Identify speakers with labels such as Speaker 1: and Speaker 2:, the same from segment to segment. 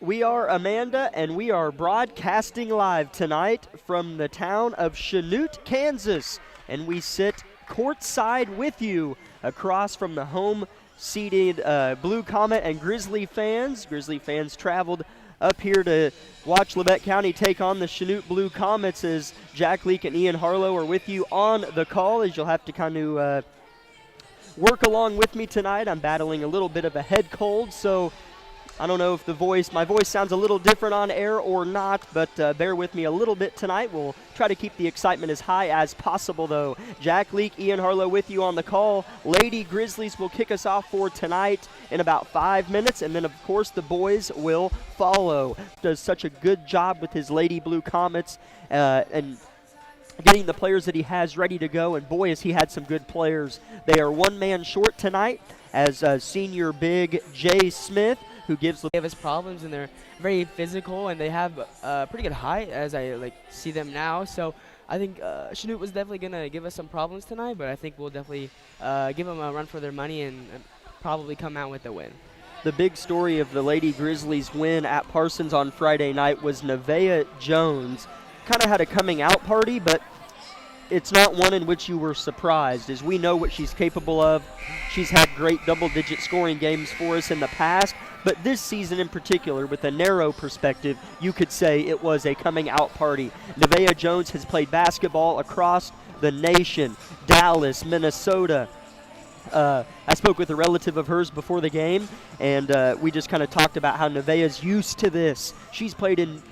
Speaker 1: We are Amanda, and we are broadcasting live tonight from the town of Chanute, Kansas. And we sit courtside with you across from the home-seated Blue Comet and Grizzly fans. Grizzly fans traveled up here to watch Labette County take on the Chanute Blue Comets as Jack Leake and Ian Harlow are with you on the call, as you'll have to kind of work along with me tonight. I'm battling a little bit of a head cold, so I don't know if my voice sounds a little different on air or not, but bear with me a little bit tonight. We'll try to keep the excitement as high as possible, though. Jack Leake, Ian Harlow with you on the call. Lady Grizzlies will kick us off for tonight in about 5 minutes, and then, of course, the boys will follow. Does such a good job with his Lady Blue Comets and getting the players that he has ready to go, and boy, has he had some good players. They are one man short tonight as senior big Jay Smith, who gives
Speaker 2: us problems, and they're very physical, and they have pretty good height as I see them now. So I think Chanute was definitely going to give us some problems tonight, but I think we'll definitely give them a run for their money and probably come out with a win.
Speaker 1: The big story of the Lady Grizzlies win at Parsons on Friday night was Nevaeh Jones. Kind of had a coming out party, but it's not one in which you were surprised, as we know what she's capable of. She's had great double-digit scoring games for us in the past, but this season in particular, with a narrow perspective, you could say it was a coming-out party. Nevaeh Jones has played basketball across the nation, Dallas, Minnesota. I spoke with a relative of hers before the game, and we just kind of talked about how Nevaeh's used to this. She's played in,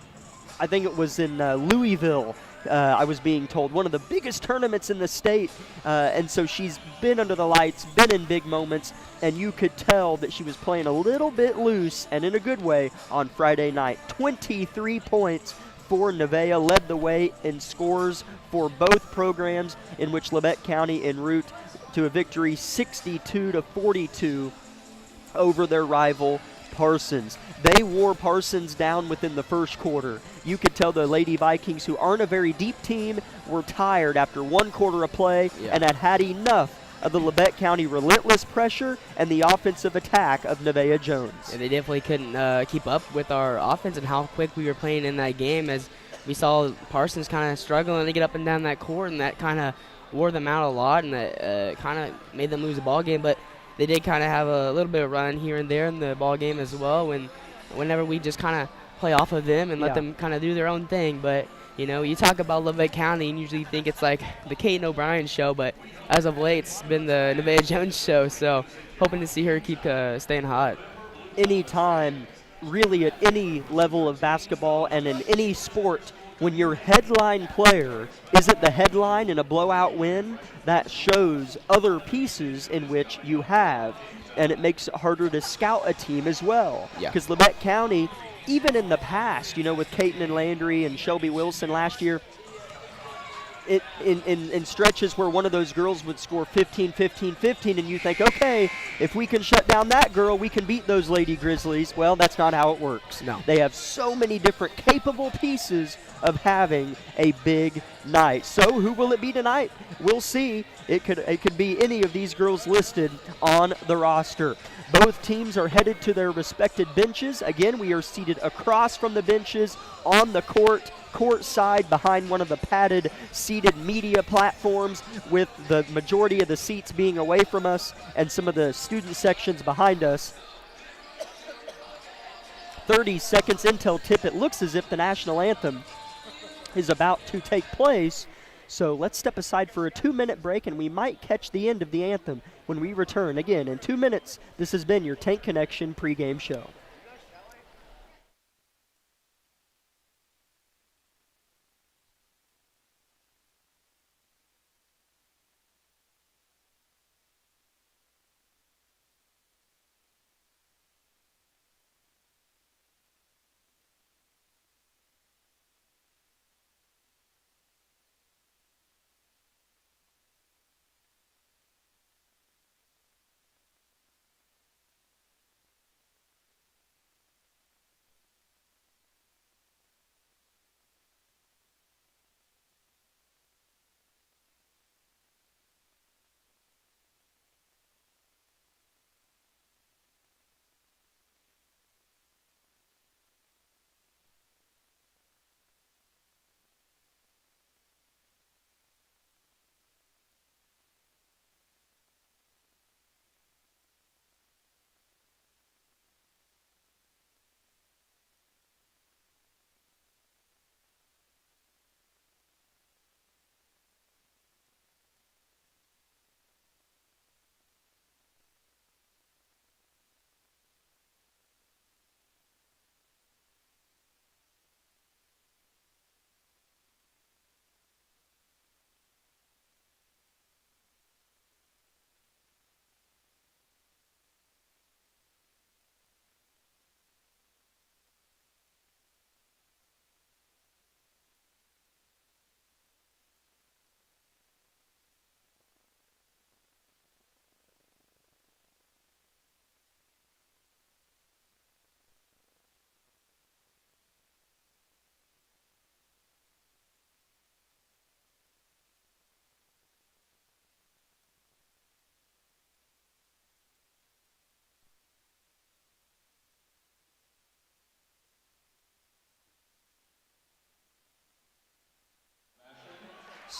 Speaker 1: I think it was in Louisville, I was being told, one of the biggest tournaments in the state, and so she's been under the lights, been in big moments, and you could tell that she was playing a little bit loose, and in a good way, on Friday night. 23 points for Nevaeh, led the way in scores for both programs, in which Labette County en route to a victory 62-42 over their rival Parsons. They wore Parsons down within the first quarter. You could tell the Lady Vikings, who aren't a very deep team, were tired after one quarter of play and had enough of the Labette County relentless pressure and the offensive attack of Nevaeh Jones.
Speaker 2: Yeah, they definitely couldn't keep up with our offense and how quick we were playing in that game, as we saw Parsons kind of struggling to get up and down that court, and that kind of wore them out a lot, and that kind of made them lose the ball game. But they did kind of have a little bit of run here and there in the ball game as well, whenever we just kind of play off of them and let them kind of do their own thing. But, you know, you talk about Labette County and usually think it's like the Kate O'Brien show, but as of late, it's been the Nevaeh Jones show. So hoping to see her keep staying hot.
Speaker 1: Anytime, really at any level of basketball and in any sport, when your headline player isn't the headline in a blowout win, that shows other pieces in which you have, and it makes it harder to scout a team as well. Because Labette County, even in the past, you know, with Caton and Landry and Shelby Wilson last year, in stretches where one of those girls would score 15, 15, 15, and you think, okay, if we can shut down that girl, we can beat those Lady Grizzlies. Well, that's not how it works.
Speaker 2: No.
Speaker 1: They have so many different capable pieces of having a big night. So who will it be tonight? We'll see. It could be any of these girls listed on the roster. Both teams are headed to their respected benches. Again, we are seated across from the benches on the court side behind one of the padded seated media platforms, with the majority of the seats being away from us and some of the student sections behind us. 30 seconds until tip. It looks as if the national anthem is about to take place. So let's step aside for a 2-minute break, and we might catch the end of the anthem when we return. Again, in 2 minutes, this has been your Tank Connection pregame show.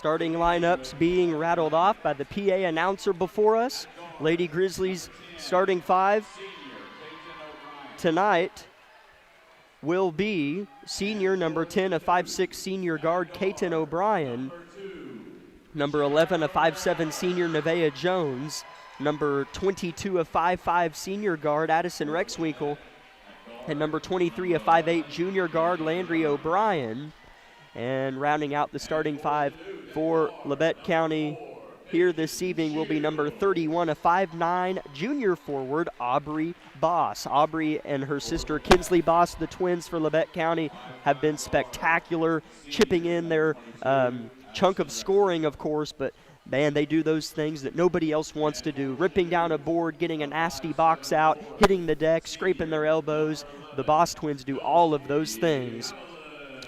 Speaker 1: Starting lineups being rattled off by the PA announcer before us. Lady Grizzlies starting 5 tonight will be senior number 10, a 5'6" senior guard, Kaiten O'Brien. Number 11, a 5'7" senior, Nevaeh Jones. Number 22, a 5'5" senior guard, Addison Rexwinkle. And number 23, a 5'8" junior guard, Landry O'Brien. And rounding out the starting 5 for Labette County here this evening will be number 31, a 5'9" junior forward, Aubrey Boss. Aubrey and her sister Kinsley Boss, the twins for Labette County, have been spectacular, chipping in their chunk of scoring, of course, but man, they do those things that nobody else wants to do. Ripping down a board, getting a nasty box out, hitting the deck, scraping their elbows. The Boss twins do all of those things.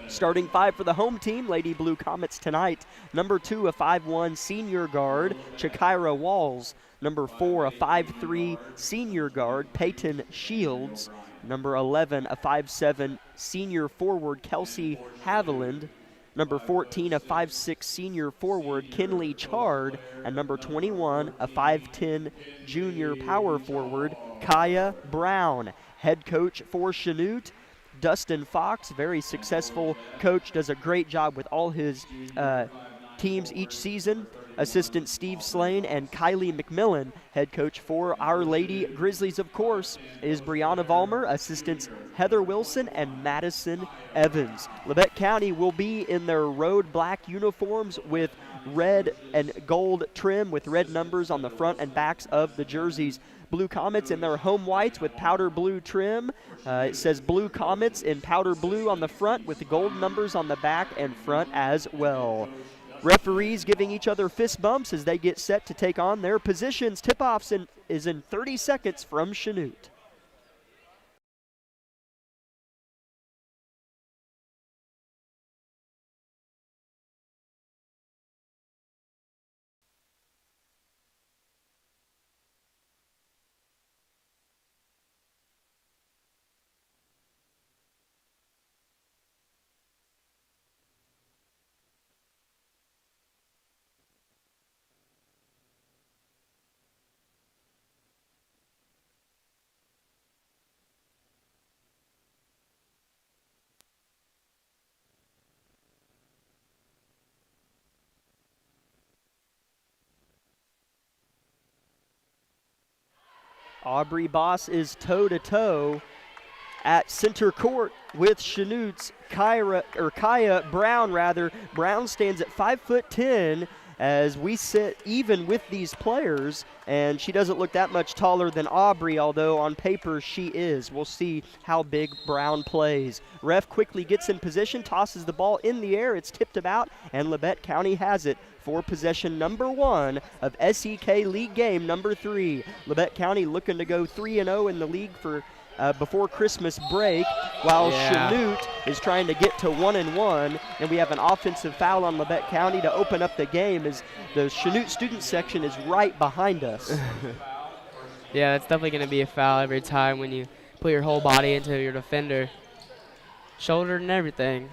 Speaker 1: Starting 5 for the home team, Lady Blue Comets tonight. Number 2, a 5'1" senior guard, Chakira Walls. Number 4, a 5'3" senior guard, Peyton Shields. Number 11, a 5'7" senior forward, Kelsey Haviland. Number 14, a 5'6" senior forward, Kinley Chard. And number 21, a 5'10" junior power forward, Kaya Brown. Head coach for Chanute, Dustin Fox, very successful coach, does a great job with all his teams each season. Assistant Steve Slane and Kylie McMillan, head coach for Our Lady Grizzlies, of course, is Brianna Vollmer. Assistants Heather Wilson and Madison Evans. Labette County will be in their road black uniforms with red and gold trim with red numbers on the front and backs of the jerseys. Blue Comets in their home whites with powder blue trim. It says Blue Comets in powder blue on the front with the gold numbers on the back and front as well. Referees giving each other fist bumps as they get set to take on their positions. Tip-off is in 30 seconds from Chanute. Aubrey Boss is toe-to-toe at center court with Chanute's Kaya Brown. Brown stands at 5'10" as we sit even with these players, and she doesn't look that much taller than Aubrey, although on paper she is. We'll see how big Brown plays. Ref quickly gets in position, tosses the ball in the air. It's tipped about, and Labette County has it for possession number 1 of SEK League game number 3. Labette County looking to go 3-0 in the league for before Christmas break, while Chanute is trying to get to 1-1, and we have an offensive foul on Labette County to open up the game as the Chanute student section is right behind us.
Speaker 2: Yeah, that's definitely going to be a foul every time when you put your whole body into your defender, shoulder and everything.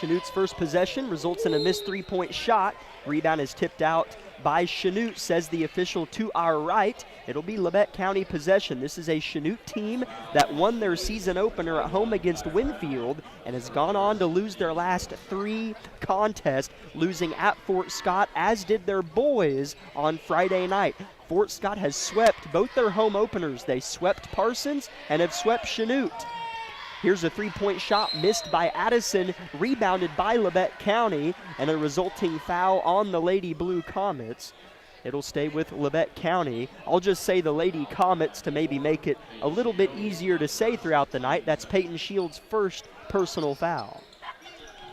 Speaker 1: Chanute's first possession results in a missed three-point shot. Rebound is tipped out by Chanute, says the official to our right. It'll be Labette County possession. This is a Chanute team that won their season opener at home against Winfield and has gone on to lose their last 3 contests, losing at Fort Scott, as did their boys on Friday night. Fort Scott has swept both their home openers. They swept Parsons and have swept Chanute. Here's a three-point shot missed by Addison, rebounded by Labette County, and a resulting foul on the Lady Blue Comets. It'll stay with Labette County. I'll just say the Lady Comets to maybe make it a little bit easier to say throughout the night. That's Peyton Shields' first personal foul.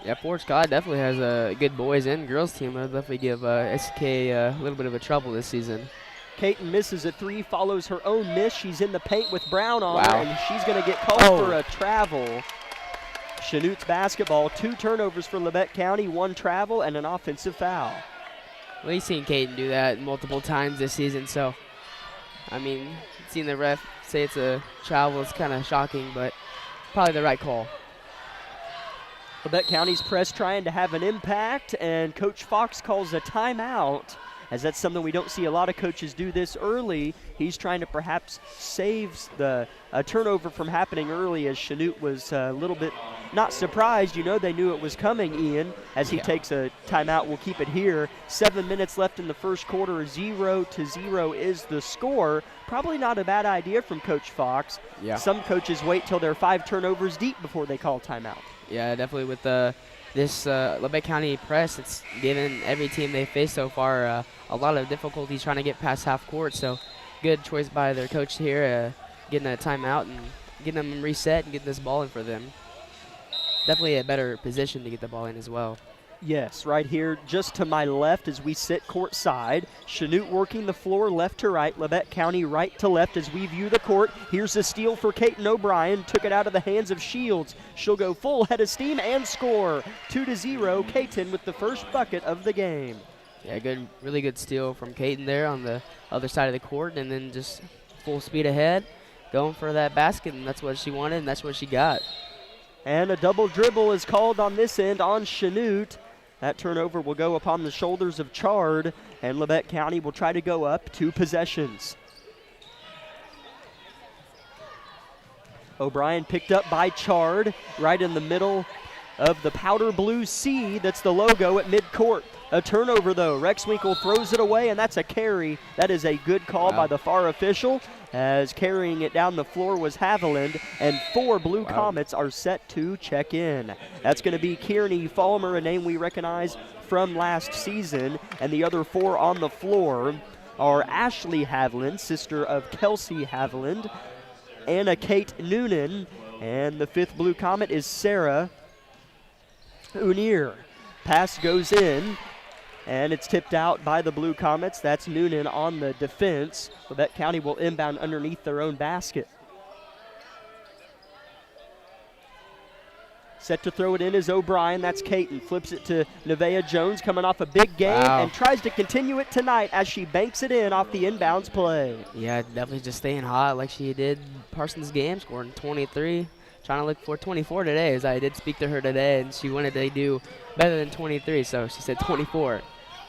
Speaker 2: Yeah, Fort Scott definitely has a good boys and girls team. They'll definitely give SK a little bit of a trouble this season.
Speaker 1: Kaiten misses a 3, follows her own miss. She's in the paint with Brown on her, and she's going to get called for a travel. Chanute's basketball, 2 turnovers for Labette County, 1 travel, and an offensive foul.
Speaker 2: Well, you've seen Kaiten do that multiple times this season, so, I mean, seeing the ref say it's a travel is kind of shocking, but probably the right call.
Speaker 1: Labette County's press trying to have an impact, and Coach Fox calls a timeout, as that's something we don't see a lot of coaches do this early. He's trying to perhaps save the turnover from happening early, as Chanute was a little bit not surprised. You know, they knew it was coming, Ian, as he takes a timeout. We'll keep it here. 7 minutes left in the first quarter. 0-0 is the score. Probably not a bad idea from Coach Fox.
Speaker 2: Yeah.
Speaker 1: Some coaches wait till they're 5 turnovers deep before they call timeout.
Speaker 2: Yeah, definitely with this Labette County press, it's given every team they face so far a lot of difficulties trying to get past half court. So good choice by their coach here, getting a timeout and getting them reset and getting this ball in for them. Definitely a better position to get the ball in as well.
Speaker 1: Yes, right here just to my left as we sit courtside. Chanute working the floor left to right. Labette County right to left as we view the court. Here's a steal for Kaiten O'Brien. Took it out of the hands of Shields. She'll go full head of steam and score. 2-0, Kaiten with the first bucket of the game.
Speaker 2: Yeah, good, really good steal from Kaiten there on the other side of the court, and then just full speed ahead, going for that basket, and that's what she wanted, and that's what she got.
Speaker 1: And a double dribble is called on this end on Chanute. That turnover will go upon the shoulders of Chard, and Labette County will try to go up 2 possessions. O'Brien picked up by Chard right in the middle of the powder blue C. That's the logo at midcourt. A turnover, though. Rexwinkle throws it away, and that's a carry. That is a good call by the far official, as carrying it down the floor was Haviland, and 4 Blue Comets are set to check in. That's going to be Kearney Falmer, a name we recognize from last season, and the other 4 on the floor are Ashley Haviland, sister of Kelsey Haviland, Anna Kate Noonan, and the 5th Blue Comet is Sarah Unier. Pass goes in, and it's tipped out by the Blue Comets. That's Noonan on the defense. Labette County will inbound underneath their own basket. Set to throw it in is O'Brien. That's Kaiten. Flips it to Nevaeh Jones, coming off a big game, and tries to continue it tonight as she banks it in off the inbounds play.
Speaker 2: Yeah, definitely just staying hot like she did Parsons' game, scoring 23. Trying to look for 24 today, as I did speak to her today, and she wanted to do better than 23, so she said 24.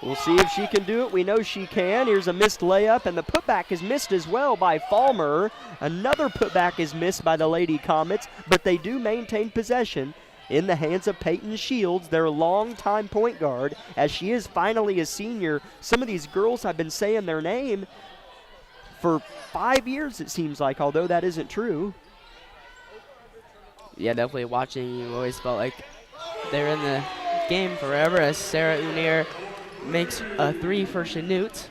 Speaker 1: We'll see if she can do it. We know she can. Here's a missed layup, and the putback is missed as well by Falmer. Another putback is missed by the Lady Comets, but they do maintain possession in the hands of Peyton Shields, their longtime point guard, as she is finally a senior. Some of these girls, I've been saying their name for 5 years, it seems like, although that isn't true.
Speaker 2: Yeah, definitely watching, you always felt like they're in the game forever, as Sarah Unier makes a 3 for Chanute.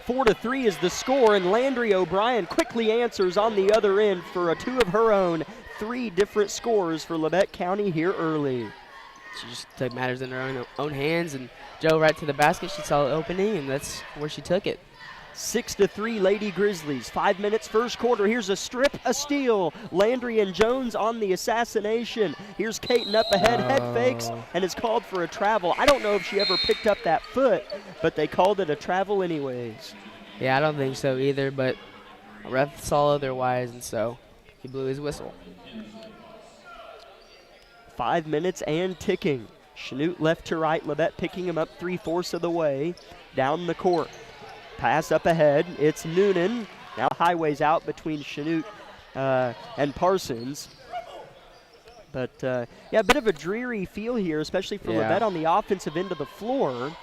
Speaker 1: 4-3 is the score, and Landry O'Brien quickly answers on the other end for a 2 of her own. 3 different scores for Labette County here early.
Speaker 2: She just took matters in her own hands and drove right to the basket. She saw the opening, and that's where she took it.
Speaker 1: 6-3 Lady Grizzlies. 5 minutes first quarter. Here's a strip, a steal. Landry and Jones on the assassination. Here's Kaiten up ahead, head fakes, and is called for a travel. I don't know if she ever picked up that foot, but they called it a travel anyways.
Speaker 2: Yeah, I don't think so either, but a ref saw otherwise, and so he blew his whistle.
Speaker 1: 5 minutes and ticking. Chanute left to right. Labette picking him up 3/4 of the way down the court. Pass up ahead. It's Noonan. Now highways out between Chanute and Parsons. But, yeah, a bit of a dreary feel here, especially for Labette on the offensive end of the floor.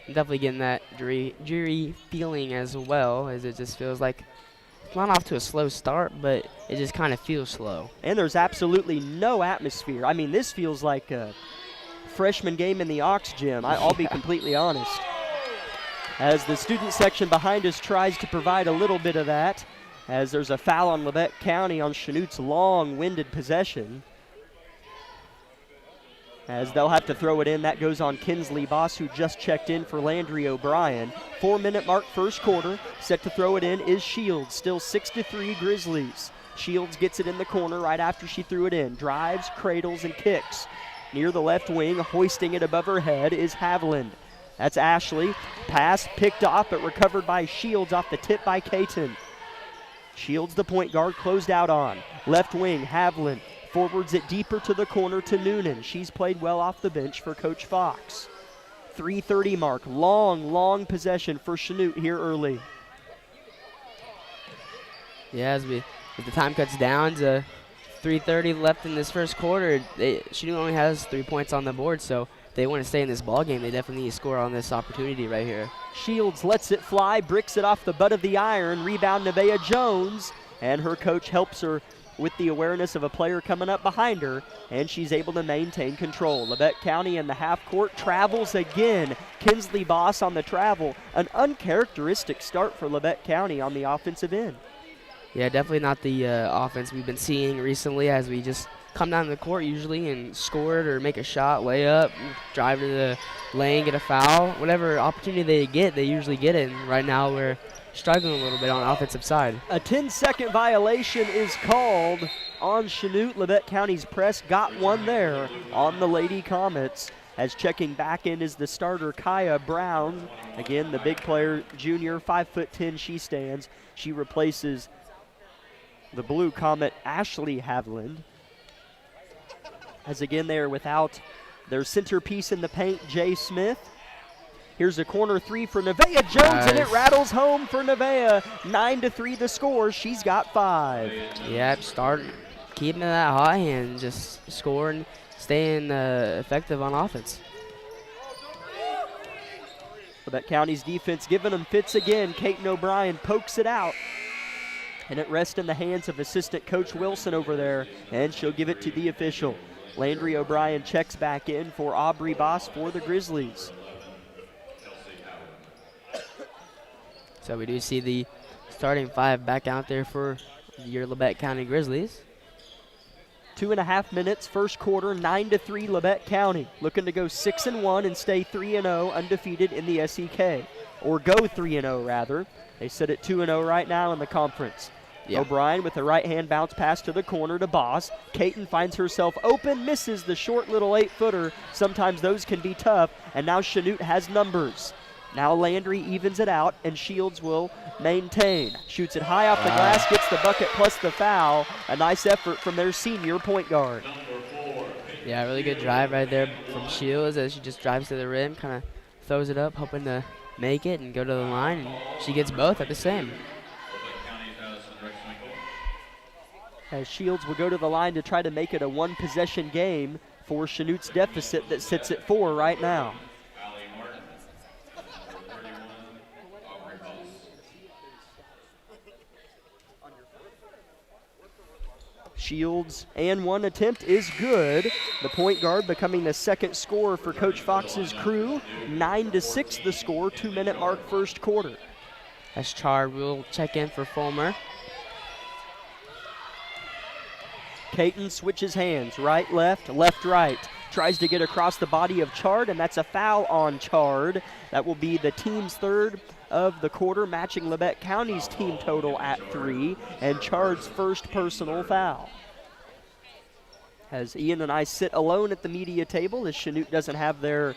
Speaker 2: Definitely getting that dreary feeling as well, as it just feels like it's not off to a slow start, but it just kind of feels slow.
Speaker 1: And there's absolutely no atmosphere. I mean, this feels like a freshman game in the Ox Gym. I'll be completely honest. As the student section behind us tries to provide a little bit of that, as there's a foul on Labette County on Chanute's long-winded possession. As they'll have to throw it in. That goes on Kinsley Boss, who just checked in for Landry O'Brien. 4-minute mark first quarter. Set to throw it in is Shields. Still 6-3 Grizzlies. Shields gets it in the corner right after she threw it in. Drives, cradles, and kicks. Near the left wing, hoisting it above her head, is Haviland. That's Ashley. Pass picked off, but recovered by Shields off the tip by Kaiten. Shields, the point guard, closed out on. Left wing, Haviland Forwards it deeper to the corner to Noonan. She's played well off the bench for Coach Fox. 3:30 mark. Long possession for Chanute here early.
Speaker 2: Yeah, as the time cuts down to 3:30 left in this first quarter, Chanute only has 3 points on the board, so if they want to stay in this ball game, they definitely need to score on this opportunity right here.
Speaker 1: Shields lets it fly, bricks it off the butt of the iron. Rebound Nevaeh Jones, and her coach helps her with the awareness of a player coming up behind her, and she's able to maintain control. Labette County in the half court travels again. Kinsley Boss on the travel. An uncharacteristic start for Labette County on the offensive end.
Speaker 2: Yeah, definitely not the offense we've been seeing recently, as we just come down the court usually and score it or make a shot, lay up, drive to the lane, get a foul. Whatever opportunity they get, they usually get it. And right now we're struggling a little bit on the offensive side.
Speaker 1: A 10-second violation is called on Chanute. Labette County's press got one there on the Lady Comets, as checking back in is the starter, Kaya Brown. Again, the big player, junior, 5'10" she stands. She replaces the blue Comet, Ashley Haviland. As again, they are without their centerpiece in the paint, Jay Smith. Here's a corner three for Nevaeh Jones, and it rattles home for Nevaeh. 9-3 the score. She's got 5.
Speaker 2: Yeah, start keeping that hot hand, just scoring, staying effective on offense.
Speaker 1: Labette County's defense giving them fits again. Caton O'Brien pokes it out, and it rests in the hands of assistant coach Wilson over there, and she'll give it to the official. Landry O'Brien checks back in for Aubrey Boss for the Grizzlies.
Speaker 2: So we do see the starting 5 back out there for your Labette County Grizzlies.
Speaker 1: 2.5 minutes, first quarter, 9-3 Labette County. Looking to go 6-1 and stay 3-0 undefeated in the SEK. Or go 3-0 rather. They sit at 2-0 right now in the conference. Yeah. O'Brien with a right-hand bounce pass to the corner to Boss. Caton finds herself open, misses the short little 8-footer. Sometimes those can be tough, and now Chanute has numbers. Now Landry evens it out, and Shields will maintain. Shoots it high off the glass, gets the bucket plus the foul. A nice effort from their senior point guard.
Speaker 2: Yeah, really good drive right there from Shields as she just drives to the rim, kind of throws it up, hoping to make it and go to the line, and she gets both at the same.
Speaker 1: As Shields will go to the line to try to make it a one-possession game for Chanute's deficit that sits at 4 right now. Shields and one attempt is good. The point guard becoming the second scorer for Coach Fox's crew. 9-6 the score, 2-minute mark first quarter.
Speaker 2: As Chard will check in for Fulmer.
Speaker 1: Caton switches hands, right, left, right. Tries to get across the body of Chard, and that's a foul on Chard. That will be the team's third of the quarter, matching Labette County's team total at 3, and Chard's first personal foul. As Ian and I sit alone at the media table, as Chanute doesn't have their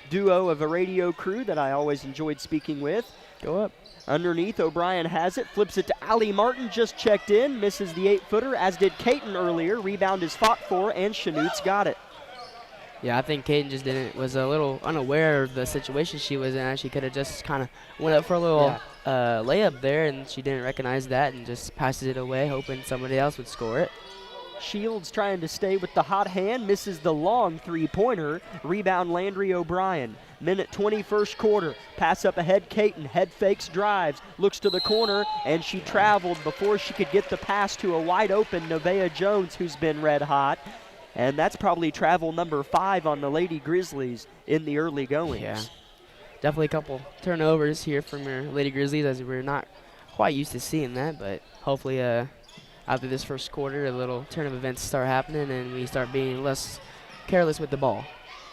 Speaker 1: duo of a radio crew that I always enjoyed speaking with.
Speaker 2: Go up.
Speaker 1: Underneath, O'Brien has it, flips it to Allie Martin, just checked in, misses the 8-footer, as did Caton earlier. Rebound is fought for, and Chanute's got it.
Speaker 2: Yeah, I think Caton just was a little unaware of the situation she was in. She could have just kind of went up for a little layup there, and she didn't recognize that and just passes it away, hoping somebody else would score it.
Speaker 1: Shields trying to stay with the hot hand, misses the long three-pointer. Rebound Landry O'Brien. Minute 20 first quarter. Pass up ahead, Caton. Head fakes, drives, looks to the corner, and she traveled before she could get the pass to a wide-open Nevaeh Jones, who's been red hot. And that's probably travel number 5 on the Lady Grizzlies in the early goings.
Speaker 2: Yeah, definitely a couple turnovers here from your Lady Grizzlies, as we're not quite used to seeing that, but hopefully after this first quarter, a little turn of events start happening and we start being less careless with the ball.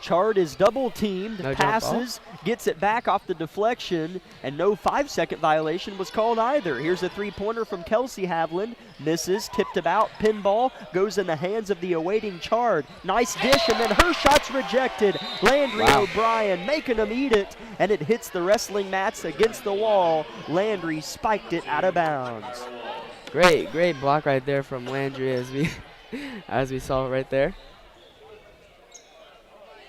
Speaker 1: Chard is double-teamed,
Speaker 2: no
Speaker 1: passes, gets it back off the deflection, and no 5-second violation was called either. Here's a three-pointer from Kelsey Haviland. Misses, tipped about, pinball, goes in the hands of the awaiting Chard. Nice dish, and then her shot's rejected. Landry O'Brien making them eat it, and it hits the wrestling mats against the wall. Landry spiked it out of bounds.
Speaker 2: Great block right there from Landry as we as we saw right there.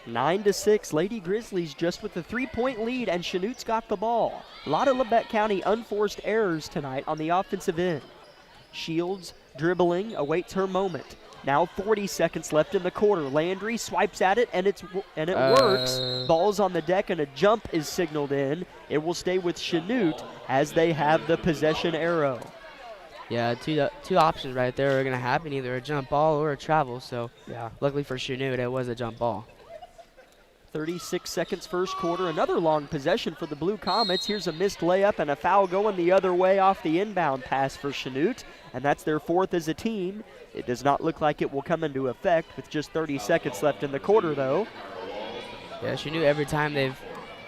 Speaker 1: 9-6, Lady Grizzlies just with a 3-point lead, and Chanute's got the ball. A lot of Labette County unforced errors tonight on the offensive end. Shields dribbling, awaits her moment. Now 40 seconds left in the quarter. Landry swipes at it, and it works. Ball's on the deck, and a jump is signaled in. It will stay with Chanute as they have the possession arrow.
Speaker 2: Yeah, two options right there are going to happen, either a jump ball or a travel. So
Speaker 1: yeah,
Speaker 2: luckily for Chanute, it was a jump ball.
Speaker 1: 36 seconds first quarter. Another long possession for the Blue Comets. Here's a missed layup and a foul going the other way off the inbound pass for Chanute, and that's their fourth as a team. It does not look like it will come into effect with just 30 seconds left in the quarter, though.
Speaker 2: Yeah, Chanute, every time they've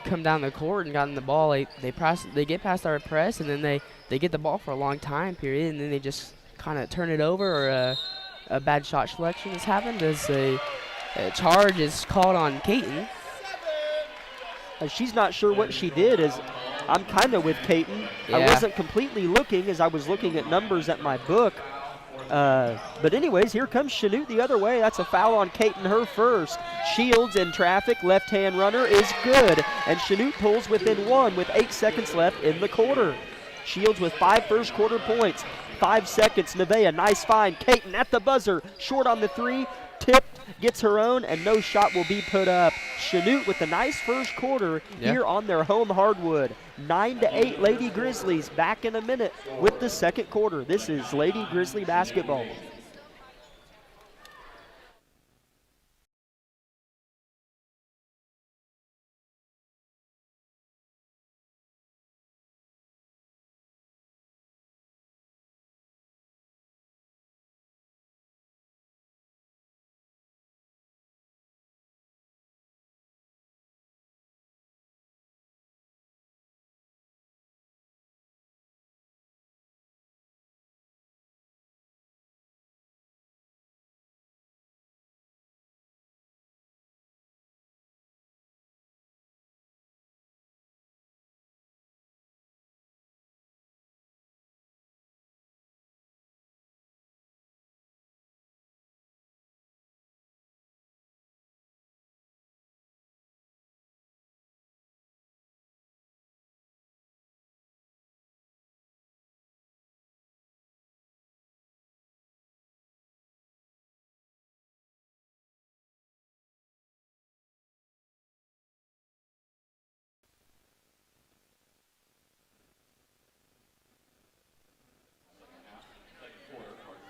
Speaker 2: come down the court and gotten the ball, they get past our press, and then they get the ball for a long time period, and then they just kind of turn it over, or a bad shot selection has happened as a charge is called on Caton.
Speaker 1: She's not sure what she did. As I'm kind of with Caton.
Speaker 2: Yeah.
Speaker 1: I wasn't completely looking as I was looking at numbers at my book. But anyways, here comes Chanute the other way. That's a foul on Caton, her first. Shields in traffic, left-hand runner is good. And Chanute pulls within one with 8 seconds left in the quarter. Shields with 5 first quarter points. 5 seconds, Nevaeh, nice find. Caton at the buzzer, short on the three. Tipped, gets her own, and no shot will be put up. Chanute with a nice first quarter here on their home hardwood. 9-8 Lady Grizzlies. Back in a minute with the second quarter. This is Lady Grizzly basketball.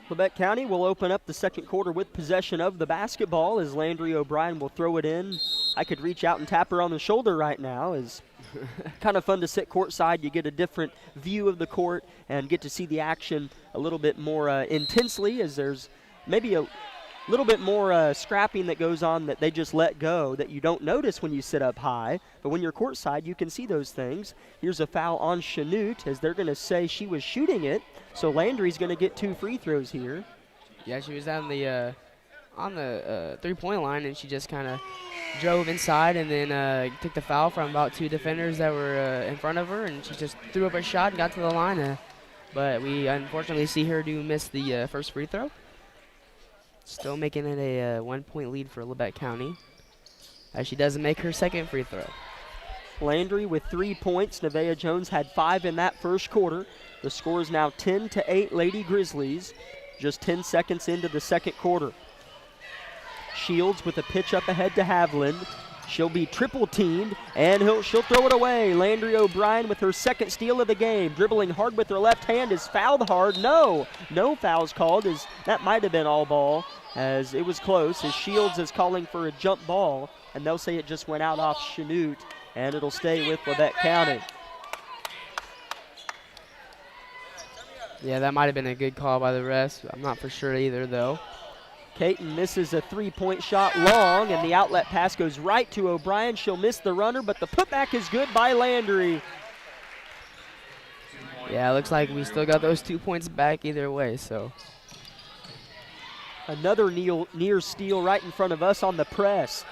Speaker 1: Labette County will open up the second quarter with possession of the basketball as Landry O'Brien will throw it in. I could reach out and tap her on the shoulder right now. It's kind of fun to sit courtside. You get a different view of the court and get to see the action a little bit more intensely, as there's maybe a little bit more scrapping that goes on that they just let go that you don't notice when you sit up high. But when you're courtside, you can see those things. Here's a foul on Chanute as they're going to say she was shooting it. So Landry's going to get 2 free throws here.
Speaker 2: Yeah, she was on the three-point line, and she just kind of drove inside and then took the foul from about 2 defenders that were in front of her, and she just threw up a shot and got to the line. But we unfortunately see her miss the first free throw. Still making it a 1-point lead for Labette County, as she doesn't make her second free throw.
Speaker 1: Landry with 3 points. Nevaeh Jones had 5 in that first quarter. The score is now 10-8 Lady Grizzlies, just 10 seconds into the second quarter. Shields with a pitch up ahead to Haviland. She'll be triple teamed, and she'll throw it away. Landry O'Brien with her second steal of the game. Dribbling hard with her left hand, is fouled hard. No fouls called, as that might have been all ball, as it was close, as Shields is calling for a jump ball, and they'll say it just went out off Chanute, and it'll stay with Labette County.
Speaker 2: Yeah, that might have been a good call by the refs. I'm not for sure either, though.
Speaker 1: Caton misses a 3-point shot long, and the outlet pass goes right to O'Brien. She'll miss the runner, but the putback is good by Landry.
Speaker 2: Yeah, it looks like we still got those 2 points back either way, so.
Speaker 1: Another near steal right in front of us on the press,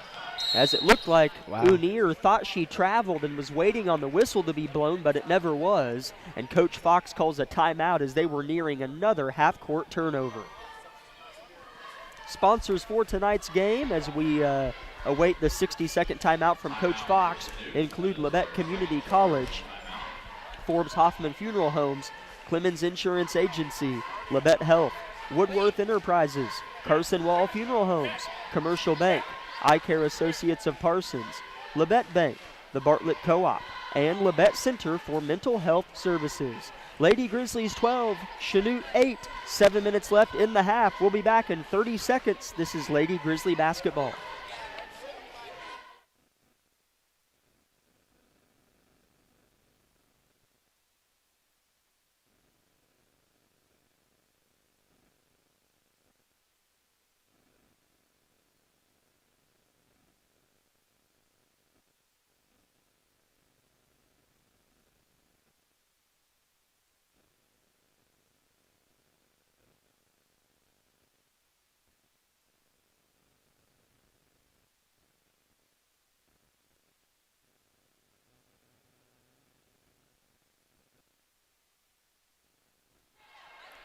Speaker 1: as it looked like Unier thought she traveled and was waiting on the whistle to be blown, but it never was. And Coach Fox calls a timeout as they were nearing another half-court turnover. Sponsors for tonight's game as we await the 60-second timeout from Coach Fox include Labette Community College, Forbes Hoffman Funeral Homes, Clemens Insurance Agency, Labette Health, Woodworth Enterprises, Carson Wall Funeral Homes, Commercial Bank, Eye Care Associates of Parsons, Labette Bank, the Bartlett Co-op, and Labette Center for Mental Health Services. Lady Grizzlies 12, Chanute 8, 7 minutes left in the half. We'll be back in 30 seconds. This is Lady Grizzly basketball.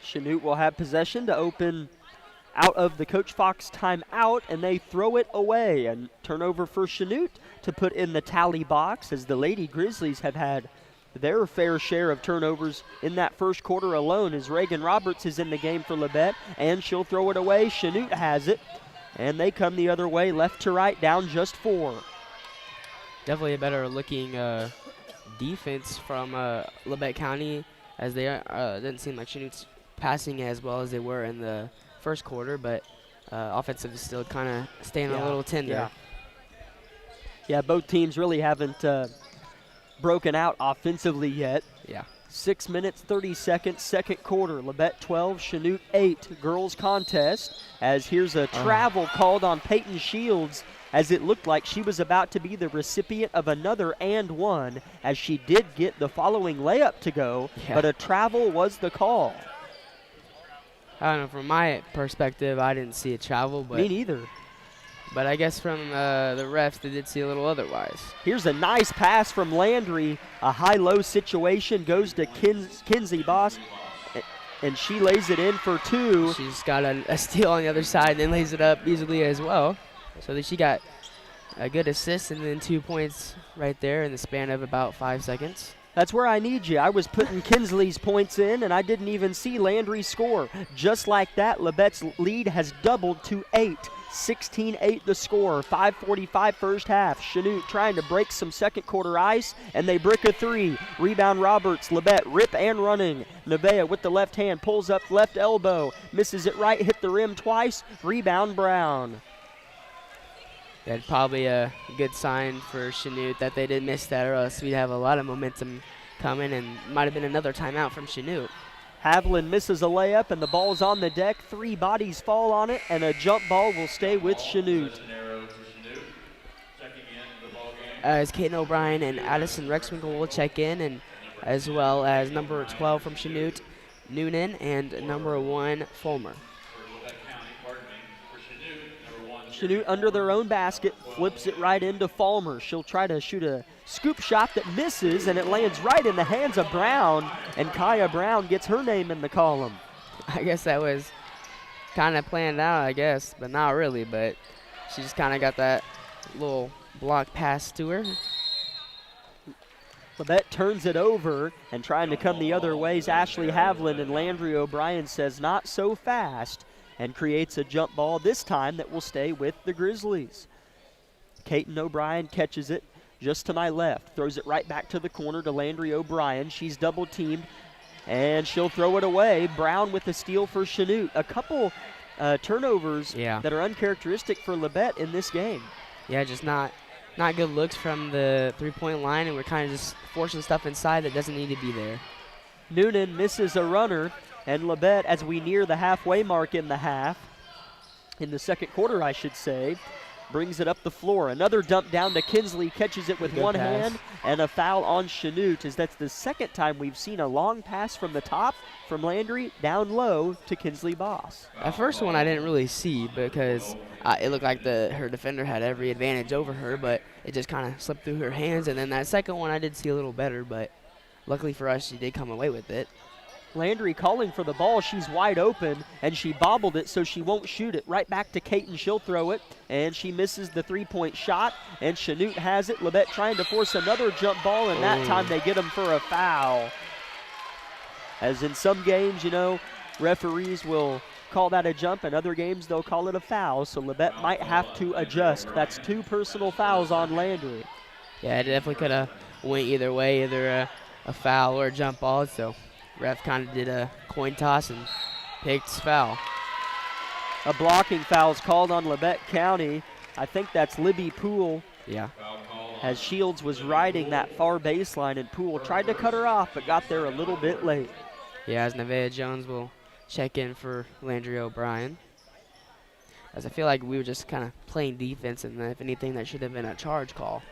Speaker 1: Chanute will have possession to open out of the Coach Fox timeout, and they throw it away. And turnover for Chanute to put in the tally box, as the Lady Grizzlies have had their fair share of turnovers in that first quarter alone, as Reagan Roberts is in the game for Labette, and she'll throw it away. Chanute has it, and they come the other way, left to right, down just 4.
Speaker 2: Definitely a better looking defense from Labette County, as they didn't seem like Chanute's passing as well as they were in the first quarter, but offensive is still kind of staying a little tender.
Speaker 1: Yeah, both teams really haven't broken out offensively yet.
Speaker 2: Yeah.
Speaker 1: 6 minutes, 30 seconds, second quarter. Labette 12, Chanute 8. Girls contest, as here's a travel called on Peyton Shields, as it looked like she was about to be the recipient of another and one, as she did get the following layup to go, but a travel was the call.
Speaker 2: I don't know, from my perspective, I didn't see a travel. But
Speaker 1: me neither.
Speaker 2: But I guess from the refs, they did see a little otherwise.
Speaker 1: Here's a nice pass from Landry. A high-low situation goes to Kinsey Boss, and she lays it in for 2.
Speaker 2: She's got a steal on the other side and then lays it up easily as well. So that she got a good assist and then 2 points right there in the span of about 5 seconds.
Speaker 1: That's where I need you. I was putting Kinsley's points in, and I didn't even see Landry score. Just like that, Labette's lead has doubled to 8. 16-8 the score. 5:45 first half. Chanute trying to break some second quarter ice, and they brick a 3. Rebound Roberts. Labette rip and running. Nevaeh with the left hand pulls up left elbow. Misses it right, hit the rim twice. Rebound Brown.
Speaker 2: That's probably a good sign for Chanute that they did miss that, or else we'd have a lot of momentum coming, and might have been another timeout from Chanute.
Speaker 1: Haviland misses a layup, and the ball's on the deck. 3 bodies fall on it, and a jump ball will stay with Chanute.
Speaker 2: As Kaden O'Brien and Addison Rexwinkle will check in, and as well as number 12 from Chanute, Noonan, and number 1, Fulmer.
Speaker 1: Chanute under their own basket, flips it right into Fulmer. She'll try to shoot a scoop shot that misses, and it lands right in the hands of Brown, and Kaya Brown gets her name in the column.
Speaker 2: I guess that was kind of planned out, I guess, but not really, but she just kind of got that little block pass to her.
Speaker 1: Labette turns it over, and trying to come the other way is Ashley Haviland, and Landry O'Brien says not so fast, and creates a jump ball this time that will stay with the Grizzlies. Kaden O'Brien catches it just to my left, throws it right back to the corner to Landry O'Brien. She's double teamed, and she'll throw it away. Brown with the steal for Chanute. A couple turnovers that are uncharacteristic for Labette in this game.
Speaker 2: Yeah, just not good looks from the three-point line, and we're kind of just forcing stuff inside that doesn't need to be there.
Speaker 1: Noonan misses a runner, and Labette, as we near the halfway mark in the half, in the second quarter, I should say, brings it up the floor. Another dump down to Kinsley, catches it with one hand, and a foul on Chanute, as that's the second time we've seen a long pass from the top from Landry down low to Kinsley Boss.
Speaker 2: That first one I didn't really see because it looked like her defender had every advantage over her, but it just kind of slipped through her hands. And then that second one I did see a little better, but luckily for us, she did come away with it.
Speaker 1: Landry calling for the ball. She's wide open, and she bobbled it, so she won't shoot it. Right back to Kate, and she'll throw it, and she misses the three-point shot, and Chanute has it. Labette trying to force another jump ball, and that time they get them for a foul. As in some games, you know, referees will call that a jump, and other games they'll call it a foul, so Labette might have to adjust. That's 2 personal fouls on Landry.
Speaker 2: Yeah, it definitely could have went either way, either a foul or a jump ball, so ref kind of did a coin toss and picked foul.
Speaker 1: A blocking foul is called on Labette County. I think that's Libby Poole.
Speaker 2: Yeah.
Speaker 1: As Shields was riding that far baseline, and Poole tried to cut her off, but got there a little bit late.
Speaker 2: Yeah, as Nevaeh Jones will check in for Landry O'Brien. As I feel like we were just kind of playing defense, and if anything, that should have been a charge call.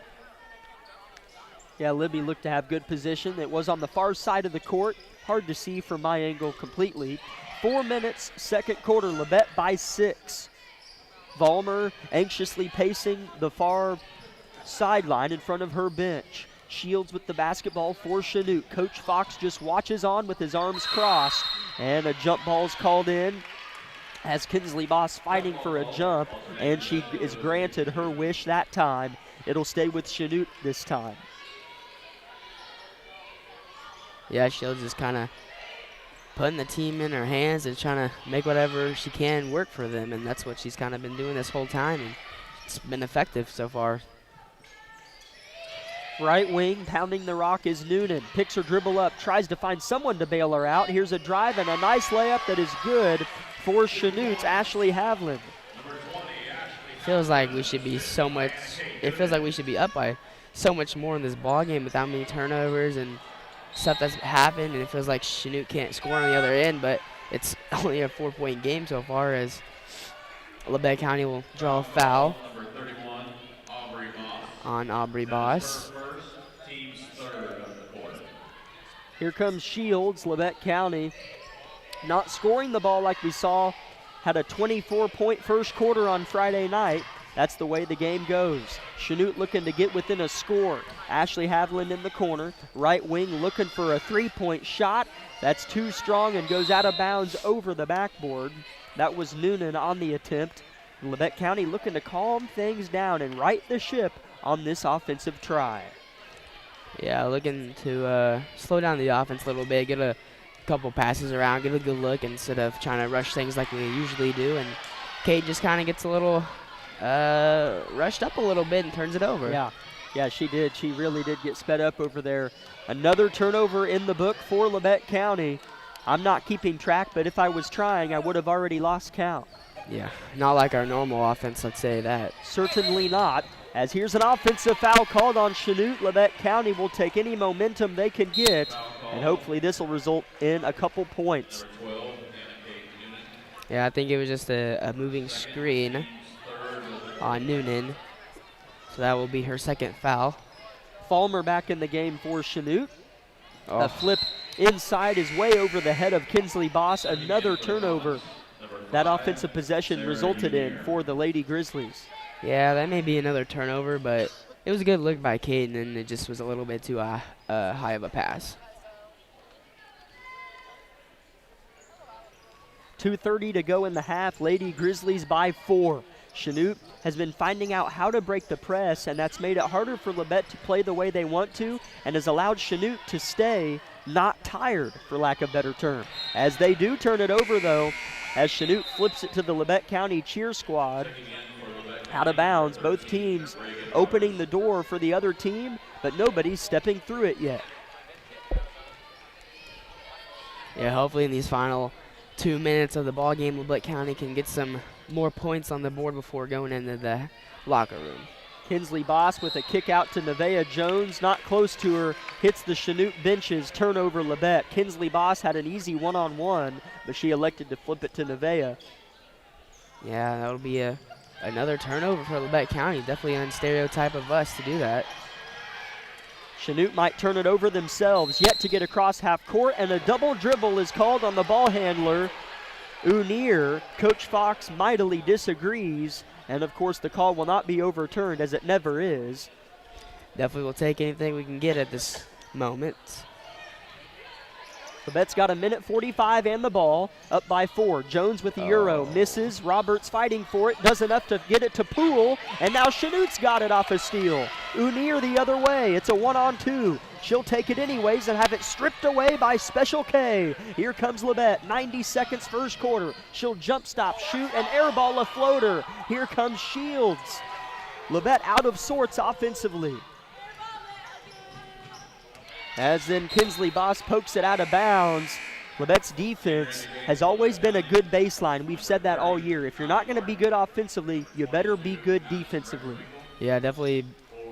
Speaker 1: Yeah, Libby looked to have good position. It was on the far side of the court. Hard to see from my angle completely. 4 minutes, second quarter, Labette by 6. Vollmer anxiously pacing the far sideline in front of her bench. Shields with the basketball for Chanute. Coach Fox just watches on with his arms crossed, and a jump ball's called in as Kinsley Boss fighting for a jump, and she is granted her wish that time. It'll stay with Chanute this time.
Speaker 2: Yeah, Shields is kind of putting the team in her hands and trying to make whatever she can work for them, and that's what she's kind of been doing this whole time, and it's been effective so far.
Speaker 1: Right wing, pounding the rock is Noonan. Picks her dribble up, tries to find someone to bail her out. Here's a drive and a nice layup that is good for Chanute's Ashley Havlin.
Speaker 2: Feels like we should be so much. It feels like we should be up by so much more in this ball game without many turnovers and stuff that's happened, and it feels like Chanute can't score on the other end, but it's only a 4-point game so far, as Labette County will draw a foul on Aubrey Boss.
Speaker 1: Here comes Shields. Labette County not scoring the ball like we saw. Had a 24-point first quarter on Friday night. That's the way the game goes. Chanute looking to get within a score. Ashley Havlin in the corner. Right wing looking for a three-point shot. That's too strong and goes out of bounds over the backboard. That was Noonan on the attempt. Labette County looking to calm things down and right the ship on this offensive try.
Speaker 2: Yeah, looking to slow down the offense a little bit, get a couple passes around, get a good look instead of trying to rush things like we usually do. And Kate just kind of gets a little rushed up a little bit and turns it over.
Speaker 1: Yeah, she did. She really did get sped up over there. Another turnover in the book for Labette County. I'm not keeping track, but if I was trying, I would have already lost count.
Speaker 2: Yeah, not like our normal offense, let's say that.
Speaker 1: Certainly not. As here's an offensive foul called on Chanute. Labette County will take any momentum they can get, and hopefully this will result in a couple points.
Speaker 2: Yeah, I think it was just a moving screen on Noonan, so that will be her second foul.
Speaker 1: Falmer back in the game for Chanute.
Speaker 2: Oh.
Speaker 1: A flip inside is way over the head of Kinsley Boss. Another turnover that offensive possession resulted in for the Lady Grizzlies.
Speaker 2: Yeah, that may be another turnover, but it was a good look by Kate, and it just was a little bit too high of a pass.
Speaker 1: 2:30 to go in the half. Lady Grizzlies by 4. Chanute has been finding out how to break the press, and that's made it harder for Labette to play the way they want to, and has allowed Chanute to stay not tired, for lack of a better term. As they do turn it over, though, as Chanute flips it to the Labette County cheer squad. Out of bounds, both teams opening the door for the other team, but nobody's stepping through it yet.
Speaker 2: Yeah, hopefully in these final 2 minutes of the ball game, Labette County can get some more points on the board before going into the locker room.
Speaker 1: Kinsley Boss with a kick out to Nevaeh Jones, not close to her, hits the Chanute benches, turnover Labette. Kinsley Boss had an easy one-on-one, but she elected to flip it to Nevaeh.
Speaker 2: Yeah, that'll be another turnover for Labette County. Definitely an stereotype of us to do that.
Speaker 1: Chanute might turn it over themselves, yet to get across half court, and a double dribble is called on the ball handler, Unier. Coach Fox mightily disagrees, and of course the call will not be overturned, as it never is.
Speaker 2: Definitely will take anything we can get at this moment.
Speaker 1: Labette's got 1:45 and the ball, up by 4. Jones with the Euro, misses. Roberts fighting for it, does enough to get it to Poole, and now Chanute's got it off a steal. Unier the other way, it's a 1-on-2. She'll take it anyways and have it stripped away by Special K. Here comes Labette, 90 seconds first quarter. She'll jump stop, shoot, and airball a floater. Here comes Shields. Labette out of sorts offensively. As then Kinsley Boss pokes it out of bounds. Labette's defense has always been a good baseline. We've said that all year. If you're not going to be good offensively, you better be good defensively.
Speaker 2: Yeah, definitely.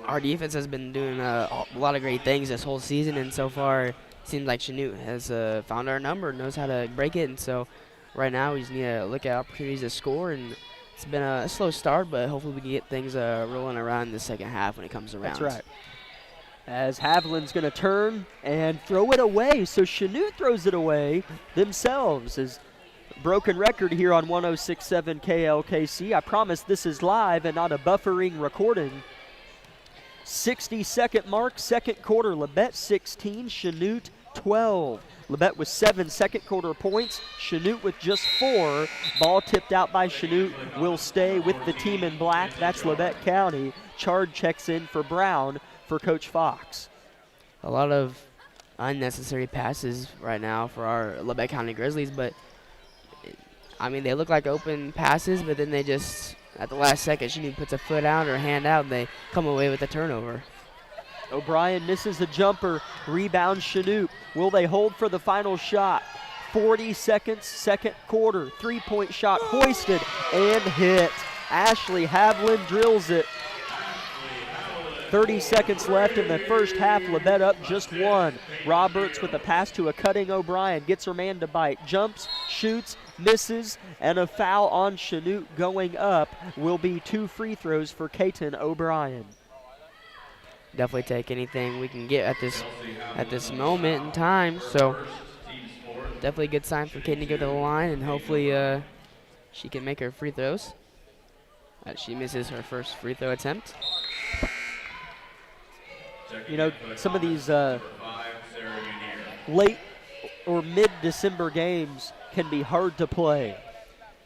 Speaker 2: Our defense has been doing a lot of great things this whole season, and so far it seems like Chanute has found our number, knows how to break it, and so right now we just need to look at opportunities to score, and it's been a slow start, but hopefully we can get things rolling around in the second half when it comes around.
Speaker 1: That's right. As Haviland's going to turn and throw it away. So Chanute throws it away themselves. As broken record here on 106.7 KLKC. I promise this is live and not a buffering recording. 60-second mark, second quarter. Labette 16, Chanute 12. Labette with 7 second quarter points. Chanute with just 4. Ball tipped out by Chanute will stay with the team in black. That's Labette County. Chard checks in for Brown for Coach Fox.
Speaker 2: A lot of unnecessary passes right now for our Labette County Grizzlies, but I mean, they look like open passes, but then they just, at the last second, Chanute puts a foot out or hand out, and they come away with a turnover.
Speaker 1: O'Brien misses a jumper, rebound Chanute. Will they hold for the final shot? 40 seconds, second quarter, three-point shot hoisted and hit. Ashley Haviland drills it. 30 seconds left in the first half. Labette up just 1. Roberts with a pass to a cutting O'Brien. Gets her man to bite. Jumps, shoots, misses, and a foul on Chanute going up will be 2 free throws for Katon O'Brien.
Speaker 2: Definitely take anything we can get at this moment in time. So definitely a good sign for Katon to go to the line, and hopefully she can make her free throws. She misses her first free throw attempt.
Speaker 1: You know, some of these late or mid-December games can be hard to play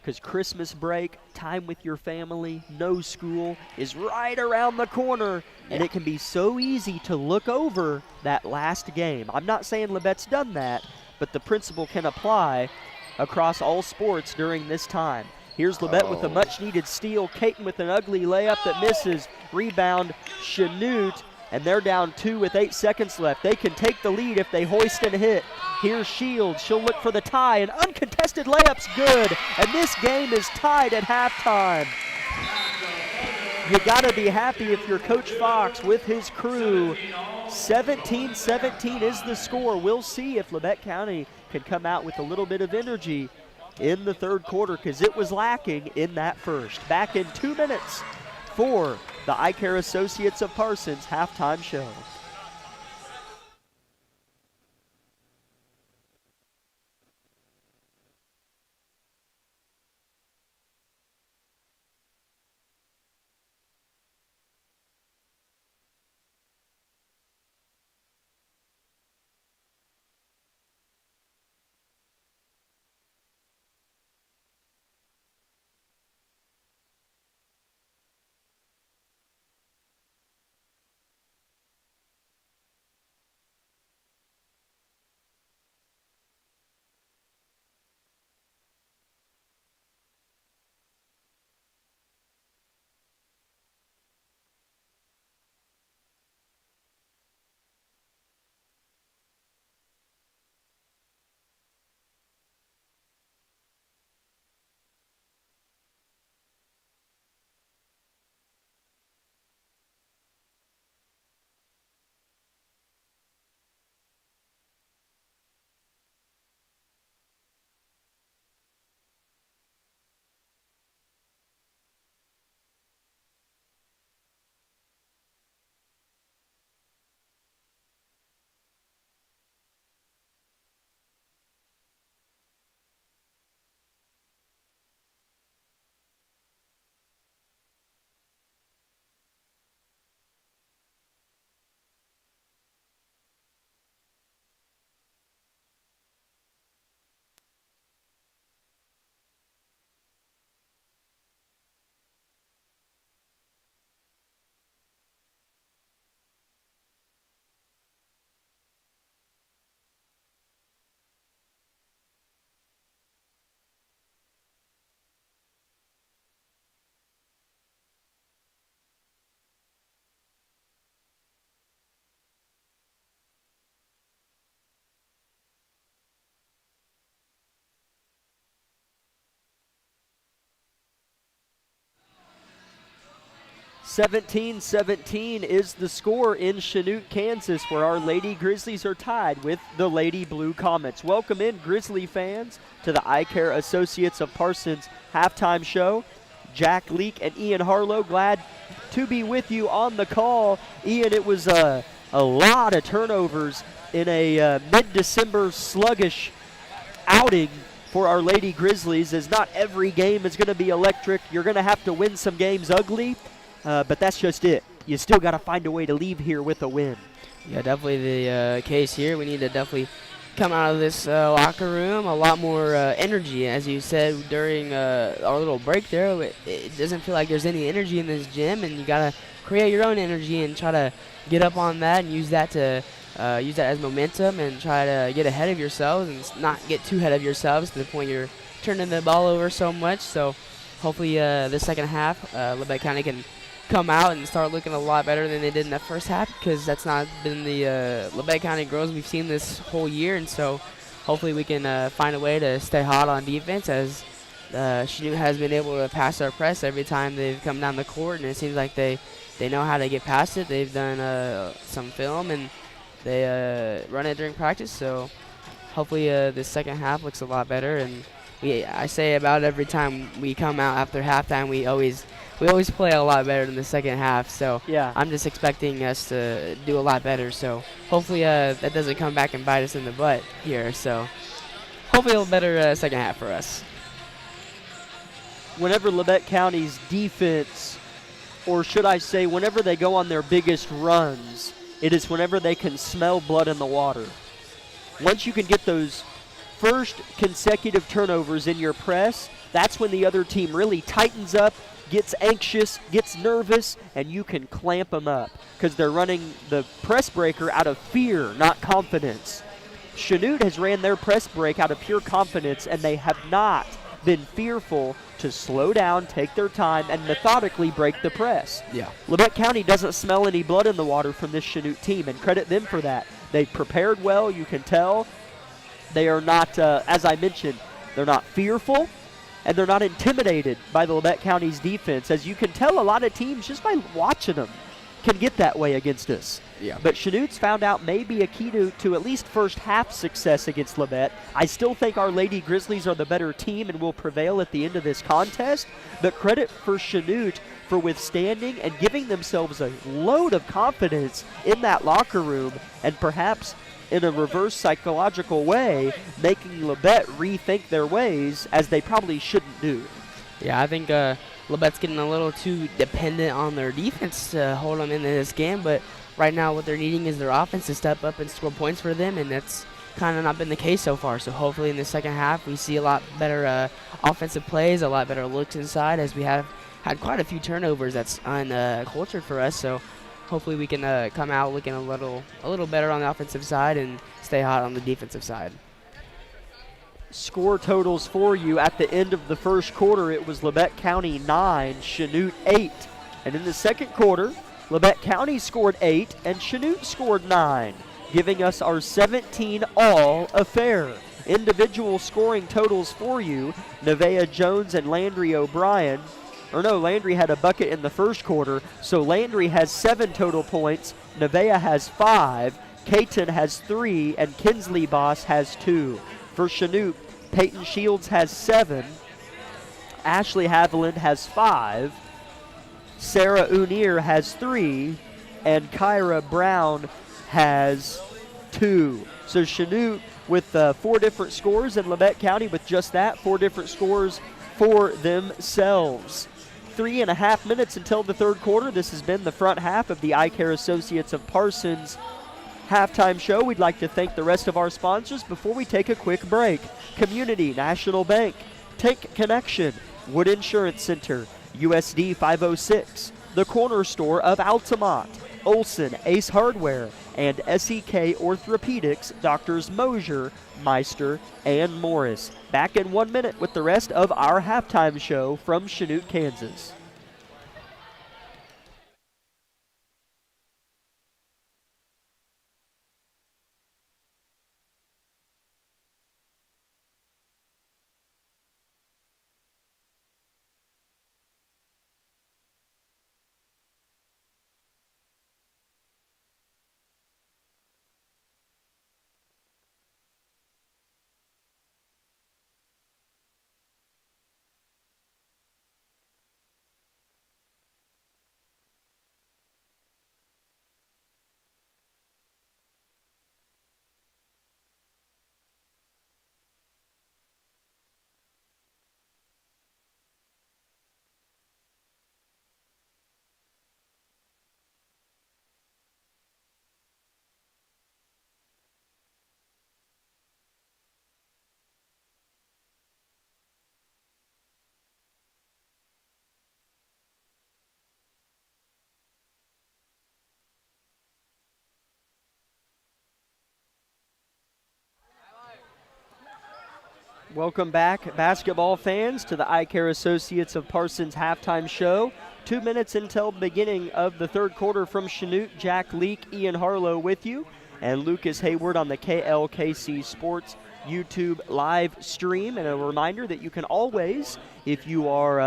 Speaker 1: because Christmas break, time with your family, no school is right around the corner, and it can be so easy to look over that last game. I'm not saying Labette's done that, but the principle can apply across all sports during this time. Here's Labette with a much-needed steal. Katon with an ugly layup that misses. Rebound, Chanute. And they're down 2 with 8 seconds left. They can take the lead if they hoist and hit. Here's Shields. She'll look for the tie. An uncontested layup's good. And this game is tied at halftime. You got to be happy if you're Coach Fox with his crew. 17-17 is the score. We'll see if Labette County can come out with a little bit of energy in the third quarter because it was lacking in that first. Back in 2 minutes for the Eye Care Associates of Parsons halftime show. 17-17 is the score in Chanute, Kansas, where our Lady Grizzlies are tied with the Lady Blue Comets. Welcome in, Grizzly fans, to the Eye Care Associates of Parsons halftime show. Jack Leake and Ian Harlow, glad to be with you on the call. Ian, it was a lot of turnovers in a mid-December sluggish outing for our Lady Grizzlies, as not every game is going to be electric. You're going to have to win some games ugly, but that's just it. You still got to find a way to leave here with a win.
Speaker 2: Yeah, definitely the case here. We need to definitely come out of this locker room a lot more energy. As you said during our little break there, it doesn't feel like there's any energy in this gym, and you got to create your own energy and try to get up on that and use that as momentum and try to get ahead of yourselves and not get too ahead of yourselves to the point you're turning the ball over so much. So hopefully the second half, Labette County can come out and start looking a lot better than they did in that first half, because that's not been the Labette County girls we've seen this whole year. And so hopefully we can find a way to stay hot on defense, as Chanute has been able to pass our press every time they've come down the court, and it seems like they know how to get past it. They've done some film and they run it during practice, so hopefully the second half looks a lot better. And I say about every time we come out after halftime, we always play a lot better than the second half. So
Speaker 1: Yeah,
Speaker 2: I'm just expecting us to do a lot better. So hopefully that doesn't come back and bite us in the butt here. So hopefully a better second half for us.
Speaker 1: whenever Labette County's defense, or should I say whenever they go on their biggest runs, it is whenever they can smell blood in the water. Once you can get those first consecutive turnovers in your press, that's when the other team really tightens up, gets anxious, gets nervous, and you can clamp them up, because they're running the press breaker out of fear, not confidence. Chanute has ran their press break out of pure confidence, and they have not been fearful to slow down, take their time, and methodically break the press.
Speaker 2: Yeah.
Speaker 1: Labette County doesn't smell any blood in the water from this Chanute team, and credit them for that. They prepared well, you can tell. They are not, as I mentioned, they're not fearful, and they're not intimidated by the Labette County's defense. As you can tell, a lot of teams, just by watching them, can get that way against us.
Speaker 2: Yeah.
Speaker 1: But Chanute's found out maybe a key to at least first half success against Labette. I still think our Lady Grizzlies are the better team and will prevail at the end of this contest. But credit for Chanute for withstanding and giving themselves a load of confidence in that locker room, and perhaps in a reverse psychological way, making Labette rethink their ways, as they probably shouldn't do.
Speaker 2: Yeah, I think Labette's getting a little too dependent on their defense to hold them in this game, but right now what they're needing is their offense to step up and score points for them, and that's kind of not been the case so far. So hopefully in the second half we see a lot better offensive plays, a lot better looks inside, as we have had quite a few turnovers. That's uncultured for us, so hopefully we can come out looking a little better on the offensive side and stay hot on the defensive side.
Speaker 1: Score totals for you at the end of the first quarter: it was Labette County 9, Chanute 8. And in the second quarter, Labette County scored 8 and Chanute scored 9, giving us our 17-all affair. Individual scoring totals for you: Nevaeh Jones and Landry O'Brien. Landry had a bucket in the first quarter, so Landry has 7 total points, Nevaeh has 5, Caton has 3, and Kinsley Boss has 2. For Chanute, Peyton Shields has 7, Ashley Haviland has 5, Sarah Unier has 3, and Kyra Brown has 2. So Chanute with 4 different scores, and Labette County with just that, 4 different scores for themselves. 3.5 minutes until the third quarter. This has been the front half of the Eye Care Associates of Parsons halftime show. We'd like to thank the rest of our sponsors before we take a quick break: Community National Bank, Tank Connection, Wood Insurance Center, USD 506, the Corner Store of Altamont, Olson Ace Hardware, and SEK Orthopedics, Doctors Mosier, Meister, and Morris. Back in 1 minute with the rest of our halftime show from Chanute, Kansas. Welcome back, basketball fans, to the Eye Care Associates of Parsons halftime show. 2 minutes until beginning of the third quarter from Chanute. Jack Leak, Ian Harlow with you, and Lucas Hayward on the KLKC Sports YouTube live stream. And a reminder that you can always, if you are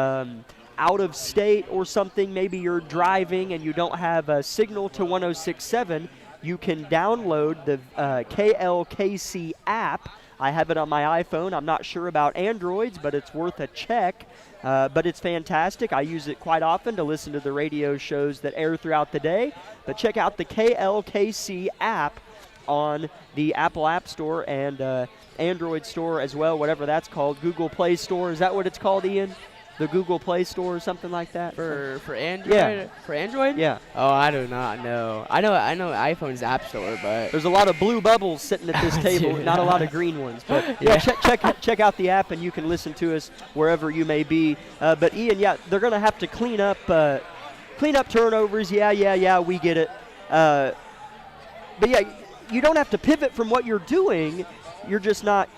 Speaker 1: out of state or something, maybe you're driving and you don't have a signal to 106.7, you can download the KLKC app. I have it on my iPhone. I'm not sure about Androids, but it's worth a check. But it's fantastic. I use it quite often to listen to the radio shows that air throughout the day. But check out the KLKC app on the Apple App Store and Android Store as well, whatever that's called. Google Play Store. Is that what it's called, Ian? The Google Play Store or something like that?
Speaker 2: For Android?
Speaker 1: Yeah.
Speaker 2: For Android?
Speaker 1: Yeah.
Speaker 2: Oh, I do not know. I know iPhone's App Store, but
Speaker 1: there's a lot of blue bubbles sitting at this table, not a lot of green ones. But yeah, check out the app, and you can listen to us wherever you may be. But Ian, yeah, they're going to have to clean up turnovers. Yeah, we get it. But yeah, you don't have to pivot from what you're doing. You're just not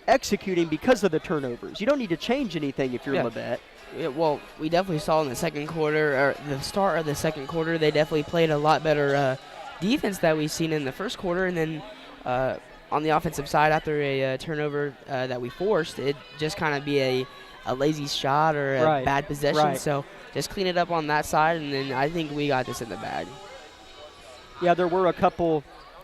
Speaker 1: executing because of the turnovers. You don't need to change anything if you're Labette.
Speaker 2: Yeah, well, we definitely saw in the second quarter, or the start of the second quarter, they definitely played a lot better defense that we've seen in the first quarter. And then on the offensive side, after a turnover that we forced, it just kind of be a lazy shot or a bad possession.
Speaker 1: Right.
Speaker 2: So just clean it up on that side, and then I think we got this in the bag.
Speaker 1: Yeah, there were a couple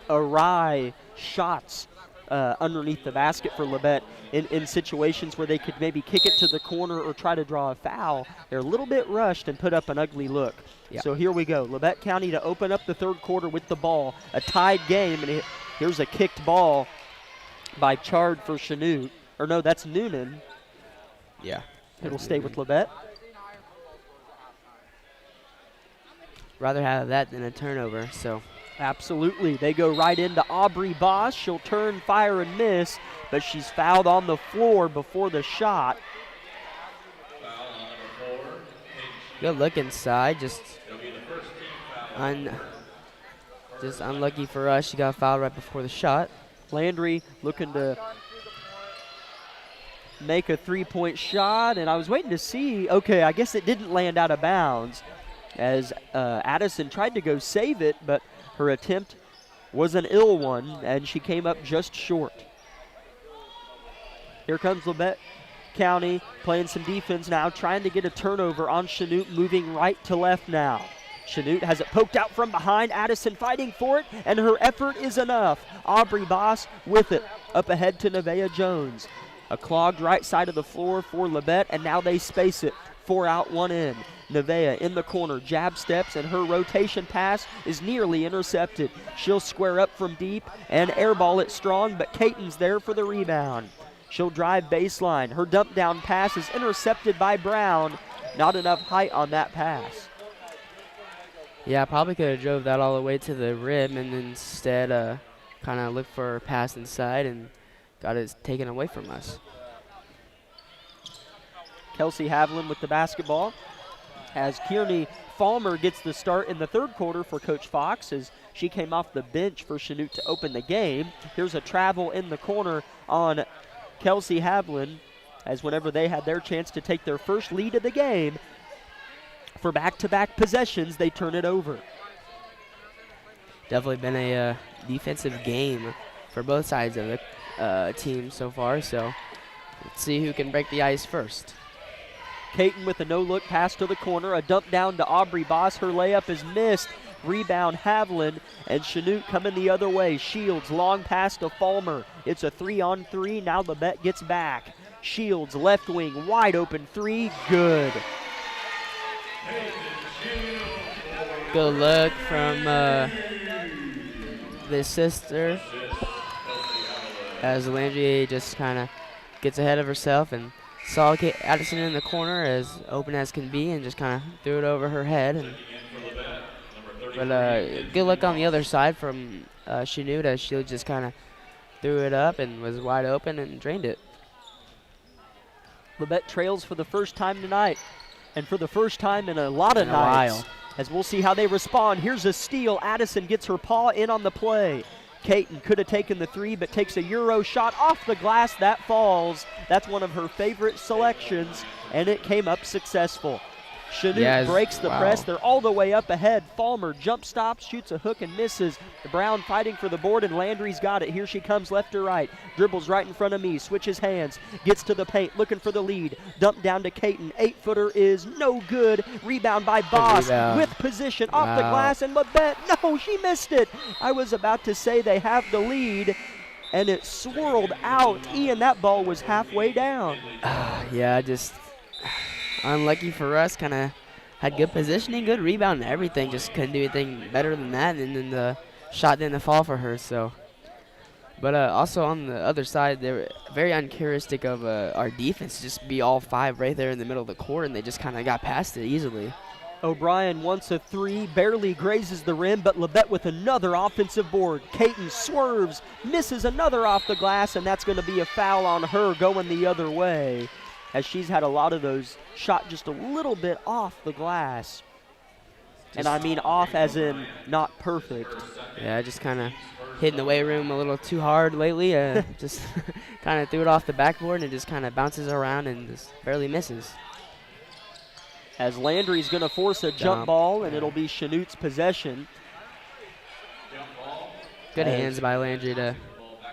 Speaker 1: awry shots underneath the basket for Labette in situations where they could maybe kick it to the corner or try to draw a foul. They're a little bit rushed and put up an ugly look.
Speaker 2: Yeah.
Speaker 1: So here we go. Labette County to open up the third quarter with the ball. A tied game, and here's a kicked ball by Chard for Chanute. Or no, that's Noonan.
Speaker 2: Yeah.
Speaker 1: It'll stay with Labette.
Speaker 2: Rather have that than a turnover, so.
Speaker 1: Absolutely. They go right into Aubrey Boss. She'll turn, fire, and miss, but she's fouled on the floor before the shot.
Speaker 2: Good look inside. Just unlucky for us. She got fouled right before the shot.
Speaker 1: Landry looking to make a three-point shot, and I was waiting to see. Okay, I guess it didn't land out of bounds as Addison tried to go save it, but her attempt was an ill one, and she came up just short. Here comes Labette County playing some defense now, trying to get a turnover on Chanute, moving right to left now. Chanute has it poked out from behind. Addison fighting for it, and her effort is enough. Aubrey Boss with it, up ahead to Nevaeh Jones. A clogged right side of the floor for Labette, and now they space it. 4 out, 1 in. Nevaeh in the corner, jab steps, and her rotation pass is nearly intercepted. She'll square up from deep and airball it strong, but Caton's there for the rebound. She'll drive baseline. Her dump down pass is intercepted by Brown. Not enough height on that pass.
Speaker 2: Yeah, probably could have drove that all the way to the rim and instead kind of looked for a pass inside and got it taken away from us.
Speaker 1: Kelsey Haviland with the basketball as Kearney Falmer gets the start in the third quarter for Coach Fox as she came off the bench for Chanute to open the game. Here's a travel in the corner on Kelsey Haviland as whenever they had their chance to take their first lead of the game, for back-to-back possessions, they turn it over.
Speaker 2: Definitely been a defensive game for both sides of the team so far, so let's see who can break the ice first.
Speaker 1: Caton with a no-look pass to the corner, a dump down to Aubrey Boss. Her layup is missed. Rebound Haviland, and Chanute coming the other way. Shields, long pass to Falmer. It's a 3-on-3. Now Labette gets back. Shields, left wing, wide open three. Good.
Speaker 2: Good look from the sister as Landry just kind of gets ahead of herself and saw Addison in the corner as open as can be and just kind of threw it over her head. But good luck on the other side from Chanute as she just kind of threw it up and was wide open and drained it.
Speaker 1: Labette trails for the first time tonight and for the first time in a lot of nights. As we'll see how they respond. Here's a steal. Addison gets her paw in on the play. Caton could have taken the three, but takes a Euro shot off the glass. That falls. That's one of her favorite selections, and it came up successful. Chanute breaks the press. They're all the way up ahead. Falmer jump stops, shoots a hook and misses. Brown fighting for the board, and Landry's got it. Here she comes left to right. Dribbles right in front of me. Switches hands. Gets to the paint, looking for the lead. Dump down to Caton. 8-footer is no good. Rebound by Voss with position off the glass, and Labette, no, she missed it. I was about to say they have the lead, and it swirled out. Ian, that ball was halfway down.
Speaker 2: Just unlucky for us. Kind of had good positioning, good rebound, and everything. Just couldn't do anything better than that, and then the shot didn't fall for her. So, but also on the other side, they were very uncharacteristic of our defense. Just be all five right there in the middle of the court, and they just kind of got past it easily.
Speaker 1: O'Brien wants a three, barely grazes the rim, but Labette with another offensive board. Caton swerves, misses another off the glass, and that's going to be a foul on her going the other way, as she's had a lot of those shot just a little bit off the glass. And I mean off as in not perfect.
Speaker 2: Yeah, just kind of hitting the weight room a little too hard lately. Just kind of threw it off the backboard, and it just kind of bounces around and just barely misses.
Speaker 1: As Landry's going to force a jump ball, and it'll be Chanute's possession.
Speaker 2: Good hands by Landry to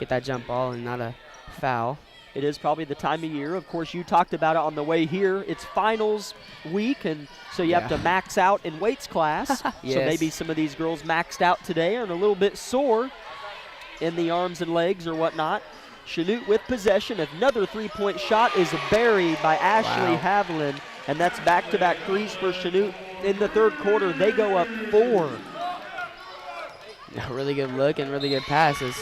Speaker 2: get that jump ball and not a foul.
Speaker 1: It is probably the time of year. Of course, you talked about it on the way here. It's finals week, and so you have to max out in weights class. So maybe some of these girls maxed out today and a little bit sore in the arms and legs or whatnot. Chanute with possession. Another three-point shot is buried by Ashley Haviland, and that's back-to-back threes for Chanute. In the third quarter, they go up 4.
Speaker 2: A really good look and really good passes.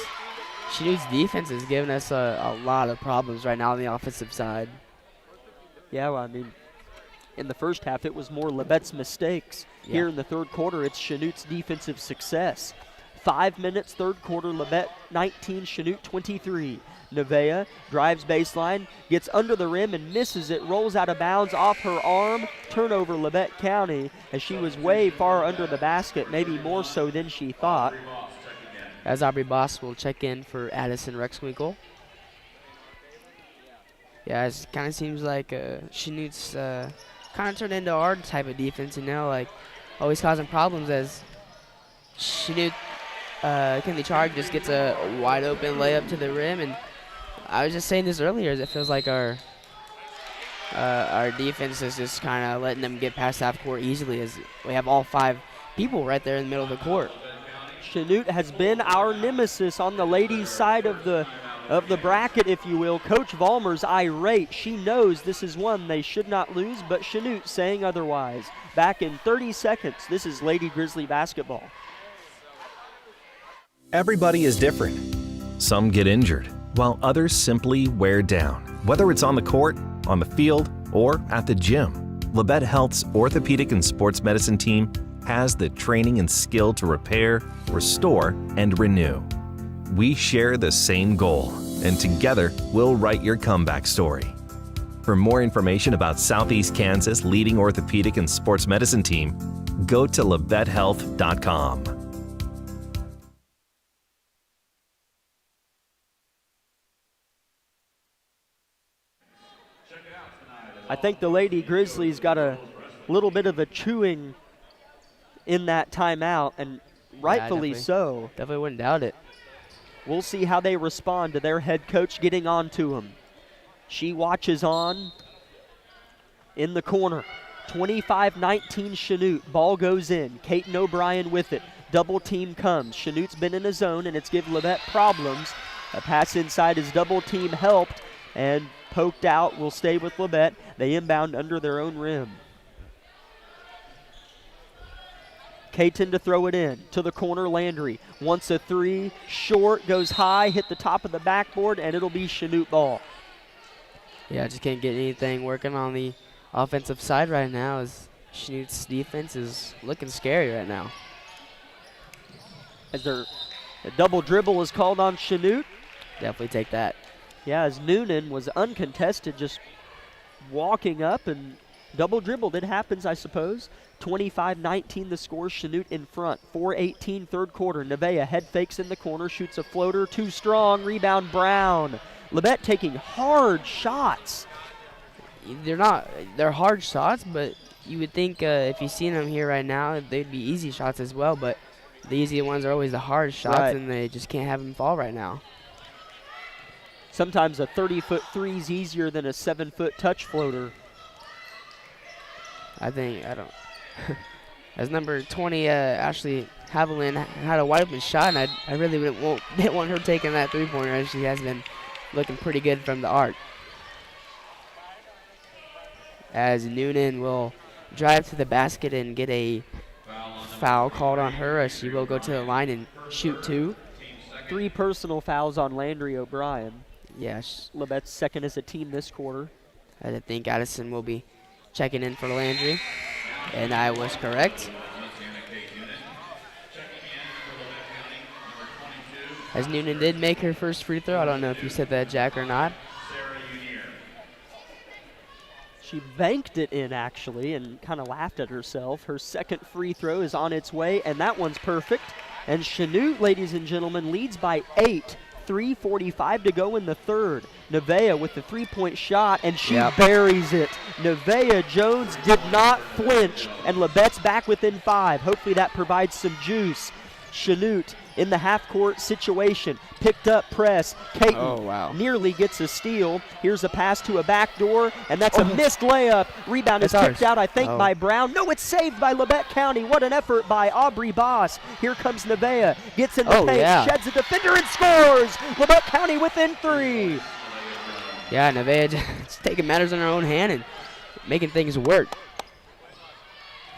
Speaker 2: Chanute's defense is giving us a lot of problems right now on the offensive side.
Speaker 1: Yeah, well, I mean, in the first half, it was more Labette's mistakes. Here in the third quarter, it's Chanute's defensive success. 5 minutes, third quarter, Labette 19, Chanute 23. Nevaeh drives baseline, gets under the rim and misses it, rolls out of bounds off her arm. Turnover, Labette County, as she was way far under the basket, maybe more so than she thought.
Speaker 2: As Aubrey Boss will check in for Addison Rexwinkle. Yeah, it kind of seems like Chanute's kind of turned into our type of defense, you know, like always causing problems as Chanute, Kennedy Charg just gets a wide open layup to the rim. And I was just saying this earlier, as it feels like our defense is just kind of letting them get past half court easily, as we have all 5 people right there in the middle of the court.
Speaker 1: Chanute has been our nemesis on the ladies' side of the bracket, if you will. Coach Vollmer's irate. She knows this is one they should not lose, but Chanute saying otherwise. Back in 30 seconds, this is Lady Grizzly basketball.
Speaker 3: Everybody is different. Some get injured, while others simply wear down. Whether it's on the court, on the field, or at the gym, Labette Health's orthopedic and sports medicine team has the training and skill to repair, restore, and renew. We share the same goal, and together we'll write your comeback story. For more information about Southeast Kansas' leading orthopedic and sports medicine team, go to labettehealth.com.
Speaker 1: I think the Lady Grizzlies got a little bit of a chewing in that timeout, and rightfully so.
Speaker 2: Definitely wouldn't doubt it.
Speaker 1: We'll see how they respond to their head coach getting on to them. She watches on in the corner. 25-19 Chanute. Ball goes in. Caton O'Brien with it. Double team comes. Chanute's been in a zone, and it's given Labette problems. A pass inside is double team helped, and poked out will stay with Labette. They inbound under their own rim. Caton to throw it in to the corner. Landry wants a three, short, goes high, hit the top of the backboard, and it'll be Chanute ball.
Speaker 2: Yeah, just can't get anything working on the offensive side right now, as Chanute's defense is looking scary right now.
Speaker 1: As a double dribble is called on Chanute.
Speaker 2: Definitely take that.
Speaker 1: Yeah, as Noonan was uncontested, just walking up and Double dribbled, it happens, I suppose. 25-19 the score, Chanute in front. 4:18 third quarter. Nevaeh head fakes in the corner, shoots a floater, too strong, rebound Brown. Labette taking hard shots.
Speaker 2: They're hard shots, but you would think if you've seen them here right now, they'd be easy shots as well, but the easy ones are always the hard shots,
Speaker 1: Right.
Speaker 2: and they just can't have them fall right now.
Speaker 1: Sometimes a 30-foot three is easier than a 7-foot touch floater.
Speaker 2: I don't. As number 20, Ashley Haviland had a wide open shot, and I really didn't want her taking that three-pointer, as she has been looking pretty good from the arc. As Noonan will drive to the basket and get a foul called on her, as she will go to the line and shoot 2.
Speaker 1: 3 personal fouls on Landry O'Brien.
Speaker 2: Yes,
Speaker 1: Labette's second as a team this quarter.
Speaker 2: I think Addison will be checking in for Landry, and I was correct. As Noonan did make her first free throw. I don't know if you said that, Jack, or not.
Speaker 1: She banked it in, actually, and kind of laughed at herself. Her second free throw is on its way, and that one's perfect. And Chanute, ladies and gentlemen, leads by 8. 3:45 to go in the third. Nevaeh with the three-point shot, and she buries it. Nevaeh Jones did not flinch, and Labette's back within 5. Hopefully that provides some juice. Chanute in the half-court situation. Picked up press. Caton nearly gets a steal. Here's a pass to a back door, and that's a missed layup. Rebound is kicked out, I think, by Brown. No, it's saved by Labette County. What an effort by Aubrey Boss. Here comes Nevaeh. Gets in the paint, sheds a defender, and scores. Labette County within 3.
Speaker 2: Yeah, Nevaeh just taking matters in her own hand and making things work.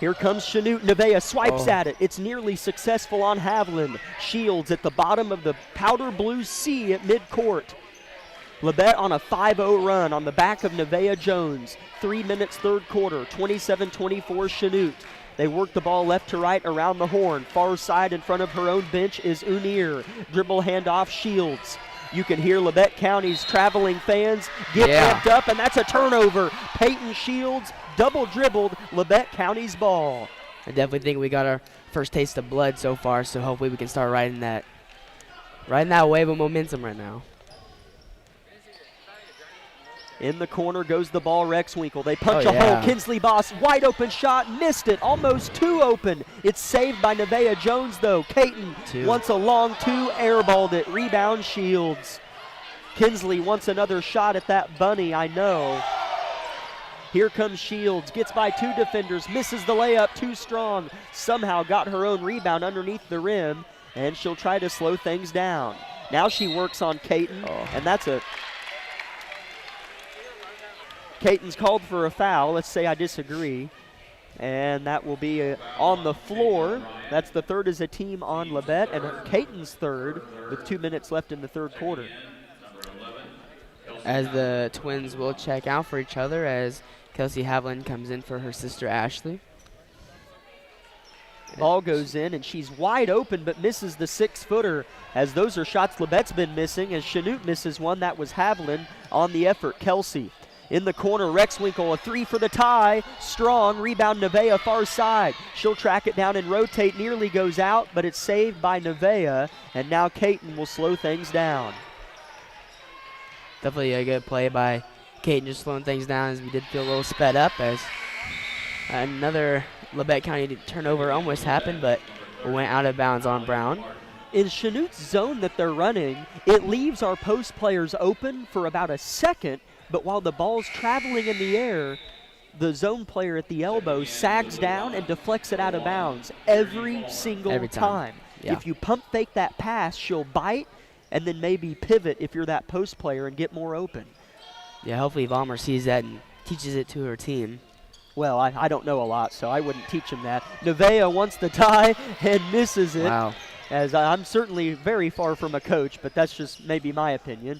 Speaker 1: Here comes Chanute. Nevaeh swipes at it. It's nearly successful on Haviland. Shields at the bottom of the powder blue sea at midcourt. Labette on a 5-0 run on the back of Nevaeh Jones. 3 minutes third quarter, 27-24 Chanute. They work the ball left to right around the horn. Far side in front of her own bench is Unir. Dribble handoff, Shields. You can hear Labette County's traveling fans get amped up, and that's a turnover. Peyton Shields double dribbled Labette County's ball.
Speaker 2: I definitely think we got our first taste of blood so far, so hopefully we can start riding that wave of momentum right now.
Speaker 1: In the corner goes the ball, Rexwinkle. They punch a hole. Kinsley Boss, wide open shot, missed it, almost too open. It's saved by Nevaeh Jones, though. Caton wants a long 2, airballed it. Rebound, Shields. Kinsley wants another shot at that bunny, I know. Here comes Shields, gets by 2 defenders, misses the layup, too strong. Somehow got her own rebound underneath the rim, and she'll try to slow things down. Now she works on Caton, and that's a... Caton's called for a foul. Let's say I disagree. And that will be on the floor. That's the third as a team on Labette, and Caton's third with 2 minutes left in the third quarter.
Speaker 2: As the twins will check out for each other as Kelsey Haviland comes in for her sister Ashley.
Speaker 1: Ball goes in, and she's wide open but misses the 6-footer, as those are shots Labette's been missing, as Chanute misses one. That was Haviland on the effort. Kelsey in the corner, Rexwinkle, a 3 for the tie. Strong, rebound Nevaeh far side. She'll track it down and rotate, nearly goes out, but it's saved by Nevaeh, and now Caton will slow things down.
Speaker 2: Definitely a good play by Caton, just slowing things down, as we did feel a little sped up, as another Labette County turnover almost happened, but went out of bounds on Brown.
Speaker 1: In Chanute's zone that they're running, it leaves our post players open for about a second, but while the ball's traveling in the air, the zone player at the elbow sags down and deflects it out of bounds every single time.
Speaker 2: Yeah.
Speaker 1: If you pump fake that pass, she'll bite and then maybe pivot if you're that post player and get more open.
Speaker 2: Yeah, hopefully Vollmer sees that and teaches it to her team.
Speaker 1: Well, I don't know a lot, so I wouldn't teach him that. Nevaeh wants the tie and misses it.
Speaker 2: Wow.
Speaker 1: As I'm certainly very far from a coach, but that's just maybe my opinion.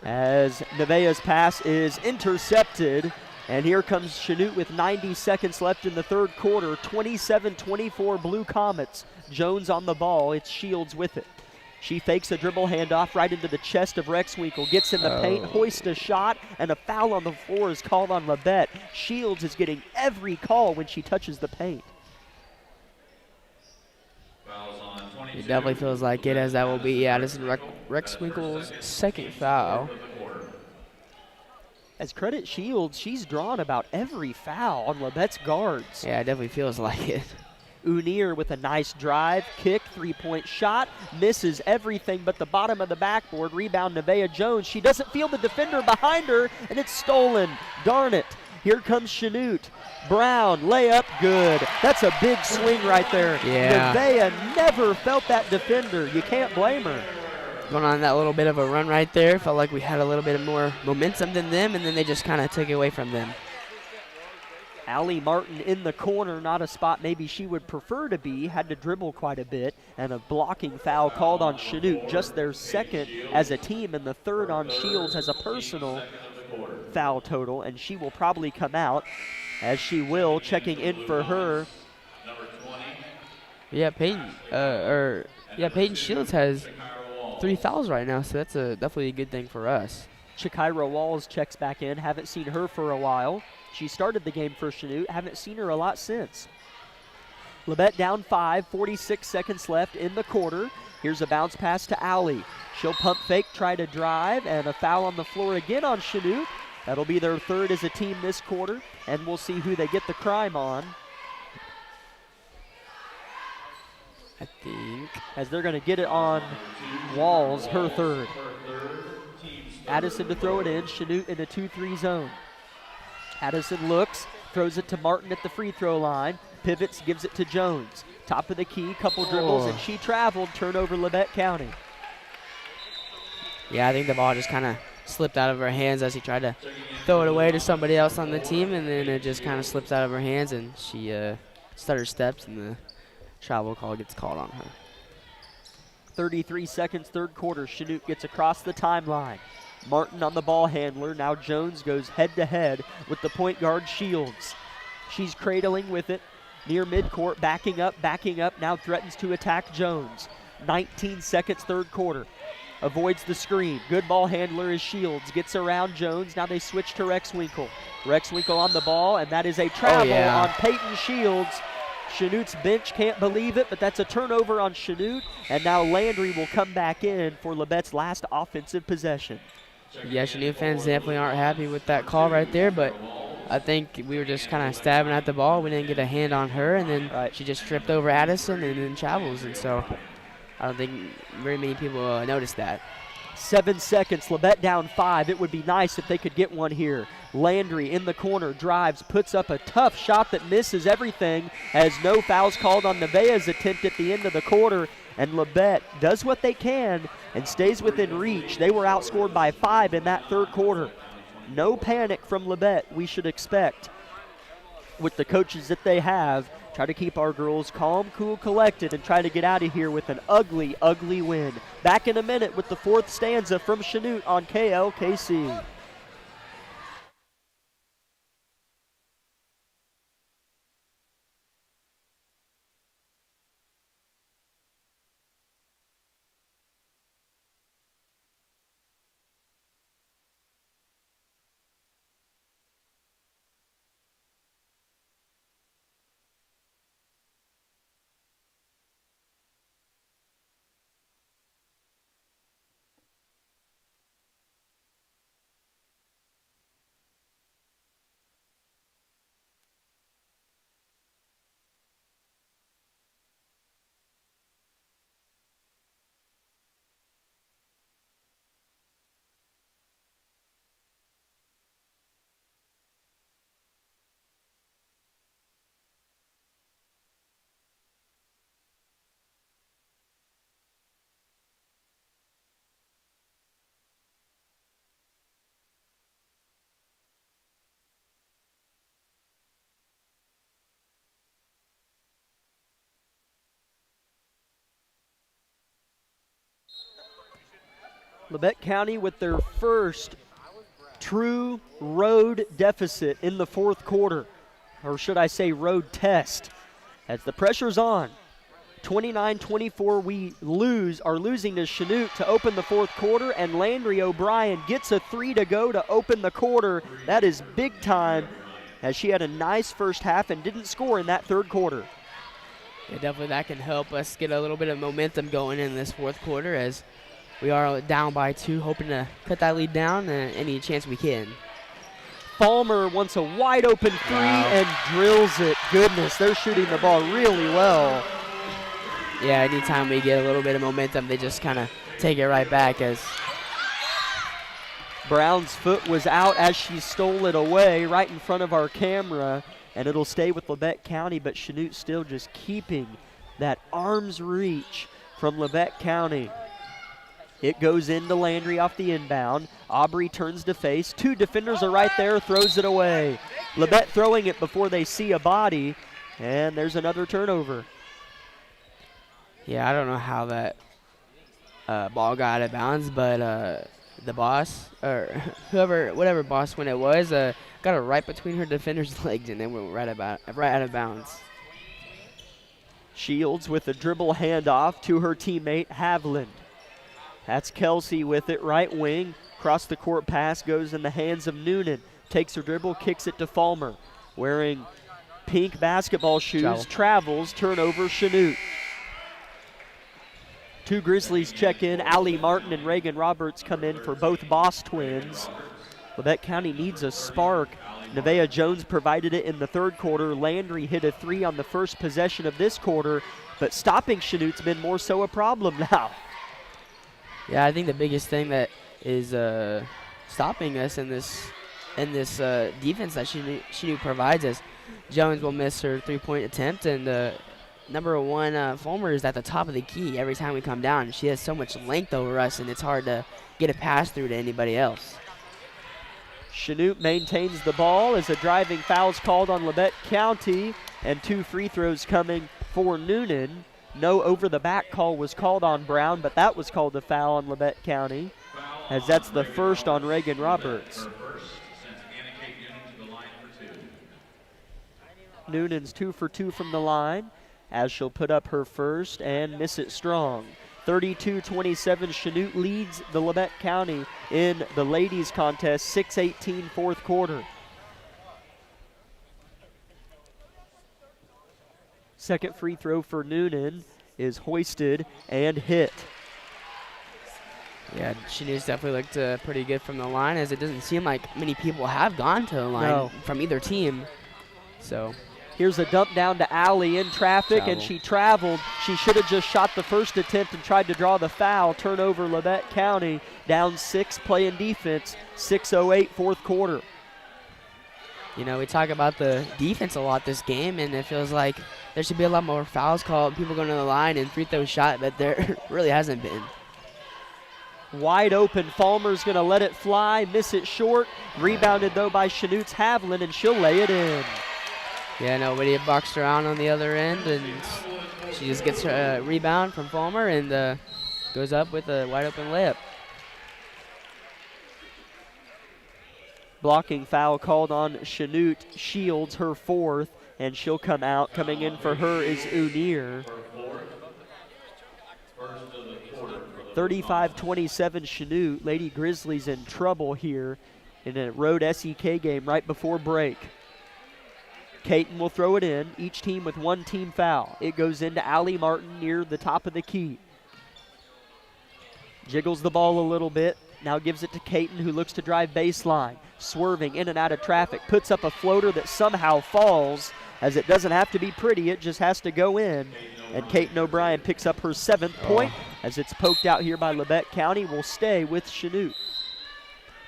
Speaker 1: As Nevaeh's pass is intercepted, and here comes Chanute with 90 seconds left in the third quarter. 27-24 Blue Comets. Jones on the ball. It's Shields with it. She fakes a dribble handoff right into the chest of Rexwinkle, gets in the paint, hoists a shot, and a foul on the floor is called on Labette. Shields is getting every call when she touches the paint.
Speaker 2: It definitely feels like it, as that will be Addison Rexwinkle's second foul.
Speaker 1: As credit Shields, she's drawn about every foul on Labette's guards.
Speaker 2: Yeah, it definitely feels like it.
Speaker 1: Unier with a nice drive, kick, three-point shot, misses everything but the bottom of the backboard. Rebound, Nevaeh Jones. She doesn't feel the defender behind her, and it's stolen. Darn it. Here comes Chanute. Brown, layup, good. That's a big swing right there.
Speaker 2: Yeah.
Speaker 1: Nevaeh never felt that defender. You can't blame her.
Speaker 2: Going on that little bit of a run right there. Felt like we had a little bit more momentum than them, and then they just kind of took it away from them.
Speaker 1: Allie Martin in the corner, not a spot maybe she would prefer to be, had to dribble quite a bit, and a blocking foul called on Chanute, just their second as a team, and the third on Shields as a personal foul total, and she will probably come out, as she will, checking in for her.
Speaker 2: Yeah, Peyton Shields has 3 fouls right now, so that's definitely a good thing for us.
Speaker 1: Chikira Walls checks back in, haven't seen her for a while. She started the game for Chanute, haven't seen her a lot since. Labette down 5, 46 seconds left in the quarter. Here's a bounce pass to Allie. She'll pump fake, try to drive, and a foul on the floor again on Chanute. That'll be their third as a team this quarter, and we'll see who they get the crime on.
Speaker 2: I think.
Speaker 1: As they're going to get it on Walls, her third. Addison to throw it in, Chanute in a 2-3 zone. Addison looks, throws it to Martin at the free throw line, pivots, gives it to Jones. Top of the key, couple dribbles, and she traveled, turnover Labette County.
Speaker 2: Yeah, I think the ball just kind of slipped out of her hands as he tried to throw it away to somebody else on the team, and then it just kind of slips out of her hands, and she stutter steps, and the travel call gets called on her.
Speaker 1: 33 seconds, third quarter. Chanute gets across the timeline. Martin on the ball handler. Now Jones goes head-to-head with the point guard Shields. She's cradling with it near midcourt, backing up, now threatens to attack Jones. 19 seconds, third quarter. Avoids the screen. Good ball handler is Shields. Gets around Jones. Now they switch to Rexwinkle. Rexwinkle on the ball, and that is a travel on Peyton Shields. Chanute's bench can't believe it, but that's a turnover on Chanute, and now Landry will come back in for Labette's last offensive possession.
Speaker 2: Yeah, Chanute fans definitely aren't happy with that call right there, but I think we were just kind of stabbing at the ball. We didn't get a hand on her, and then she just tripped over Addison and then travels, and so I don't think very many people noticed that.
Speaker 1: 7 seconds, Labette down 5. It would be nice if they could get one here. Landry in the corner, drives, puts up a tough shot that misses everything, as no fouls called on Nevaeh's attempt at the end of the quarter, and Labette does what they can and stays within reach. They were outscored by 5 in that third quarter. No panic from Labette, we should expect, with the coaches that they have. Try to keep our girls calm, cool, collected, and try to get out of here with an ugly, ugly win. Back in a minute with the fourth stanza from Chanute on KLKC. Labette County with their first true road deficit in the fourth quarter, or should I say road test, as the pressure's on. 29-24, we are losing to Chanute to open the fourth quarter, and Landry O'Brien gets a 3 to go to open the quarter. That is big time, as she had a nice first half and didn't score in that third quarter.
Speaker 2: Yeah, definitely that can help us get a little bit of momentum going in this fourth quarter, as we are down by 2, hoping to cut that lead down any chance we can.
Speaker 1: Falmer wants a wide open 3 and drills it. Goodness, they're shooting the ball really well.
Speaker 2: Yeah, anytime we get a little bit of momentum, they just kind of take it right back. As
Speaker 1: Brown's foot was out as she stole it away right in front of our camera, and it'll stay with Labette County, but Chanute still just keeping that arm's reach from Labette County. It goes into Landry off the inbound. Aubrey turns to face. 2 defenders are right there, throws it away. Labette throwing it before they see a body, and there's another turnover.
Speaker 2: Yeah, I don't know how that ball got out of bounds, but the boss, or whatever boss when it was, got it right between her defender's legs, and then went right out of bounds.
Speaker 1: Shields with a dribble handoff to her teammate Havland. That's Kelsey with it, right wing. Cross the court pass goes in the hands of Noonan. Takes her dribble, kicks it to Falmer. Wearing pink basketball shoes, travels, turnover Chanute. 2 Grizzlies check in. Allie Martin and Reagan Roberts come in for both Boss twins. Labette County needs a spark. Nevaeh Jones provided it in the third quarter. Landry hit a 3 on the first possession of this quarter, but stopping Chanute's been more so a problem now.
Speaker 2: Yeah, I think the biggest thing that is stopping us in this defense that Chanute provides us, Jones will miss her 3-point attempt, and number 1, Fulmer is at the top of the key every time we come down. She has so much length over us, and it's hard to get a pass through to anybody else.
Speaker 1: Chanute maintains the ball as a driving foul's called on Labette County, and 2 free throws coming for Noonan. No over-the-back call was called on Brown, but that was called a foul on Labette County, as that's the first on Reagan Roberts. Noonan's 2 for 2 from the line, as she'll put up her first and miss it strong. 32-27, Chanute leads the Labette County in the ladies contest, 6:18 fourth quarter. Second free throw for Noonan is hoisted and hit.
Speaker 2: Yeah, Chanute's definitely looked pretty good from the line, as it doesn't seem like many people have gone to the line from either team. So
Speaker 1: here's a dump down to Allie in traffic, and she traveled. She should have just shot the first attempt and tried to draw the foul. Turnover, Labette County down 6, playing defense, 6:08 fourth quarter.
Speaker 2: You know, we talk about the defense a lot this game, and it feels like there should be a lot more fouls called, people going to the line and free throw shot, but there really hasn't been.
Speaker 1: Wide open, Falmer's going to let it fly, miss it short. Rebounded, though, by Chanute's Havland, and she'll lay it in.
Speaker 2: Yeah, nobody boxed around on the other end, and she just gets a rebound from Falmer and goes up with a wide open layup.
Speaker 1: Blocking foul called on Chanute. Shields, her 4th, and she'll come out. Coming in for her is Unier. 35-27 Chanute. Lady Grizzlies in trouble here in a road SEK game right before break. Caton will throw it in, each team with 1 team foul. It goes into Allie Martin near the top of the key. Jiggles the ball a little bit, now gives it to Caton, who looks to drive baseline. Swerving in and out of traffic, puts up a floater that somehow falls, as it doesn't have to be pretty, it just has to go in. And Caton O'Brien picks up her 7th point, as it's poked out here by Labette County. Will stay with Chanute.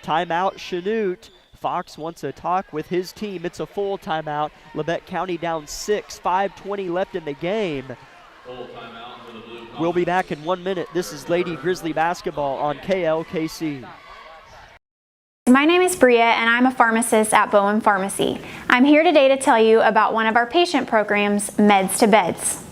Speaker 1: Timeout, Chanute. Fox wants a talk with his team. It's a full timeout. Labette County down 6, 5:20 left in the game. We'll be back in 1 minute. This is Lady Grizzly basketball on KLKC.
Speaker 4: My name is Bria, and I'm a pharmacist at Bowen Pharmacy. I'm here today to tell you about one of our patient programs, Meds to Beds.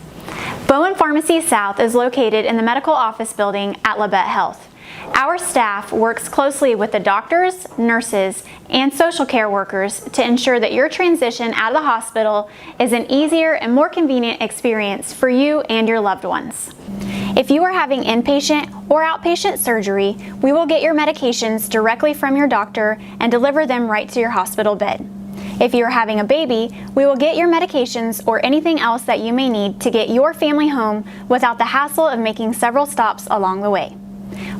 Speaker 4: Bowen Pharmacy South is located in the medical office building at Labette Health. Our staff works closely with the doctors, nurses, and social care workers to ensure that your transition out of the hospital is an easier and more convenient experience for you and your loved ones. If you are having inpatient or outpatient surgery, we will get your medications directly from your doctor and deliver them right to your hospital bed. If you are having a baby, we will get your medications or anything else that you may need to get your family home without the hassle of making several stops along the way.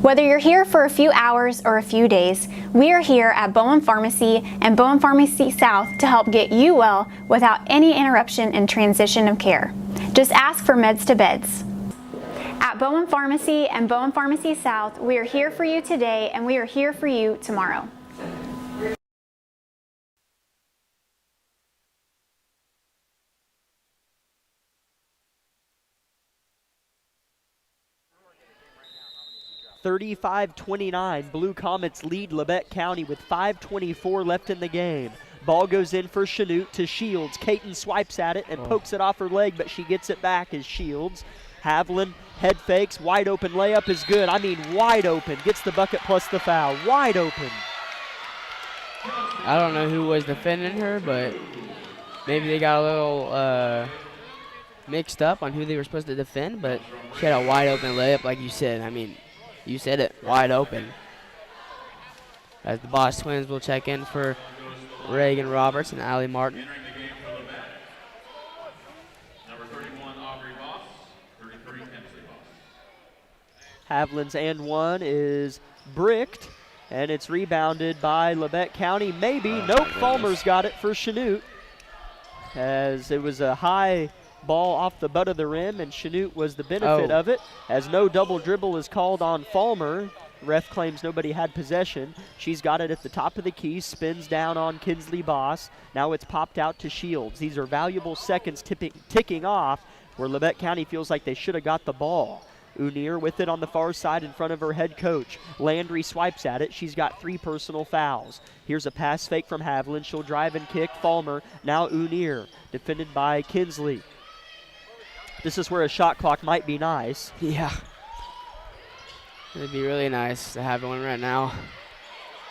Speaker 4: Whether you're here for a few hours or a few days, we are here at Bowen Pharmacy and Bowen Pharmacy South to help get you well without any interruption in transition of care. Just ask for Meds to Beds. At Bowen Pharmacy and Bowen Pharmacy South, we are here for you today and we are here for you tomorrow.
Speaker 1: (35-29), Blue Comets lead Labette County with 5:24 left in the game. Ball goes in for Chanute to Shields. Caton swipes at it and pokes it off her leg, but she gets it back as Shields. Havlin head fakes, wide open layup is good. I mean wide open. Gets the bucket plus the foul. Wide open.
Speaker 2: I don't know who was defending her, but maybe they got a little mixed up on who they were supposed to defend, but she had a wide open layup like you said. I mean, you said it, wide open. As the Boss Twins will check in for Reagan Roberts and Allie Martin.
Speaker 1: Havlin's and one is bricked, and it's rebounded by Labette County. Maybe. Nope, Fulmer's got it for Chanute, as it was a high ball off the butt of the rim, and Chanute was the benefit of it, as no double dribble is called on Fulmer. Ref claims nobody had possession. She's got it at the top of the key, spins down on Kinsley Boss. Now it's popped out to Shields. These are valuable seconds ticking off where Labette County feels like they should have got the ball. Unier with it on the far side in front of her head coach. Landry swipes at it. She's got 3 personal fouls. Here's a pass fake from Havlin. She'll drive and kick. Fulmer, now Unier, defended by Kinsley. This is where a shot clock might be nice.
Speaker 2: Yeah. It'd be really nice to have one right now.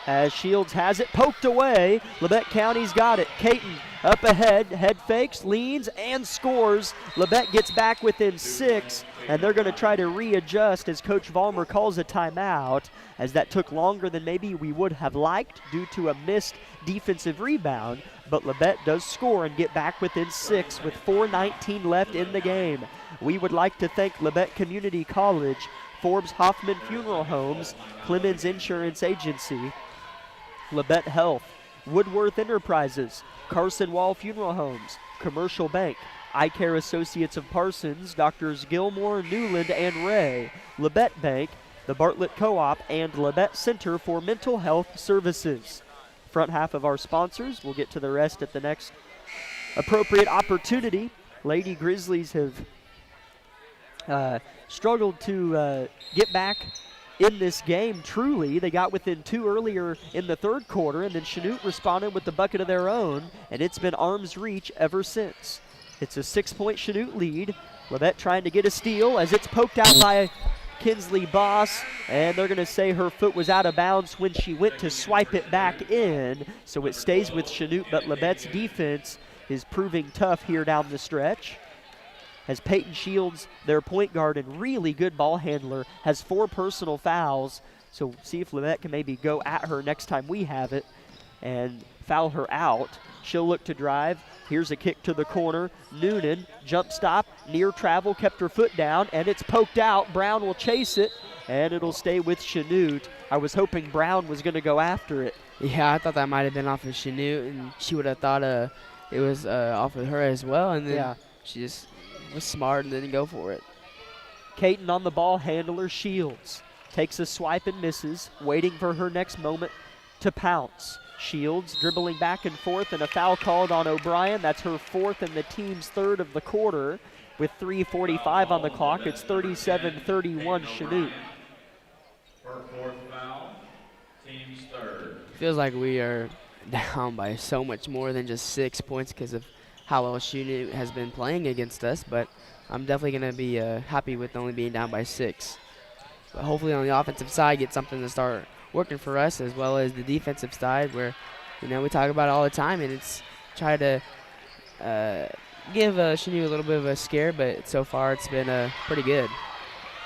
Speaker 1: As Shields has it poked away, Labette County's got it. Caton up ahead, head fakes, leans, and scores. Labette gets back within 6, and they're going to try to readjust as Coach Vollmer calls a timeout, as that took longer than maybe we would have liked due to a missed defensive rebound. But Labette does score and get back within 6 with 4:19 left in the game. We would like to thank Labette Community College, Forbes Hoffman Funeral Homes, Clemens Insurance Agency, Labette Health, Woodworth Enterprises, Carson Wall Funeral Homes, Commercial Bank, Eye Care Associates of Parsons, Doctors Gilmore, Newland, and Ray, Labette Bank, the Bartlett Co-op, and Labette Center for Mental Health Services. Front half of our sponsors. We'll get to the rest at the next appropriate opportunity. Lady Grizzlies have struggled to get back in this game, truly. They got within 2 earlier in the third quarter, and then Chanute responded with the bucket of their own, and it's been arm's reach ever since. It's a 6-point Chanute lead. Labette trying to get a steal as it's poked out by Kinsley Boss, and they're going to say her foot was out of bounds when she went to swipe it back in, so it stays with Chanute, but Labette's defense is proving tough here down the stretch. As Peyton Shields, their point guard and really good ball handler, has 4 personal fouls, so see if Labette can maybe go at her next time we have it and foul her out. She'll look to drive. Here's a kick to the corner. Noonan, jump stop, near travel, kept her foot down, and it's poked out. Brown will chase it, and it'll stay with Chanute. I was hoping Brown was going to go after it.
Speaker 2: Yeah, I thought that might have been off of Chanute, and she would have thought it was off of her as well, and then she just was smart and didn't go for it.
Speaker 1: Caton on the ball handler, Shields. Takes a swipe and misses, waiting for her next moment to pounce. Shields dribbling back and forth, and a foul called on O'Brien. That's her 4th and the team's 3rd of the quarter. With 3:45 on the clock, it's 37-31 Chanute.
Speaker 5: Her 4th foul, team's 3rd.
Speaker 2: Feels like we are down by so much more than just 6 points because of how well Chanute has been playing against us, but I'm definitely going to be happy with only being down by 6. hopefully on the offensive side get something to start working for us, as well as the defensive side, where we talk about it all the time, and it's try to give Chanute a little bit of a scare, but so far it's been pretty good.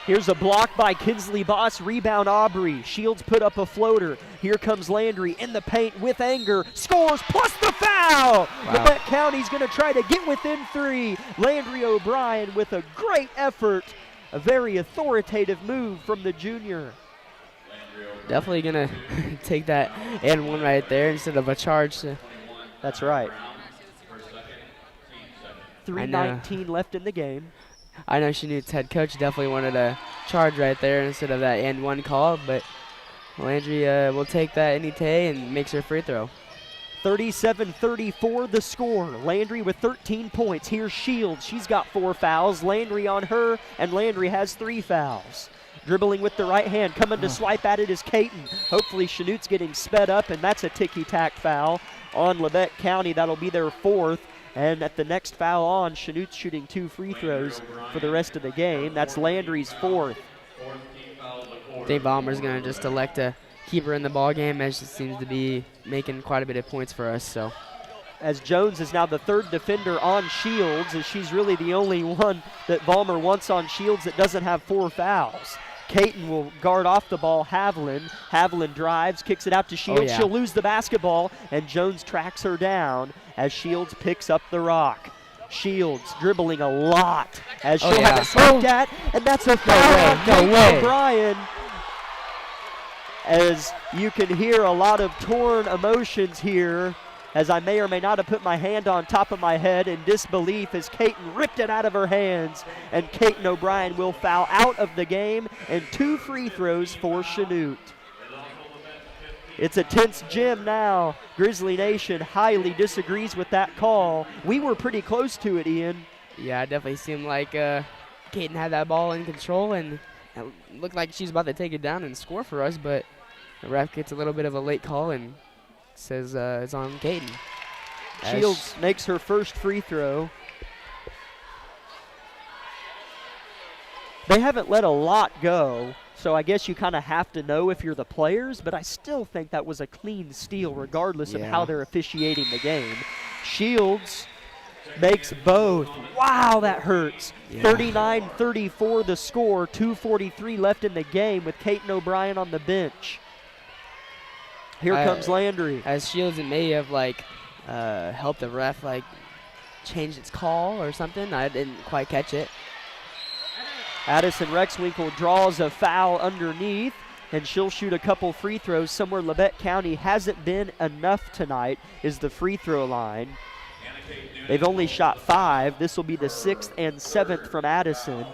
Speaker 1: Here's a block by Kinsley Boss. Rebound Aubrey. Shields put up a floater. Here comes Landry in the paint with anger. Scores plus the foul.
Speaker 2: Wow.
Speaker 1: Labette County's going to try to get within 3. Landry O'Brien with a great effort. A very authoritative move from the junior.
Speaker 2: Definitely going to take that and one right there instead of a charge.
Speaker 1: That's right. 3:19 left in the game.
Speaker 2: I know Chanute's head coach definitely wanted a charge right there instead of that and one call, but Landry will take that any day and makes her free throw.
Speaker 1: 37-34 the score. Landry with 13 points. Here's Shields. She's got 4 fouls. Landry on her, and Landry has 3 fouls. Dribbling with the right hand, coming to swipe at it is Caton. Hopefully Chanute's getting sped up, and that's a ticky-tack foul on Labette County. That'll be their 4th. And at the next foul on, Chanute's shooting 2 free throws for the rest of the game. That's Landry's 4th.
Speaker 2: I think Ballmer's going to just elect to keep her in the ball game, as she seems to be making quite a bit of points for us. So,
Speaker 1: as Jones is now the 3rd defender on Shields, as she's really the only one that Ballmer wants on Shields that doesn't have 4 fouls. Caton will guard off the ball. Haviland drives, kicks it out to Shields.
Speaker 2: Oh, yeah.
Speaker 1: She'll lose the basketball, and Jones tracks her down as Shields picks up the rock. Shields dribbling a lot as she'll have it swiped at, and that's a foul on Caton O'Brien. As you can hear a lot of torn emotions here, as I may or may not have put my hand on top of my head in disbelief as Caton ripped it out of her hands, and Caton O'Brien will foul out of the game, and 2 free throws for Chanute. It's a tense gym now. Grizzly Nation highly disagrees with that call. We were pretty close to it, Ian.
Speaker 2: Yeah, it definitely seemed like Caton had that ball in control, and it looked like she's about to take it down and score for us, but the ref gets a little bit of a late call and says it's on Caton.
Speaker 1: Shields makes her first free throw. They haven't let a lot go, so I guess you kind of have to know if you're the players, but I still think that was a clean steal regardless of how they're officiating the game. Shields makes both. Wow, that hurts. 39-34 the score, 2:43 left in the game with Caton O'Brien on the bench. Here comes Landry.
Speaker 2: As Shields, it may have helped the ref change its call or something. I didn't quite catch it.
Speaker 1: Addison Rexwinkle draws a foul underneath, and she'll shoot a couple free throws. Somewhere Labette County hasn't been enough tonight is the free throw line. They've only shot 5. This will be the 6th and 7th from Addison.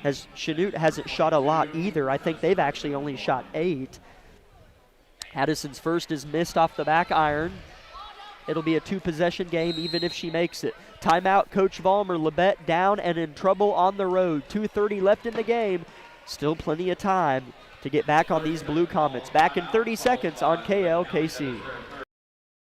Speaker 1: As Chanute hasn't shot a lot either. I think they've actually only shot 8. Addison's first is missed off the back iron. It'll be a 2-possession game even if she makes it. Timeout, Coach Vollmer. Labette down and in trouble on the road. 2:30 left in the game. Still plenty of time to get back on these Blue Comets. Back in 30 seconds on KLKC.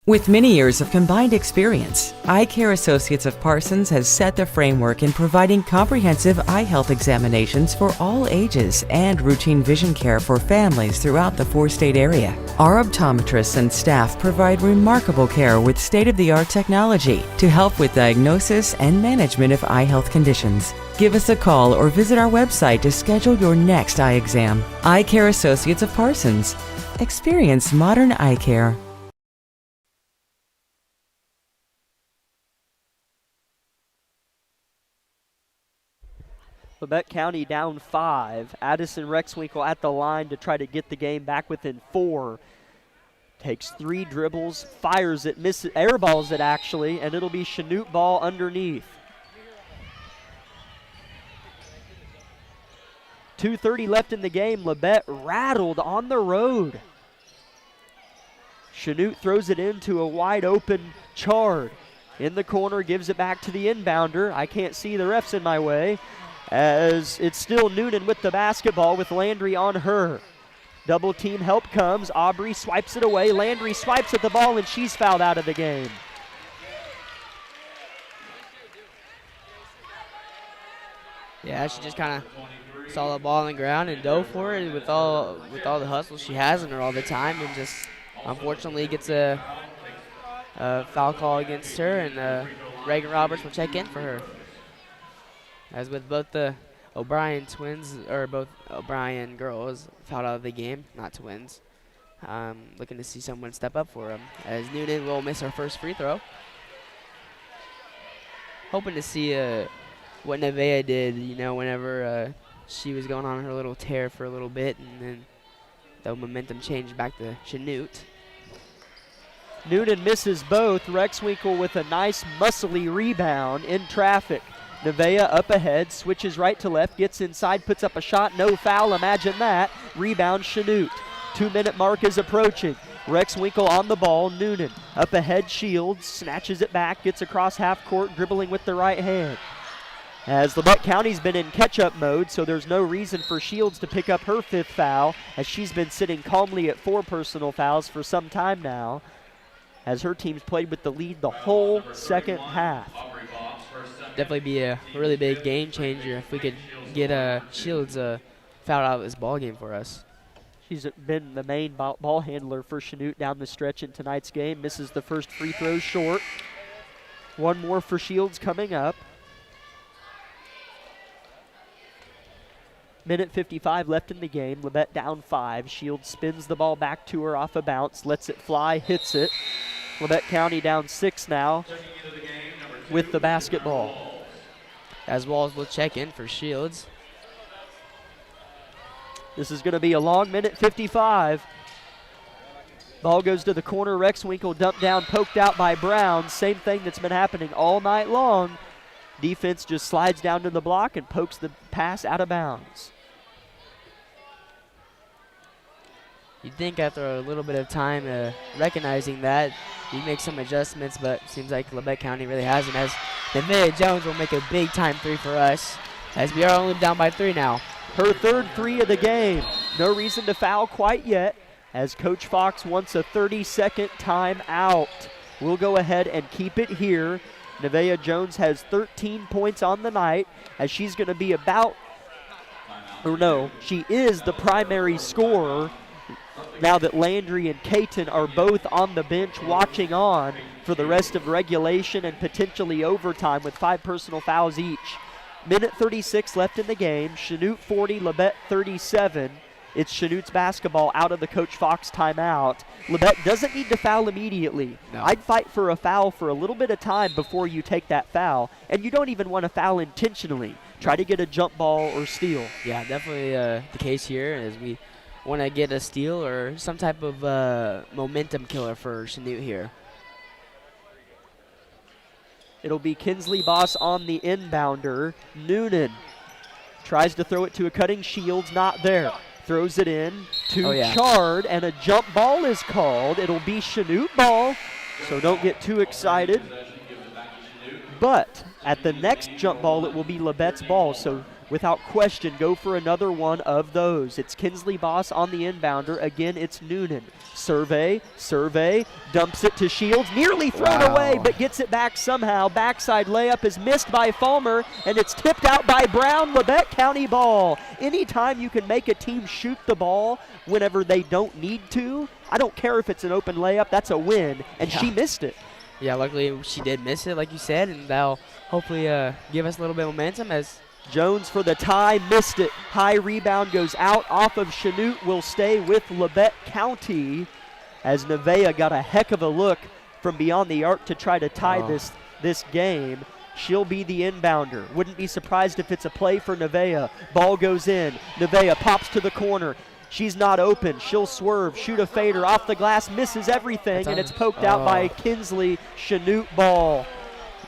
Speaker 6: With many years of combined experience, Eye Care Associates of Parsons has set the framework in providing comprehensive eye health examinations for all ages and routine vision care for families throughout the 4-state area. Our optometrists and staff provide remarkable care with state-of-the-art technology to help with diagnosis and management of eye health conditions. Give us a call or visit our website to schedule your next eye exam. Eye Care Associates of Parsons. Experience modern eye care.
Speaker 1: Labette County down 5. Addison Rexwinkle at the line to try to get the game back within 4. Takes 3 dribbles, fires it, misses, airballs it actually, and it'll be Chanute ball underneath. 2:30 left in the game. Labette rattled on the road. Chanute throws it into a wide open Chard. In the corner, gives it back to the inbounder. I can't see the refs in my way, as it's still Noonan with the basketball with Landry on her. Double team help comes. Aubrey swipes it away. Landry swipes at the ball, and she's fouled out of the game.
Speaker 2: Yeah, she just kind of saw the ball on the ground and dove for it with all the hustle she has in her all the time, and just unfortunately gets a foul call against her, and Reagan Roberts will check in for her. As with both the O'Brien twins, or both O'Brien girls, fouled out of the game, not twins. Looking to see someone step up for them, as Noonan will miss her first free throw. Hoping to see what Nevaeh did, whenever she was going on her little tear for a little bit, and then the momentum changed back to Chanute.
Speaker 1: Noonan misses both. Rexwinkle with a nice muscly rebound in traffic. Nevaeh up ahead, switches right to left, gets inside, puts up a shot, no foul, imagine that. Rebound Chanute. 2-minute mark is approaching. Rexwinkle on the ball, Noonan up ahead, Shields, snatches it back, gets across half court, dribbling with the right hand. As Labette County's been in catch-up mode, so there's no reason for Shields to pick up her 5th foul, as she's been sitting calmly at 4 personal fouls for some time now, as her team's played with the lead the whole second half.
Speaker 2: Definitely be a really big game changer if we could get Shields fouled out of this ball game for us.
Speaker 1: She's been the main ball handler for Chanute down the stretch in tonight's game. Misses the first free throw short. One more for Shields coming up. Minute 55 left in the game. Labette down 5. Shields spins the ball back to her off a bounce, lets it fly, hits it. Labette County down 6 now with the basketball.
Speaker 2: As Walls will check in for Shields.
Speaker 1: This is going to be a long minute 55. Ball goes to the corner. Rexwinkle dumped down, poked out by Brown. Same thing that's been happening all night long. Defense just slides down to the block and pokes the pass out of bounds.
Speaker 2: You'd think after a little bit of time recognizing that, you make some adjustments, but it seems like Labette County really hasn't, as Nevaeh Jones will make a big-time 3 for us, as we are only down by 3 now.
Speaker 1: Her 3rd 3 of the game. No reason to foul quite yet, as Coach Fox wants a 30-second timeout. We'll go ahead and keep it here. Nevaeh Jones has 13 points on the night, as she's going to be she is the primary scorer now that Landry and Caton are both on the bench watching on for the rest of regulation and potentially overtime with 5 personal fouls each. Minute 36 left in the game. Chanute 40, Labette 37. It's Chanute's basketball out of the Coach Fox timeout. Labette doesn't need to foul immediately.
Speaker 2: No.
Speaker 1: I'd fight for a foul for a little bit of time before you take that foul, and you don't even want to foul intentionally. Try to get a jump ball or steal.
Speaker 2: Yeah, definitely the case here, as we want to get a steal or some type of momentum killer for Chanute here.
Speaker 1: It'll be Kinsley Boss on the inbounder. Noonan tries to throw it to a cutting Shields, not there. Throws it in to Chard, and a jump ball is called. It'll be Chanute ball, so don't get too excited. But at the next jump ball, it will be Labette's ball, so without question, go for another one of those. It's Kinsley Boss on the inbounder. Again, it's Noonan. Survey, dumps it to Shields. Nearly thrown away, but gets it back somehow. Backside layup is missed by Fulmer, and it's tipped out by Brown. Labette County ball. Anytime you can make a team shoot the ball whenever they don't need to, I don't care if it's an open layup, that's a win, and she missed it.
Speaker 2: Yeah, luckily she did miss it, like you said, and that'll hopefully give us a little bit of momentum as
Speaker 1: Jones for the tie, missed it. High rebound goes out off of Chanute, will stay with Labette County, as Nevaeh got a heck of a look from beyond the arc to try to tie this game. She'll be the inbounder. Wouldn't be surprised if it's a play for Nevaeh. Ball goes in. Nevaeh pops to the corner. She's not open. She'll swerve, shoot a fader off the glass, misses everything, and it's poked out by Kinsley. Chanute ball.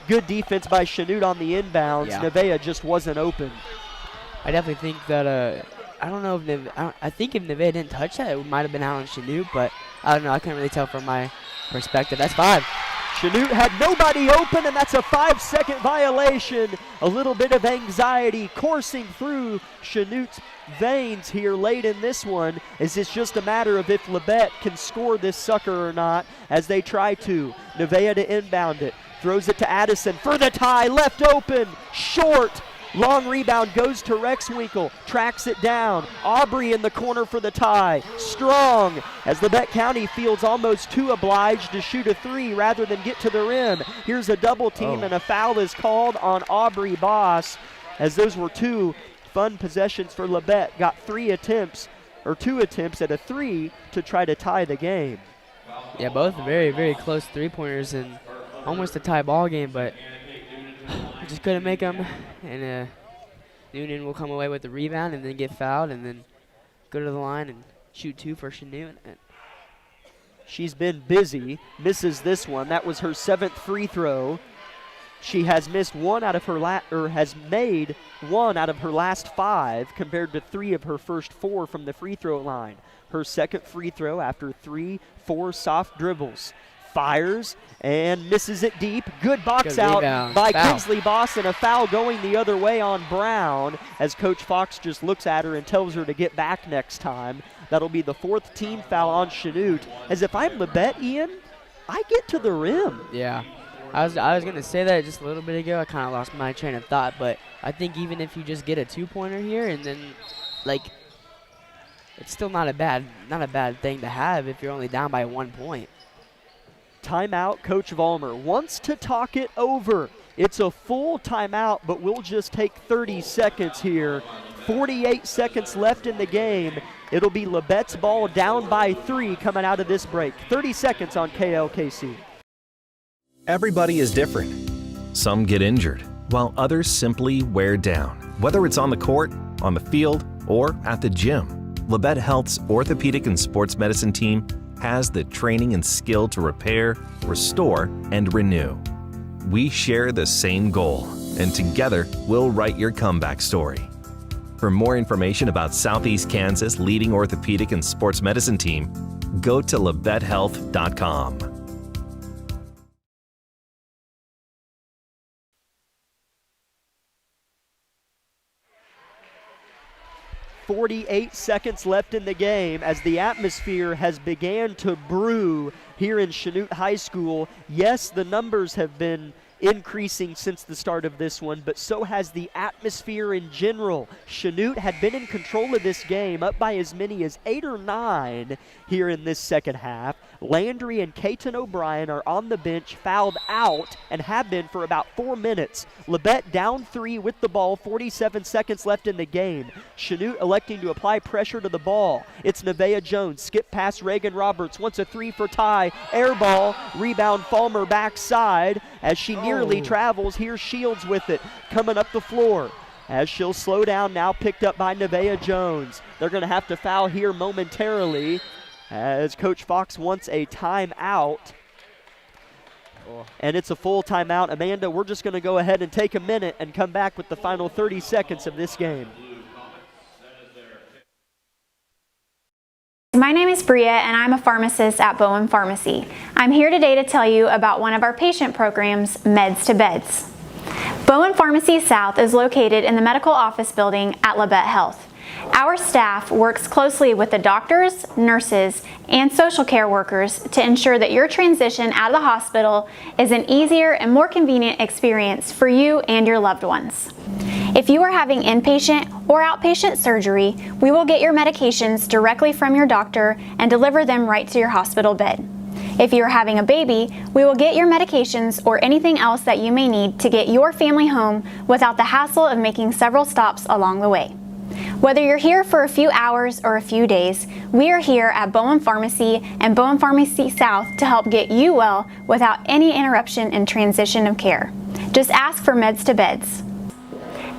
Speaker 1: Good defense by Chanute on the inbounds. Nevaeh just wasn't open.
Speaker 2: I definitely think that I don't know if I think if Nevaeh didn't touch that, it might have been out on Chanute, but I don't know. I couldn't really tell from my perspective. That's 5.
Speaker 1: Chanute had nobody open, and that's a 5-second violation. A little bit of anxiety coursing through Chanute's veins here late in this one, as it's just a matter of if Labette can score this sucker or not as they try to. Nevaeh to inbound it. Throws it to Addison for the tie, left open, short. Long rebound goes to Rexwinkle, tracks it down. Aubrey in the corner for the tie. Strong as Labette County feels almost too obliged to shoot a three rather than get to the rim. Here's a double team and a foul is called on Aubrey Boss, as those were two fun possessions for Labette. Got two attempts at a three to try to tie the game.
Speaker 2: Yeah, both very, very close three-pointers and almost a tie ball game, but just couldn't make them. And Noonan will come away with the rebound and then get fouled and then go to the line and shoot two for Chanute.
Speaker 1: She's been busy, misses this one. That was her 7th free throw. She has missed one out of her has made one out of her last 5 compared to 3 of her first 4 from the free throw line. Her second free throw after 3-4 soft dribbles. Fires and misses it deep. Good box out by Kinsley Boss, and a foul going the other way on Brown as Coach Fox just looks at her and tells her to get back next time. That'll be the 4th team foul on Chanute. As if I'm Labette, Ian, I get to the rim.
Speaker 2: Yeah. I was going to say that just a little bit ago. I kind of lost my train of thought, but I think even if you just get a 2-pointer here and then, like, it's still not a bad thing to have if you're only down by 1 point.
Speaker 1: Timeout, Coach Vollmer wants to talk it over. It's a full timeout, but we'll just take 30 seconds here. 48 seconds left in the game. It'll be Labette's ball down by 3 coming out of this break. 30 seconds on KLKC.
Speaker 3: Everybody is different. Some get injured, while others simply wear down. Whether it's on the court, on the field, or at the gym, Labette Health's orthopedic and sports medicine team has the training and skill to repair, restore, and renew. We share the same goal, and together we'll write your comeback story. For more information about Southeast Kansas' leading orthopedic and sports medicine team, go to labettehealth.com.
Speaker 1: .48 seconds left in the game as the atmosphere has began to brew here in Chanute High School. Yes, the numbers have been increasing since the start of this one, but so has the atmosphere in general. Chanute had been in control of this game, up by as many as 8 or 9 here in this second half. Landry and Katon O'Brien are on the bench, fouled out, and have been for about 4 minutes. Labette down 3 with the ball, 47 seconds left in the game. Chanute electing to apply pressure to the ball. It's Nevaeh Jones, skip past Reagan Roberts, wants a 3 for tie, air ball, rebound Falmer backside as she nearly travels. Here's Shields with it, coming up the floor. As she'll slow down now, picked up by Nevaeh Jones. They're going to have to foul here momentarily as Coach Fox wants a timeout. And it's a full timeout. Amanda, we're just going to go ahead and take a minute and come back with the final 30 seconds of this game.
Speaker 4: My name is Bria and I'm a pharmacist at Bowen Pharmacy. I'm here today to tell you about one of our patient programs, Meds to Beds. Bowen Pharmacy South is located in the medical office building at Labette Health. Our staff works closely with the doctors, nurses, and social care workers to ensure that your transition out of the hospital is an easier and more convenient experience for you and your loved ones. If you are having inpatient or outpatient surgery, we will get your medications directly from your doctor and deliver them right to your hospital bed. If you are having a baby, we will get your medications or anything else that you may need to get your family home without the hassle of making several stops along the way. Whether you're here for a few hours or a few days, we are here at Bowen Pharmacy and Bowen Pharmacy South to help get you well without any interruption in transition of care. Just ask for Meds to Beds.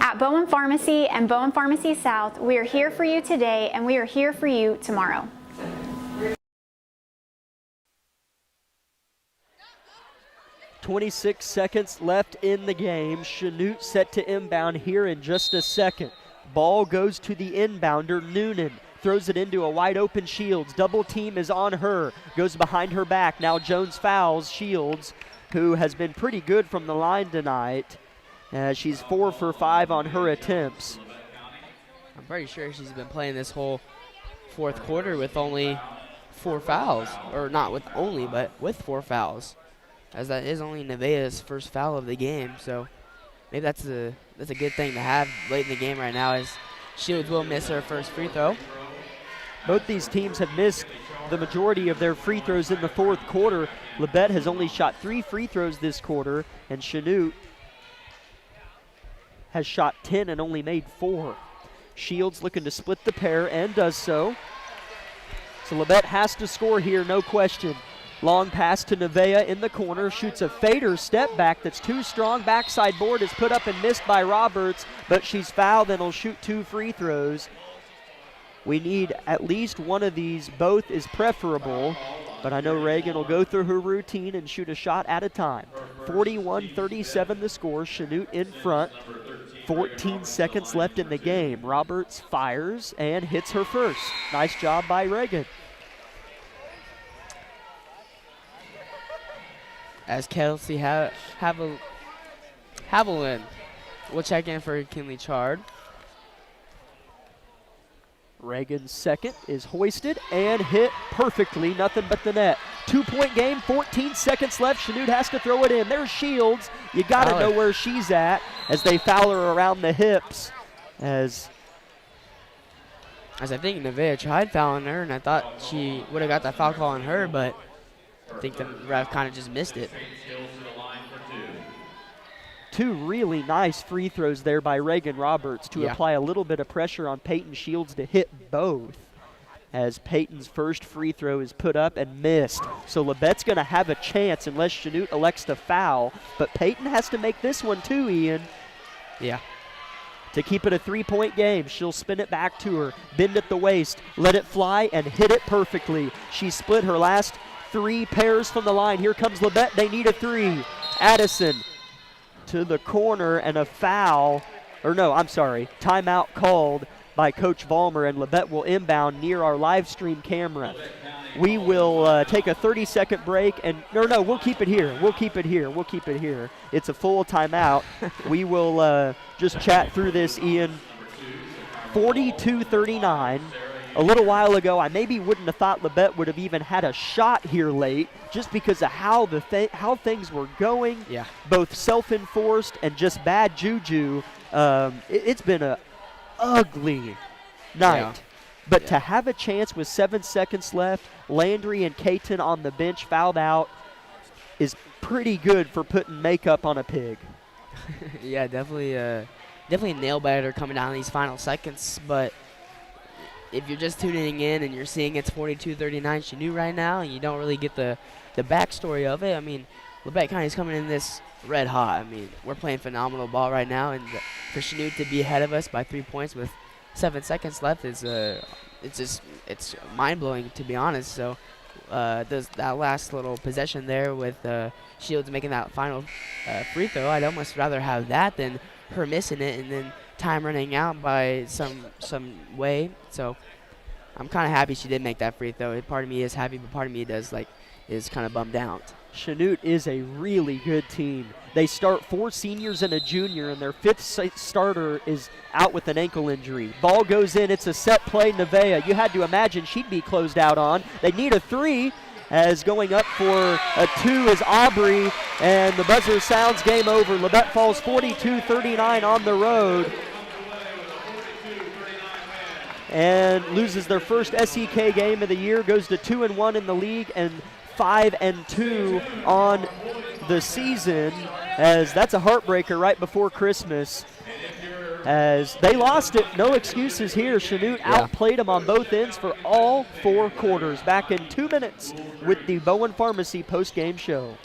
Speaker 4: At Bowen Pharmacy and Bowen Pharmacy South, we are here for you today and we are here for you tomorrow.
Speaker 1: .26 seconds left in the game. Chanute set to inbound here in just a second. Ball goes to the inbounder, Noonan. Throws it into a wide open Shields. Double team is on her. Goes behind her back. Now Jones fouls Shields, who has been pretty good from the line tonight. She's 4 for 5 on her attempts.
Speaker 2: I'm pretty sure she's been playing this whole fourth quarter with only 4 fouls. Or not with only, but with 4 fouls. As that is only Nevaeh's first foul of the game, so maybe that's that's a good thing to have late in the game right now, as Shields will miss her first free throw.
Speaker 1: Both these teams have missed the majority of their free throws in the fourth quarter. Labette has only shot 3 free throws this quarter, and Chanute has shot 10 and only made 4. Shields looking to split the pair and does so. So Labette has to score here, no question. Long pass to Nevaeh in the corner, shoots a fader step back that's too strong. Backside board is put up and missed by Roberts, but she's fouled and will shoot 2 free throws. We need at least one of these. Both is preferable, but I know Reagan will go through her routine and shoot a shot at a time. 41-37 the score. Chanute in front. 14 seconds left in the game. Roberts fires and hits her first. Nice job by Reagan.
Speaker 2: As Kelsey Haviland will check in for Kinley Chard.
Speaker 1: Reagan's second is hoisted and hit perfectly, nothing but the net. 2-point game, 14 seconds left. Chanute has to throw it in. There's Shields. You got to know where she's at as they foul her around the hips. As
Speaker 2: I think Nevaeh tried fouling her, and I thought she would have got that foul call on her, but I think the ref kind of just missed it.
Speaker 1: 2 really nice free throws there by Reagan Roberts to apply a little bit of pressure on Peyton Shields to hit both, as Peyton's first free throw is put up and missed. So Labette's going to have a chance unless Chanute elects to foul, but Peyton has to make this one too, Ian.
Speaker 2: Yeah.
Speaker 1: To keep it a 3-point game. She'll spin it back to her, bend at the waist, let it fly, and hit it perfectly. She split her last 3 pairs from the line. Here comes Labette. They need a 3. Addison to the corner, and a foul, or no, I'm sorry, timeout called by Coach Vollmer, and Labette will inbound near our live stream camera. We will take a 30-second break, and no, we'll keep it here. We'll keep it here. It's a full timeout. We will just chat through this, Ian. 42-39. A little while ago, I maybe wouldn't have thought Labette would have even had a shot here late, just because of how how things were going.
Speaker 2: Yeah.
Speaker 1: Both self-enforced and just bad juju. It's been a ugly night.
Speaker 2: Yeah.
Speaker 1: But to have a chance with 7 seconds left, Landry and Caton on the bench fouled out, is pretty good for putting makeup on a pig.
Speaker 2: Yeah, definitely a nail-biter coming down these final seconds, but if you're just tuning in and you're seeing it's 42-39 Chanute right now, and you don't really get the backstory of it, I mean, Labette County's coming in this red hot. I mean, we're playing phenomenal ball right now, and for Chanute to be ahead of us by 3 points with 7 seconds left is it's mind-blowing, to be honest. So that last little possession there with Shields making that final free throw, I'd almost rather have that than her missing it and then time running out by some way. So I'm kind of happy she did make that free throw. Part of me is happy, but part of me is kind of bummed out.
Speaker 1: Chanute is a really good team. They start 4 seniors and a junior, and their 5th starter is out with an ankle injury. Ball goes in. It's a set play. Nevaeh, you had to imagine she'd be closed out on. They need a 3, as going up for a 2 is Aubrey, and the buzzer sounds game over. Labette falls 42-39 on the road and loses their first SEK game of the year, goes to 2-1 in the league and 5-2 on the season, as that's a heartbreaker right before Christmas, as they lost it. No excuses here. Chanute outplayed them on both ends for all 4 quarters. Back in 2 minutes with the Bowen Pharmacy post-game show.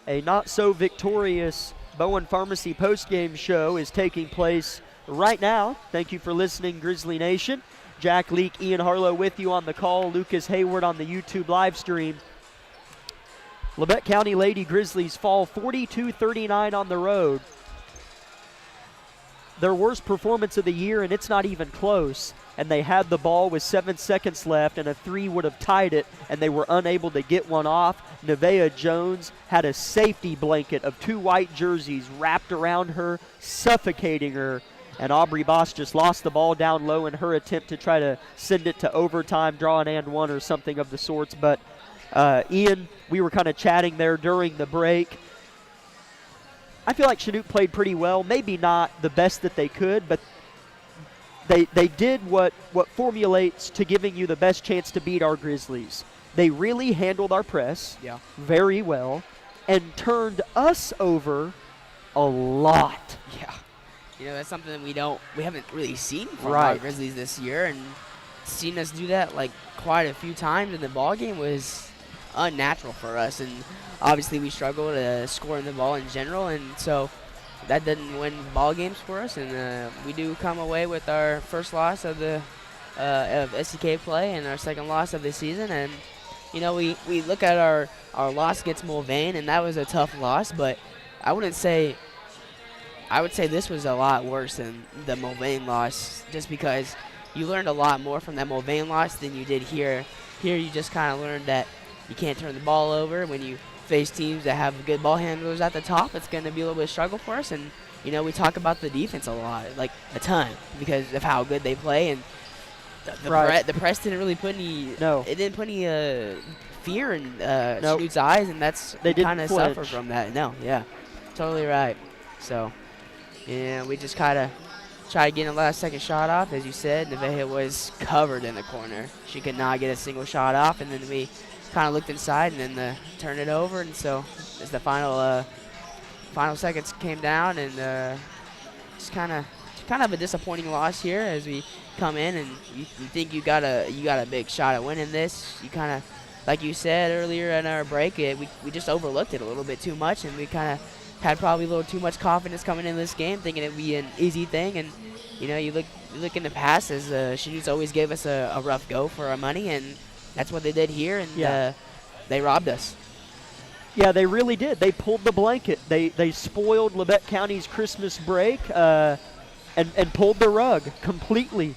Speaker 1: A not-so-victorious Bowen Pharmacy postgame show is taking place right now. Thank you for listening, Grizzly Nation. Jack Leake, Ian Harlow with you on the call. Lucas Hayward on the YouTube live stream. Labette County Lady Grizzlies fall 42-39 on the road. Their worst performance of the year, and it's not even close. And they had the ball with 7 seconds left, and a 3 would have tied it, and they were unable to get one off. Nevaeh Jones had a safety blanket of 2 white jerseys wrapped around her, suffocating her. And Aubrey Boss just lost the ball down low in her attempt to try to send it to overtime, draw an and one or something of the sorts. But Ian, we were kind of chatting there during the break. I feel like Chanute played pretty well. Maybe not the best that they could, but they did what formulates to giving you the best chance to beat our Grizzlies. They really handled our press very well and turned us over a lot.
Speaker 2: Yeah. That's something that we haven't really seen from our Grizzlies this year, and seeing us do that like quite a few times in the ball game was unnatural for us. And obviously we struggle to score in the ball in general, and so that didn't win ball games for us. And we do come away with our first loss of the of SEK play and our second loss of the season. And we look at our loss against Mulvane, and that was a tough loss, but I would say this was a lot worse than the Mulvane loss, just because you learned a lot more from that Mulvane loss than you did here. Here you just kind of learned that you can't turn the ball over. When you face teams that have good ball handlers at the top, it's going to be a little bit of struggle for us. And, we talk about the defense a lot, like a ton, because of how good they play. And the press didn't really put any it didn't put any fear in Chanute's eyes, and they kind of suffer from that. Totally right. So, we just kind of tried getting a last second shot off. As you said, Nevaeh was covered in the corner. She could not get a single shot off, and then we kind of looked inside and then turned it over. And so as the final seconds came down, and just kind of a disappointing loss here as we come in, and you think you got a big shot at winning this. You kind of, like you said earlier in our break, we just overlooked it a little bit too much, and we kind of had probably a little too much confidence coming into this game, thinking it'd be an easy thing. And you look in the past, as Chanute's always gave us a rough go for our money, and that's what they did here, and they robbed us.
Speaker 1: Yeah, they really did. They pulled the blanket. They spoiled Labette County's Christmas break and pulled the rug completely.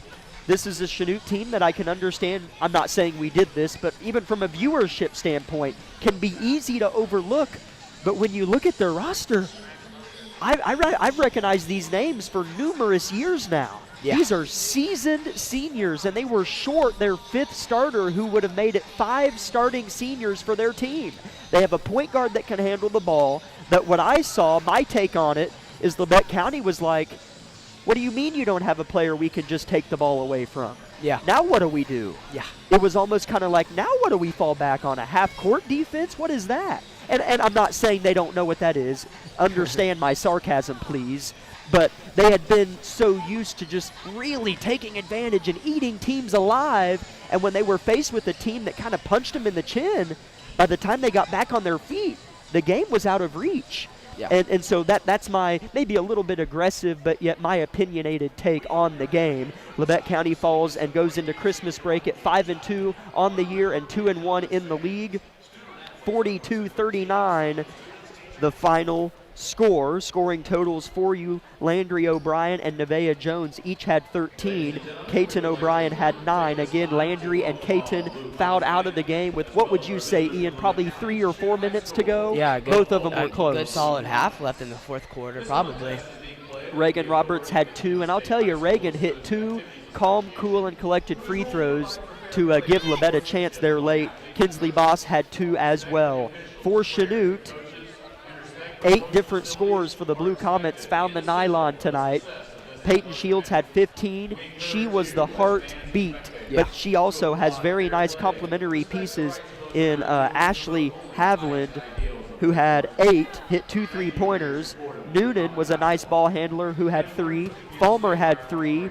Speaker 1: This is a Chanute team that I can understand. I'm not saying we did this, but even from a viewership standpoint, can be easy to overlook. But when you look at their roster, I've recognized these names for numerous years now. Yeah. These are seasoned seniors, and they were short their 5th starter, who would have made it 5 starting seniors for their team. They have a point guard that can handle the ball. But what I saw, my take on it, is Labette County was like, what do you mean you don't have a player we can just take the ball away from?
Speaker 2: Yeah.
Speaker 1: Now what do we do?
Speaker 2: Yeah.
Speaker 1: It was almost kind of like, now what do we fall back on? A half-court defense? What is that? And I'm not saying they don't know what that is. Understand my sarcasm, please. But they had been so used to just really taking advantage and eating teams alive. And when they were faced with a team that kind of punched them in the chin, by the time they got back on their feet, the game was out of reach. Yeah. And so that's my maybe a little bit aggressive, but yet my opinionated take on the game. Labette County falls and goes into Christmas break at 5-2 on the year and 2-1 in the league. 42-39, the final score. Scoring totals for you: Landry O'Brien and Nevaeh Jones each had 13. Katon O'Brien had 9. Again, Landry and Katon fouled out of the game with, what would you say, Ian, probably 3 or 4 minutes to go?
Speaker 2: Yeah,
Speaker 1: both of them were close.
Speaker 2: Good solid half left in the 4th quarter, probably.
Speaker 1: Reagan Roberts had 2, and I'll tell you, Reagan hit 2 calm, cool, and collected free throws to give Labette a chance there late. Kinsley Boss had 2 as well. For Chanute, 8 different scores for the Blue Comets found the nylon tonight. Peyton Shields had 15. She was the heartbeat, but she also has very nice complementary pieces in Ashley Havland, who had 8, hit 2 3-pointers. Noonan was a nice ball handler who had 3. Falmer had 3.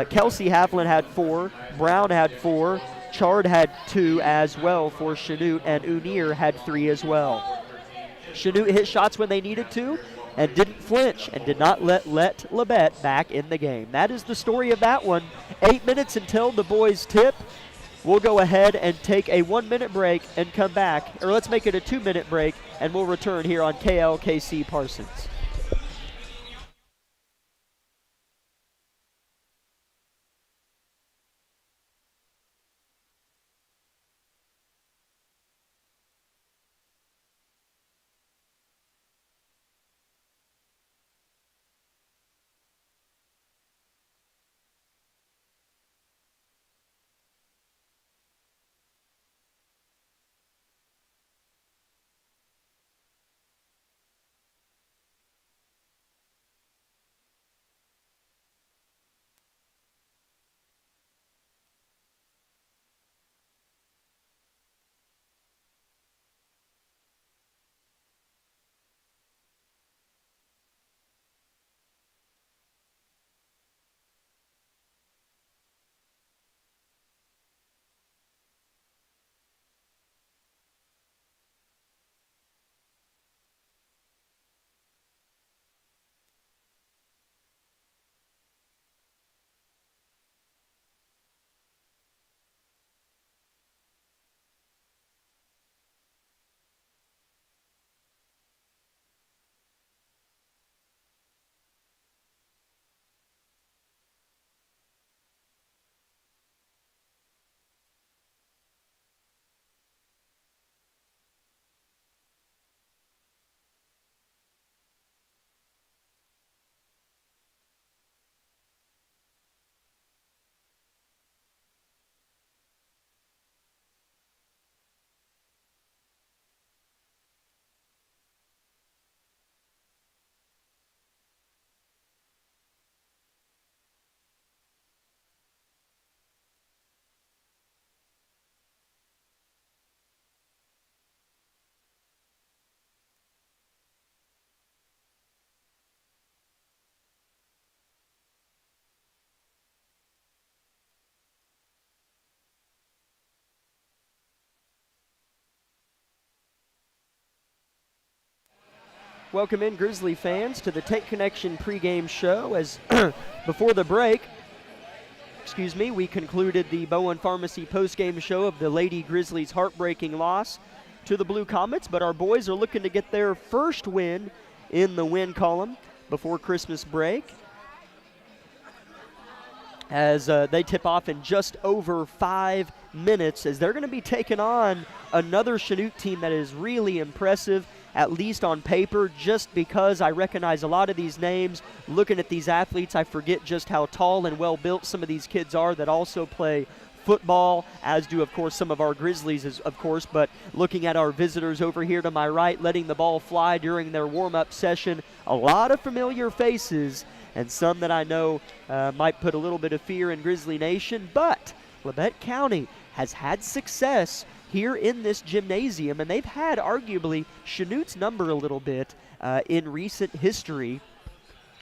Speaker 1: Kelsey Havland had 4. Brown had 4. Chard had 2 as well for Chanute, and Unir had 3 as well. Chanute hit shots when they needed to and didn't flinch and did not let Labette back in the game. That is the story of that one. 8 minutes until the boys tip. We'll go ahead and take a 1-minute break and come back, or let's make it a 2-minute break, and we'll return here on KLKC Parsons. Welcome in, Grizzly fans, to the Take Connection pregame show. As before the break, we concluded the Bowen Pharmacy postgame show of the Lady Grizzlies' heartbreaking loss to the Blue Comets, but our boys are looking to get their first win in the win column before Christmas break, as they tip off in just over 5 minutes, as they're going to be taking on another Chanute team that is really impressive, at least on paper, just because I recognize a lot of these names. Looking at these athletes, I forget just how tall and well-built some of these kids are that also play football, as do, of course, some of our Grizzlies, of course. But looking at our visitors over here to my right, letting the ball fly during their warm-up session, a lot of familiar faces and some that I know might put a little bit of fear in Grizzly Nation. But Labette County has had success here in this gymnasium, and they've had arguably Chanute's number a little bit in recent history.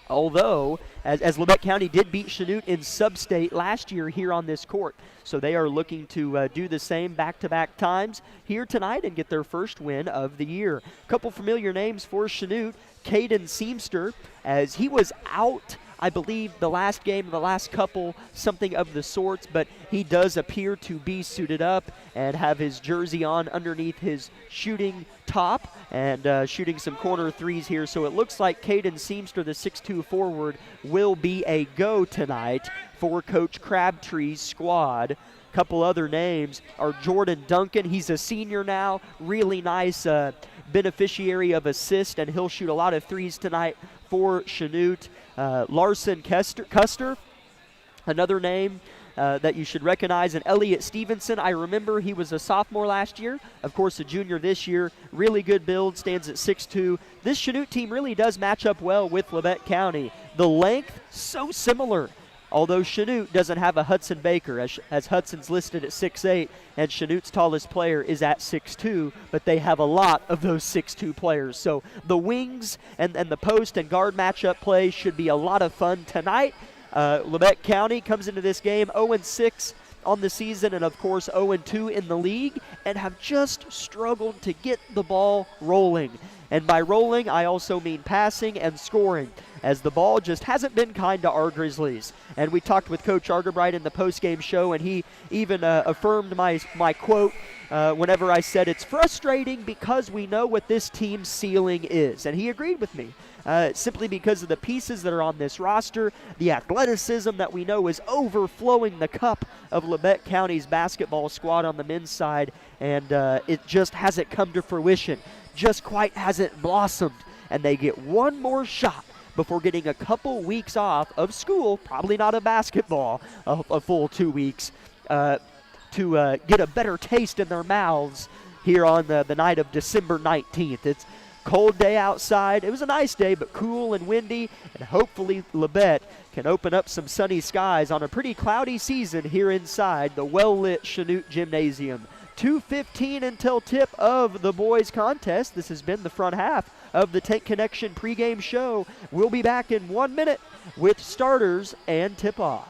Speaker 1: Although, as Labette County did beat Chanute in sub-state last year here on this court. So they are looking to do the same back-to-back times here tonight and get their first win of the year. A couple familiar names for Chanute. Caden Seamster, as he was out, I believe, the last game, the last couple, something of the sorts, but he does appear to be suited up and have his jersey on underneath his shooting top and shooting some corner threes here. So it looks like Caden Seamster, the 6'2 forward, will be a go tonight for Coach Crabtree's squad. Couple other names are Jordan Duncan. He's a senior now, really nice beneficiary of assist, and he'll shoot a lot of threes tonight for Chanute. Larson Custer, another name that you should recognize, and Elliott Stevenson. I remember he was a sophomore last year, of course a junior this year. Really good build, stands at 6'2". This Chanute team really does match up well with Labette County. The length, so similar, although Chanute doesn't have a Hudson Baker, as Hudson's listed at 6'8", and Chanute's tallest player is at 6'2", but they have a lot of those 6'2 players. So the wings and the post and guard matchup play should be a lot of fun tonight. Labette County comes into this game 0-6 on the season, and of course 0-2 in the league, and have just struggled to get the ball rolling. And by rolling, I also mean passing and scoring, as the ball just hasn't been kind to our Grizzlies. And we talked with Coach Argerbright in the postgame show, and he even affirmed my quote whenever I said it's frustrating because we know what this team's ceiling is. And he agreed with me. Simply because of the pieces that are on this roster, the athleticism that we know is overflowing the cup of Labette County's basketball squad on the men's side, and it just hasn't come to fruition, just quite hasn't blossomed, and they get one more shot before getting a couple weeks off of school, probably not a basketball, a full 2 weeks, to get a better taste in their mouths here on the night of December 19th. It's cold day outside. It was a nice day, but cool and windy, and hopefully Labette can open up some sunny skies on a pretty cloudy season here inside the well-lit Chanute Gymnasium. 2:15 until tip of the boys contest. This has been the front half of the Tank Connection pregame show. We'll be back in 1 minute with starters and tip-off.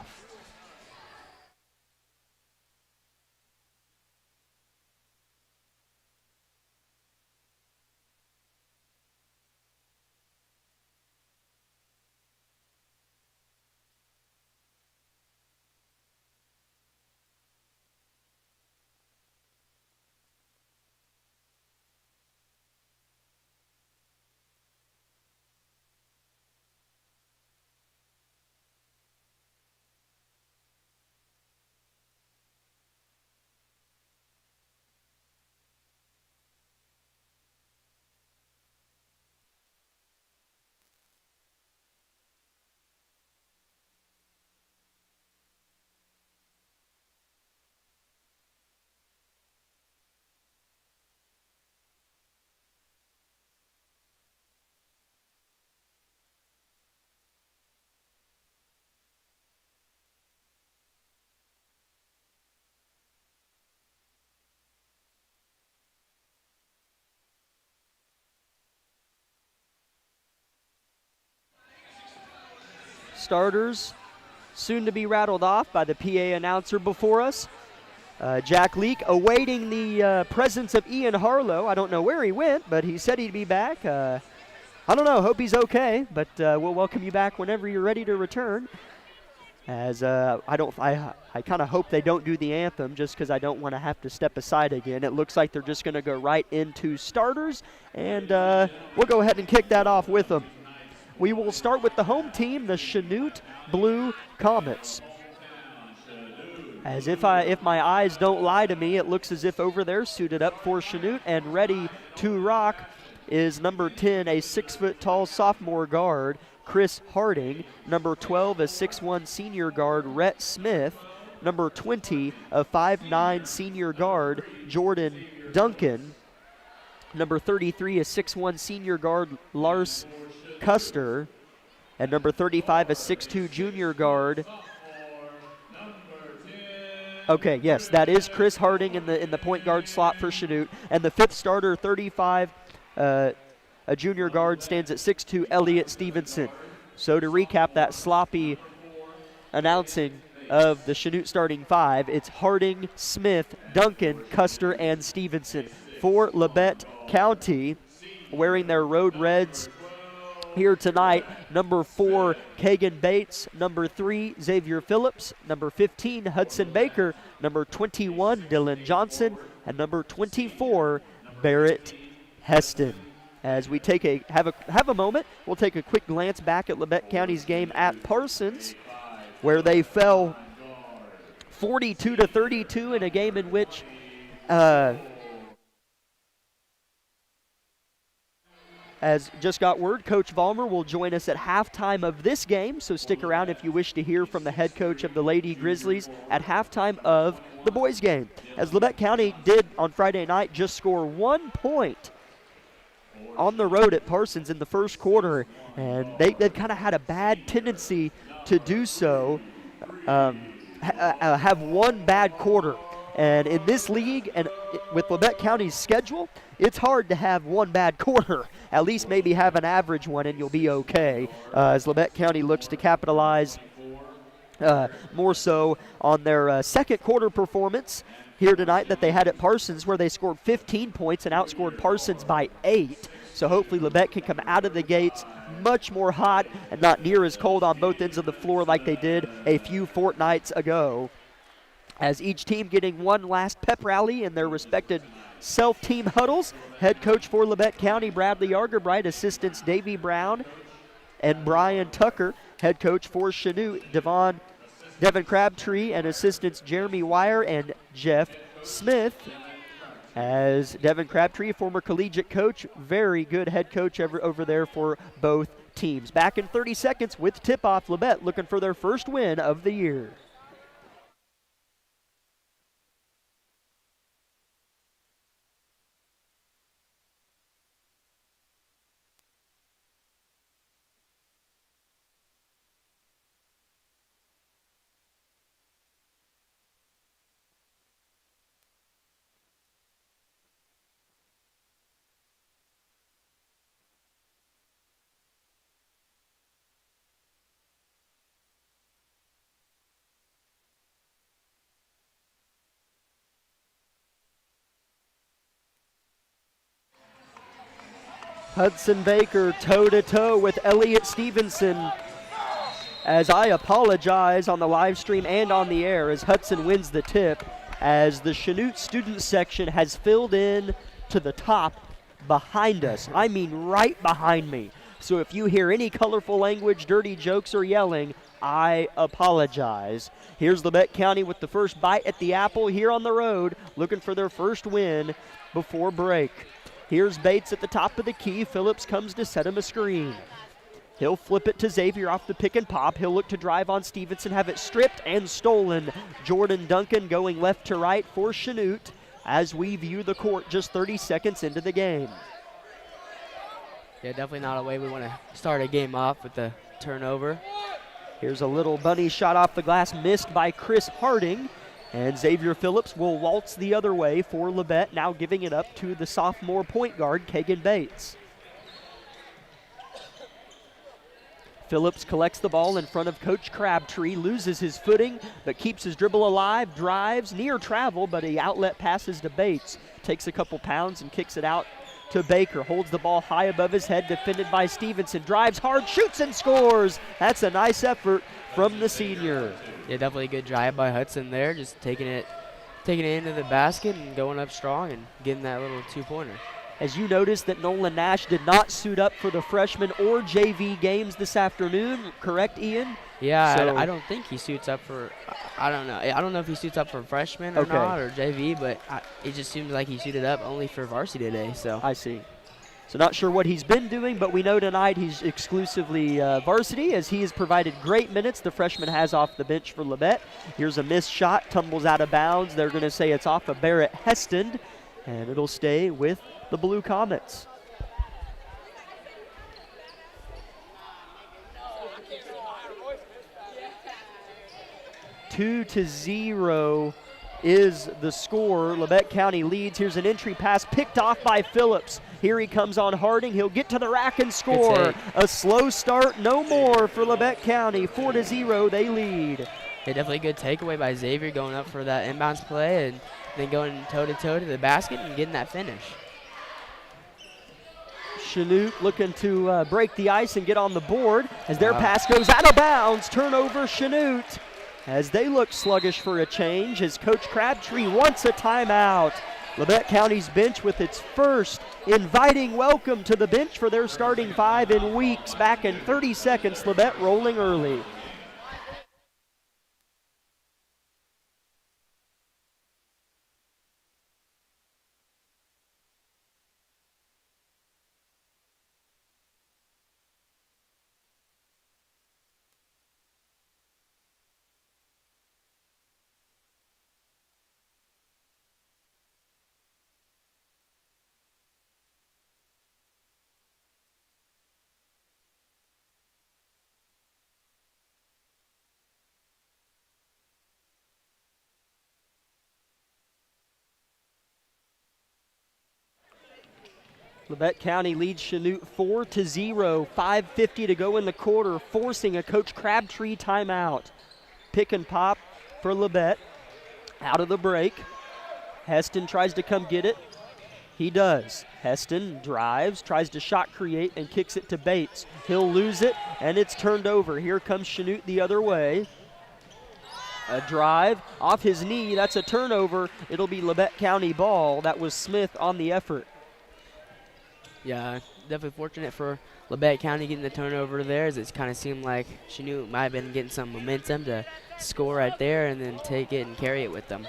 Speaker 1: Starters soon to be rattled off by the PA announcer before us. Jack Leake awaiting the presence of Ian Harlow. I don't know where he went, but he said he'd be back. I don't know. Hope he's okay, but we'll welcome you back whenever you're ready to return. As I kind of hope they don't do the anthem just because I don't want to have to step aside again. It looks like they're just going to go right into starters, and we'll go ahead and kick that off with them. We will start with the home team, the Chanute Blue Comets. As if my eyes don't lie to me, it looks as if over there, suited up for Chanute and ready to rock, is number 10, a 6-foot-tall sophomore guard, Chris Harding. Number 12, a 6'1 senior guard, Rhett Smith. Number 20, a 5'9 senior guard, Jordan Duncan. Number 33, a 6'1 senior guard, Lars Custer, and number 35, a 6'2 junior guard. Okay, yes, that is Chris Harding in the point guard slot for Chanute. And the fifth starter, 35, a junior guard, stands at 6'2, Elliott Stevenson. So to recap that sloppy announcing of the Chanute starting five, it's Harding, Smith, Duncan, Custer, and Stevenson. For Labette County, wearing their road reds here tonight, number 4, Kagan Bates, number 3, Xavier Phillips, number 15, Hudson Baker, number 21, Dylan Johnson, and number 24, Barrett Heston. As we have a moment, we'll take a quick glance back at Labette County's game at Parsons, where they fell 42-32 in a game in which as just got word, Coach Vollmer will join us at halftime of this game, so stick around if you wish to hear from the head coach of the Lady Grizzlies at halftime of the boys' game. As Labette County did on Friday night just score 1 point on the road at Parsons in the first quarter, and they've kind of had a bad tendency to do so, have one bad quarter. And in this league, and with Labette County's schedule, it's hard to have one bad quarter. At least maybe have an average one and you'll be okay, as Labette County looks to capitalize more so on their second quarter performance here tonight that they had at Parsons, where they scored 15 points and outscored Parsons by 8. So hopefully Labette can come out of the gates much more hot and not near as cold on both ends of the floor like they did a few fortnights ago. As each team getting one last pep rally in their respected self-team huddles. Head coach for Labette County, Bradley Argerbright, assistants Davey Brown and Brian Tucker. Head coach for Chanute, Devin Crabtree, and assistants Jeremy Wire and Jeff Smith. As Devin Crabtree, former collegiate coach, very good head coach over there for both teams. Back in 30 seconds with tip-off. Labette looking for their first win of the year. Hudson Baker toe-to-toe with Elliott Stevenson. As I apologize on the live stream and on the air as Hudson wins the tip, as the Chanute student section has filled in to the top behind us. I mean right behind me. So if you hear any colorful language, dirty jokes, or yelling, I apologize. Here's Labette County with the first bite at the apple here on the road, looking for their first win before break. Here's Bates at the top of the key. Phillips comes to set him a screen. He'll flip it to Xavier off the pick and pop. He'll look to drive on Stevenson, have it stripped and stolen. Jordan Duncan going left to right for Chanute as we view the court just 30 seconds into the game.
Speaker 2: Yeah, definitely not a way we want to start a game off with the turnover.
Speaker 1: Here's a little bunny shot off the glass, missed by Chris Harding. And Xavier Phillips will waltz the other way for Labette, now giving it up to the sophomore point guard, Kagan Bates. Phillips collects the ball in front of Coach Crabtree, loses his footing, but keeps his dribble alive, drives, near travel, but he outlet passes to Bates. Takes a couple pounds and kicks it out to Baker. Holds the ball high above his head, defended by Stevenson. Drives hard, shoots and scores. That's a nice effort from the senior.
Speaker 2: Yeah, definitely a good drive by Hudson there, just taking it into the basket and going up strong and getting that little two-pointer.
Speaker 1: As you noticed that Nolan Nash did not suit up for the freshman or JV games this afternoon, correct, Ian?
Speaker 2: Yeah,
Speaker 1: So
Speaker 2: I don't think he suits up for, I don't know. I don't know if he suits up for freshman or not, or JV, but it just seems like he suited up only for varsity today. So
Speaker 1: I see. So not sure what he's been doing, but we know tonight he's exclusively varsity, as he has provided great minutes. The freshman has off the bench for Labette. Here's a missed shot, tumbles out of bounds. They're going to say it's off of Barrett Heston, and it'll stay with the Blue Comets. Two to 0 is the score. Labette County leads. Here's an entry pass picked off by Phillips. Here he comes on Harding. He'll get to the rack and score. A slow start, no more for Labette County. 4 to 0, they lead.
Speaker 2: Yeah, definitely a good takeaway by Xavier going up for that inbounds play and then going toe-to-toe to the basket and getting that finish.
Speaker 1: Chanute looking to break the ice and get on the board as their pass goes out of bounds. Turnover, Chanute, as they look sluggish for a change, as Coach Crabtree wants a timeout. Labette County's bench with its first inviting welcome to the bench for their starting five in weeks. Back in 30 seconds, Labette rolling early. Labette County leads Chanute 4 to 0. 5:50 to go in the quarter, forcing a Coach Crabtree timeout. Pick and pop for Labette out of the break. Heston tries to come get it. He does. Heston drives, tries to shot create, and kicks it to Bates. He'll lose it, and it's turned over. Here comes Chanute the other way. A drive off his knee. That's a turnover. It'll be Labette County ball. That was Smith on the effort.
Speaker 2: Yeah, definitely fortunate for Labette County getting the turnover there, as it kind of seemed like Chanute might have been getting some momentum to score right there and then take it and carry it with them.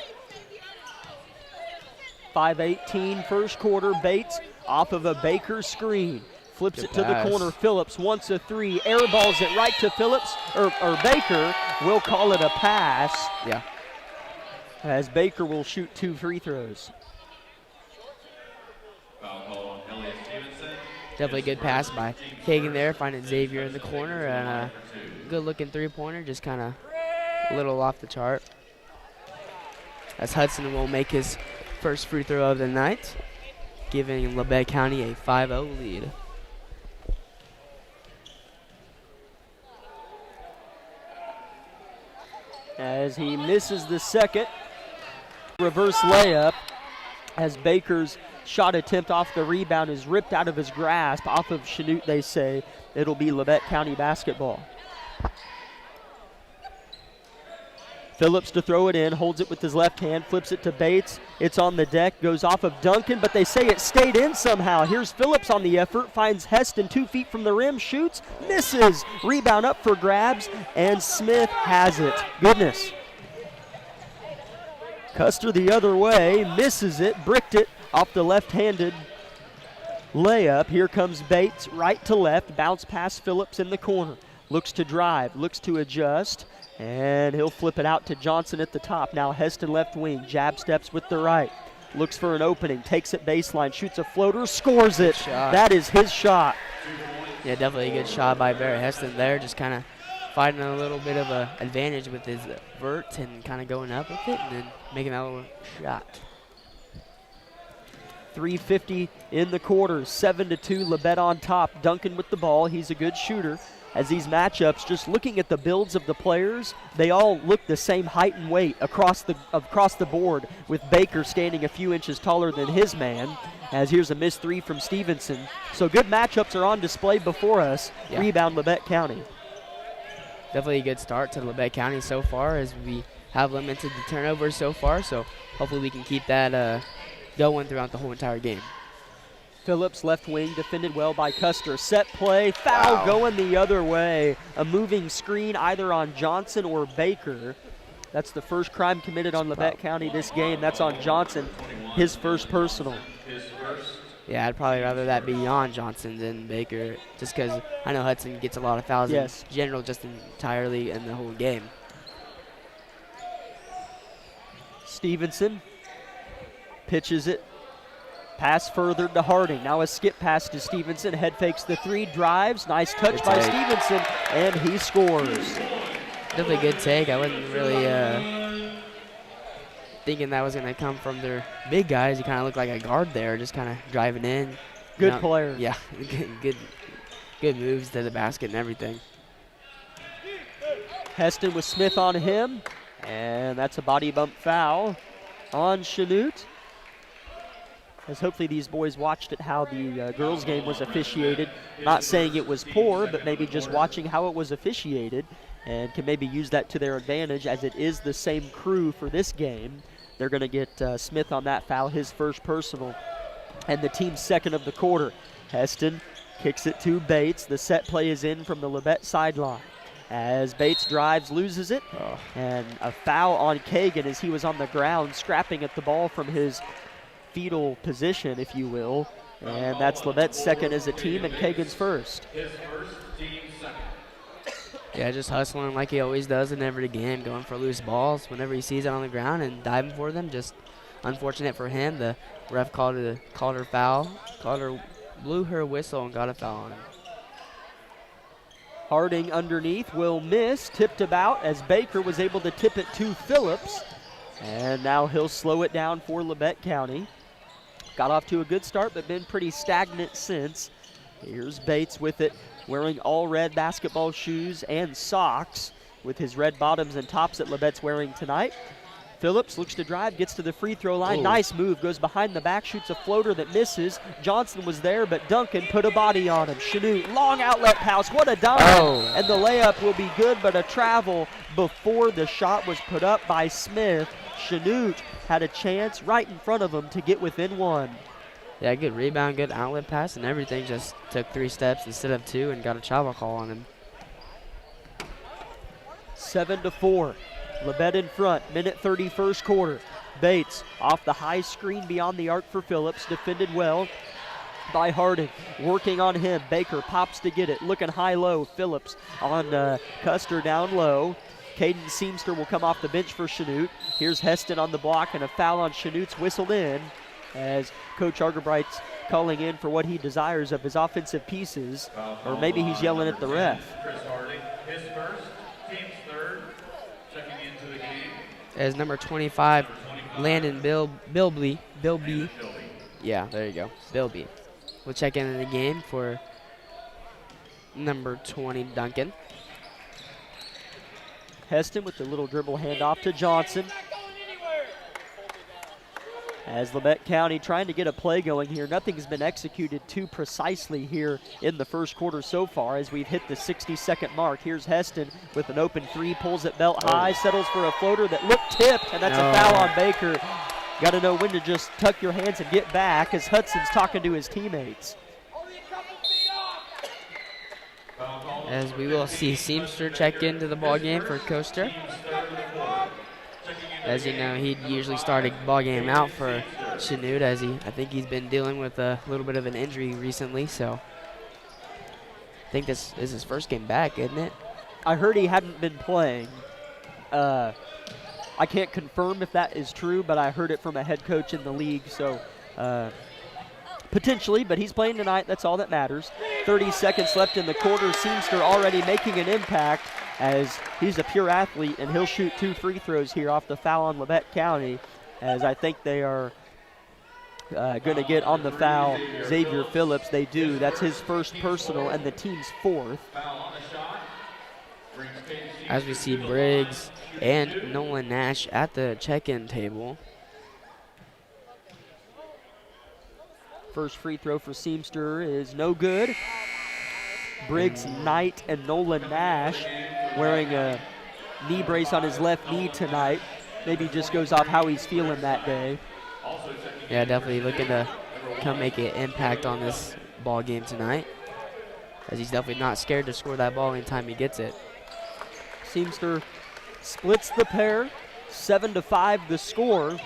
Speaker 1: 5:18 first quarter. Bates off of a Baker screen. Flips
Speaker 2: Good
Speaker 1: it to
Speaker 2: pass.
Speaker 1: the corner. Phillips wants a three. Airballs it right to Phillips, or Baker. We'll call it a pass,
Speaker 2: Yeah.
Speaker 1: as Baker will shoot 2 free throws.
Speaker 5: Foul call on Elliot Stevenson.
Speaker 2: Definitely a good pass by Kagan there, finding Xavier in the corner, and a good-looking three-pointer, just kind of a little off the chart. As Hudson will make his first free throw of the night, giving Labette County a 5-0 lead.
Speaker 1: As he misses the second reverse layup, as Baker's shot attempt off the rebound is ripped out of his grasp, off of Chanute, they say. It'll be Labette County basketball. Phillips to throw it in, holds it with his left hand, flips it to Bates. It's on the deck, goes off of Duncan, but they say it stayed in somehow. Here's Phillips on the effort, finds Heston 2 feet from the rim, shoots, misses. Rebound up for grabs, and Smith has it. Goodness. Custer the other way, misses it, bricked it off the left-handed layup. Here comes Bates, right to left, bounce past Phillips in the corner. Looks to drive, looks to adjust, and he'll flip it out to Johnson at the top. Now Heston left wing, jab steps with the right. Looks for an opening, takes it baseline, shoots a floater, scores it. That is his shot.
Speaker 2: Yeah, definitely a good shot by Barrett Heston there, just kind of fighting a little bit of an advantage with his vert and kind of going up with it and then making that little shot.
Speaker 1: 3:50 in the quarter, 7-2, Labette on top. Duncan with the ball, he's a good shooter. As these matchups, just looking at the builds of the players, they all look the same height and weight across the board, with Baker standing a few inches taller than his man. As here's a missed three from Stevenson. So good matchups are on display before us.
Speaker 2: Yeah.
Speaker 1: Rebound Labette County.
Speaker 2: Definitely a good start to Labette County so far, as we have limited the turnovers so far, so hopefully we can keep that going throughout the whole entire game.
Speaker 1: Phillips left wing, defended well by Custer. Set play, foul going the other way. A moving screen either on Johnson or Baker. That's the first crime committed on Labette County this game. That's on Johnson, his first personal.
Speaker 2: Yeah, I'd probably rather that be on Johnson than Baker, just because I know Hudson gets a lot of fouls in general, just entirely in the whole game.
Speaker 1: Stevenson pitches it. Pass further to Harding. Now a skip pass to Stevenson. Head fakes the three, drives. Nice touch by Stevenson, and he scores.
Speaker 2: Definitely a good take. I wasn't really thinking that was going to come from their big guys. He kind of looked like a guard there, just kind of driving in.
Speaker 1: Good player.
Speaker 2: Yeah, good moves to the basket and everything.
Speaker 1: Heston with Smith on him, and that's a body bump foul on Chanute. As hopefully these boys watched it how the girls' game was officiated. Not saying it was poor, but maybe just watching how it was officiated, and can maybe use that to their advantage, as it is the same crew for this game. They're going to get Smith on that foul, his first personal, and the team's second of the quarter. Heston kicks it to Bates. The set play is in from the Labette sideline. As Bates drives, loses it, and a foul on Kagan as he was on the ground scrapping at the ball from his fetal position, if you will, and that's Labette's second as a team and Kagan's first.
Speaker 2: Yeah, just hustling like he always does in every game, going for loose balls whenever he sees it on the ground and diving for them. Just unfortunate for him, the ref called her foul, blew her whistle and got a foul on him.
Speaker 1: Harding underneath will miss, tipped about as Baker was able to tip it to Phillips, and now he'll slow it down for Labette County. Got off to a good start, but been pretty stagnant since. Here's Bates with it, wearing all red basketball shoes and socks with his red bottoms and tops that Labette's wearing tonight. Phillips looks to drive, gets to the free throw line.
Speaker 2: Ooh.
Speaker 1: Nice move, goes behind the back, shoots a floater that misses. Johnson was there, but Duncan put a body on him. Chanute, long outlet pass, what a dime.
Speaker 2: Oh.
Speaker 1: And the layup will be good, but a travel before the shot was put up by Smith. Chanute had a chance right in front of him to get within one.
Speaker 2: Yeah, good rebound, good outlet pass, and everything. Just took 3 steps instead of 2 and got a travel call on him.
Speaker 1: 7-4. Labette in front, minute 30, first quarter. Bates off the high screen beyond the arc for Phillips, defended well by Harding. Working on him, Baker pops to get it, looking high-low. Phillips on Custer down low. Caden Seamster will come off the bench for Chanute. Here's Heston on the block, and a foul on Chanute's whistled in as Coach Argerbright's calling in for what he desires of his offensive pieces, or maybe he's yelling at the ref.
Speaker 5: Chris Harding, his first, team's third, checking into the game.
Speaker 2: As number 25, Landon Bilby. Yeah, there you go, Bilby. We'll check in the game for number 20, Duncan.
Speaker 1: Heston with the little dribble handoff to Johnson. As Labette County trying to get a play going here. Nothing's been executed too precisely here in the first quarter so far as we've hit the 60-second mark. Here's Heston with an open 3, pulls it belt high, settles for a floater that looked tipped, and that's a foul on Baker. Got to know when to just tuck your hands and get back as Hudson's talking to his teammates.
Speaker 2: As we will see Seamster check into the ball game for Coaster. As you know, he'd usually start a ball game out for Chanute, as I think he's been dealing with a little bit of an injury recently, so I think this is his first game back, isn't it?
Speaker 1: I heard he hadn't been playing. I can't confirm if that is true, but I heard it from a head coach in the league, so potentially, but he's playing tonight. That's all that matters. 30 seconds left in the quarter. Seamster already making an impact as he's a pure athlete, and he'll shoot 2 free throws here off the foul on Labette County, as I think they are going to get on the foul Xavier Phillips. They do. That's his first personal and the team's 4th.
Speaker 2: As we see Briggs and Nolan Nash at the check-in table.
Speaker 1: First free throw for Seamster is no good. Briggs, Knight, and Nolan Nash wearing a knee brace on his left knee tonight. Maybe just goes off how he's feeling that day.
Speaker 2: Yeah, definitely looking to come make an impact on this ball game tonight, as he's definitely not scared to score that ball anytime he gets it.
Speaker 1: Seamster splits the pair, 7-5 the score,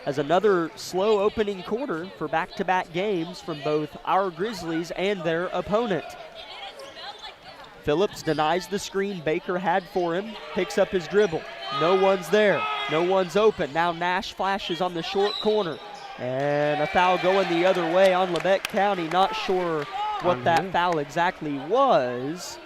Speaker 1: as another slow opening quarter for back-to-back games from both our Grizzlies and their opponent. Phillips denies the screen Baker had for him, picks up his dribble. No one's there, no one's open. Now Nash flashes on the short corner, and a foul going the other way on Labette County. Not sure what that foul exactly was.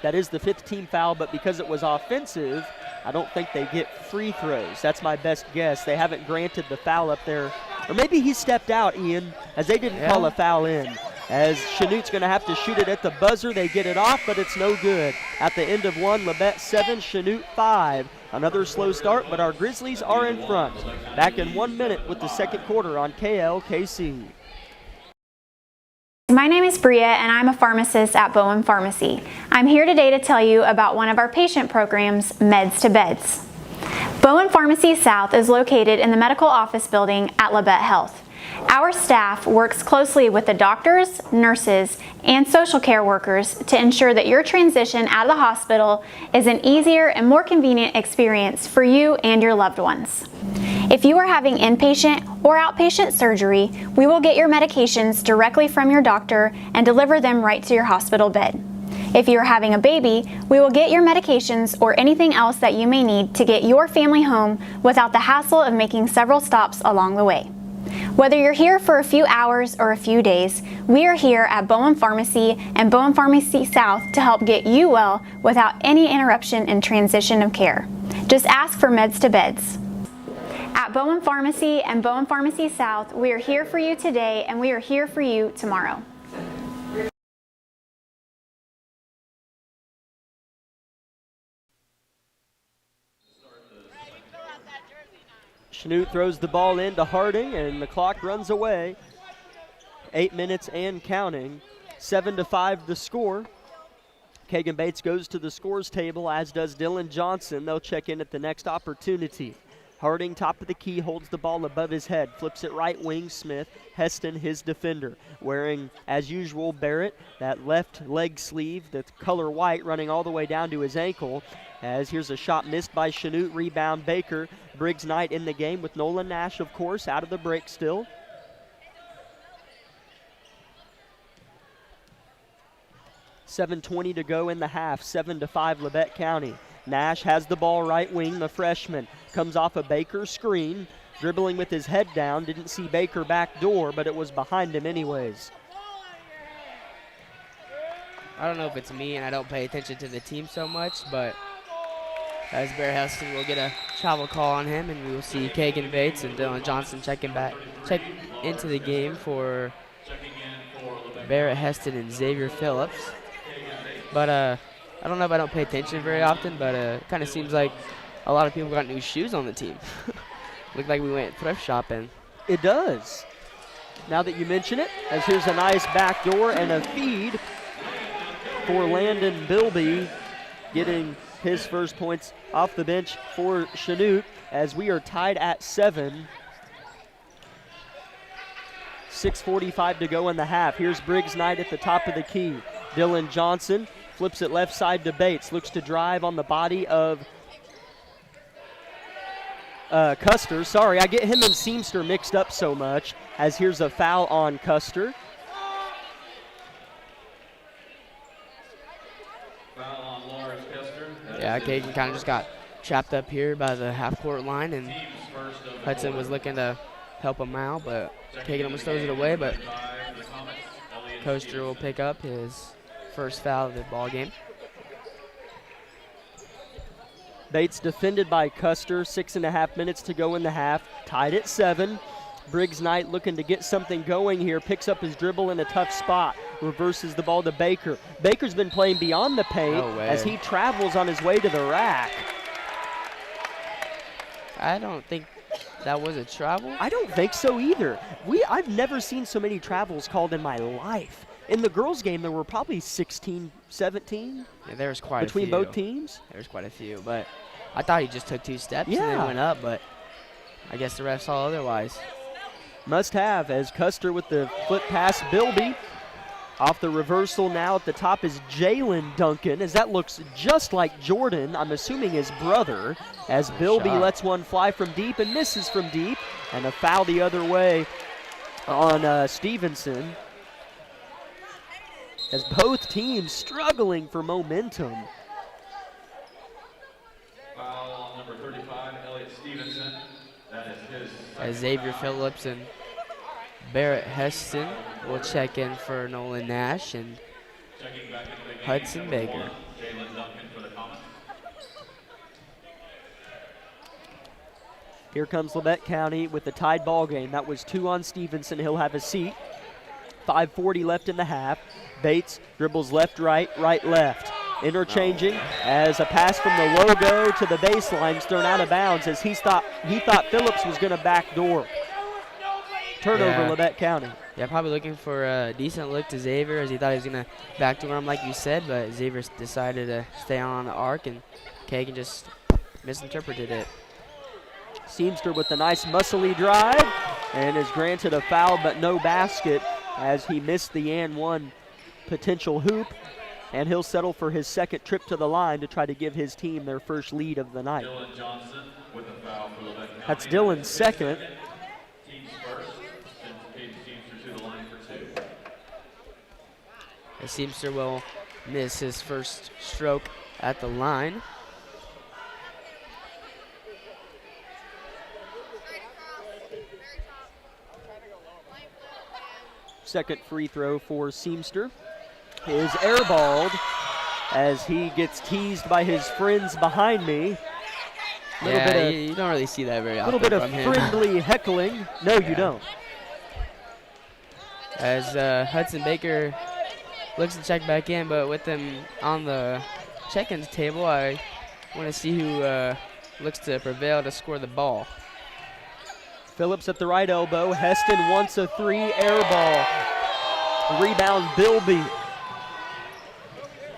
Speaker 1: That is the 5th team foul, but because it was offensive, I don't think they get free throws. That's my best guess. They haven't granted the foul up there. Or maybe he stepped out, Ian, as they didn't call a foul in. As Chanute's going to have to shoot it at the buzzer. They get it off, but it's no good. At the end of one, Labette 7, Chanute 5. Another slow start, but our Grizzlies are in front. Back in 1 minute with the second quarter on KLKC.
Speaker 4: My name is Bria, and I'm a pharmacist at Bowen Pharmacy. I'm here today to tell you about one of our patient programs, Meds to Beds. Bowen Pharmacy South is located in the medical office building at Labette Health. Our staff works closely with the doctors, nurses, and social care workers to ensure that your transition out of the hospital is an easier and more convenient experience for you and your loved ones. If you are having inpatient or outpatient surgery, we will get your medications directly from your doctor and deliver them right to your hospital bed. If you are having a baby, we will get your medications or anything else that you may need to get your family home without the hassle of making several stops along the way. Whether you're here for a few hours or a few days, we are here at Bowen Pharmacy and Bowen Pharmacy South to help get you well without any interruption in transition of care. Just ask for Meds to Beds. At Bowen Pharmacy and Bowen Pharmacy South, we are here for you today and we are here for you tomorrow.
Speaker 1: Chanute throws the ball into Harding, and the clock runs away. 8 minutes and counting. 7-5 the score. Kagan Bates goes to the scores table, as does Dylan Johnson. They'll check in at the next opportunity. Harding, top of the key, holds the ball above his head, flips it right wing. Smith, Heston, his defender. Wearing, as usual, Barrett, that left leg sleeve, the color white, running all the way down to his ankle. As here's a shot missed by Chanute, rebound Baker. Briggs Knight in the game with Nolan Nash, of course, out of the break still. .7:20 to go in the half, 7-5 Labette County. Nash has the ball right wing, the freshman. Comes off a Baker screen, dribbling with his head down. Didn't see Baker back door, but it was behind him anyways.
Speaker 2: I don't know if it's me and I don't pay attention to the team so much, but as Barrett Heston will get a travel call on him, and we will see Kagan Bates and Dylan Johnson check into the game for Barrett Heston and Xavier Phillips. But I don't know if I don't pay attention very often, but it kind of seems like a lot of people got new shoes on the team. Looked like we went thrift shopping.
Speaker 1: It does. Now that you mention it, as here's a nice backdoor and a feed for Landon Bilby, getting his first points off the bench for Chanute, as we are tied at 7. 6:45 to go in the half. Here's Briggs Knight at the top of the key. Dylan Johnson flips it left side to Bates. Looks to drive on the body of Custer. Sorry, I get him and Seamster mixed up so much, as here's a foul on Custer.
Speaker 5: Foul on Lawrence Custer.
Speaker 2: Yeah, Kagan kind of just got trapped up here by the half-court line, and Hudson was looking to help him out, but Kagan almost throws it away, but Coaster will pick up his first foul of the ball game.
Speaker 1: Bates defended by Custer. 6.5 minutes to go in the half. Tied at 7. Briggs Knight looking to get something going here. Picks up his dribble in a tough spot. Reverses the ball to Baker. Baker's been playing beyond the paint as he travels on his way to the rack.
Speaker 2: I don't think that was a travel.
Speaker 1: I don't think so either. I've never seen so many travels called in my life. In the girls' game, there were probably 16, 17
Speaker 2: Yeah, there was quite a few.
Speaker 1: between both teams.
Speaker 2: There was quite a few, but I thought he just took 2 steps and
Speaker 1: Yeah.
Speaker 2: then went up, but I guess the ref saw otherwise.
Speaker 1: Must have, as Custer with the flip pass. Bilby off the reversal now at the top is Jalen Duncan, as that looks just like Jordan, I'm assuming his brother, as Bilby
Speaker 2: shot.
Speaker 1: lets one fly from deep and misses from deep, and a foul the other way on Stevenson, as both teams struggling for momentum.
Speaker 5: Foul on number 35, Elliot Stevenson. That is his
Speaker 2: As Xavier Phillips and Barrett Heston will check in for Nolan Nash and
Speaker 5: checking back into the game.
Speaker 2: Hudson
Speaker 5: Number
Speaker 2: Baker.
Speaker 5: 1, Jalen Duncan for the Comets.
Speaker 1: Here comes Labette County with the tied ball game. That was 2 on Stevenson. He'll have a seat. 5:40 left in the half. Bates dribbles left, right, right, left. Interchanging as a pass from the logo to the baseline is thrown out of bounds, as he thought Phillips was going to backdoor. Turnover,
Speaker 2: Yeah.
Speaker 1: Labette County.
Speaker 2: Yeah, probably looking for a decent look to Xavier, as he thought he was going to backdoor him like you said, but Xavier decided to stay on the arc, and Kagan just misinterpreted it.
Speaker 1: Seamster with a nice muscly drive and is granted a foul but no basket, as he missed the and one potential hoop, and he'll settle for his second trip to the line to try to give his team their first lead of the night.
Speaker 5: Dylan Johnson with a foul for Labette County.
Speaker 1: That's Dylan's second.
Speaker 5: Team's first. Sends Cade Teamster to the line for 2.
Speaker 2: The Seamster will miss his first stroke at the line.
Speaker 1: Second free throw for Seamster is airballed, as he gets teased by his friends behind me.
Speaker 2: Yeah, you don't really see that very
Speaker 1: A
Speaker 2: often
Speaker 1: little bit of
Speaker 2: from him.
Speaker 1: friendly heckling. No, you don't.
Speaker 2: As Hudson Baker looks to check back in, but with him on the check-ins table, I want to see who looks to prevail to score the ball.
Speaker 1: Phillips at the right elbow. Heston wants a 3, air ball. Rebound, Bilby.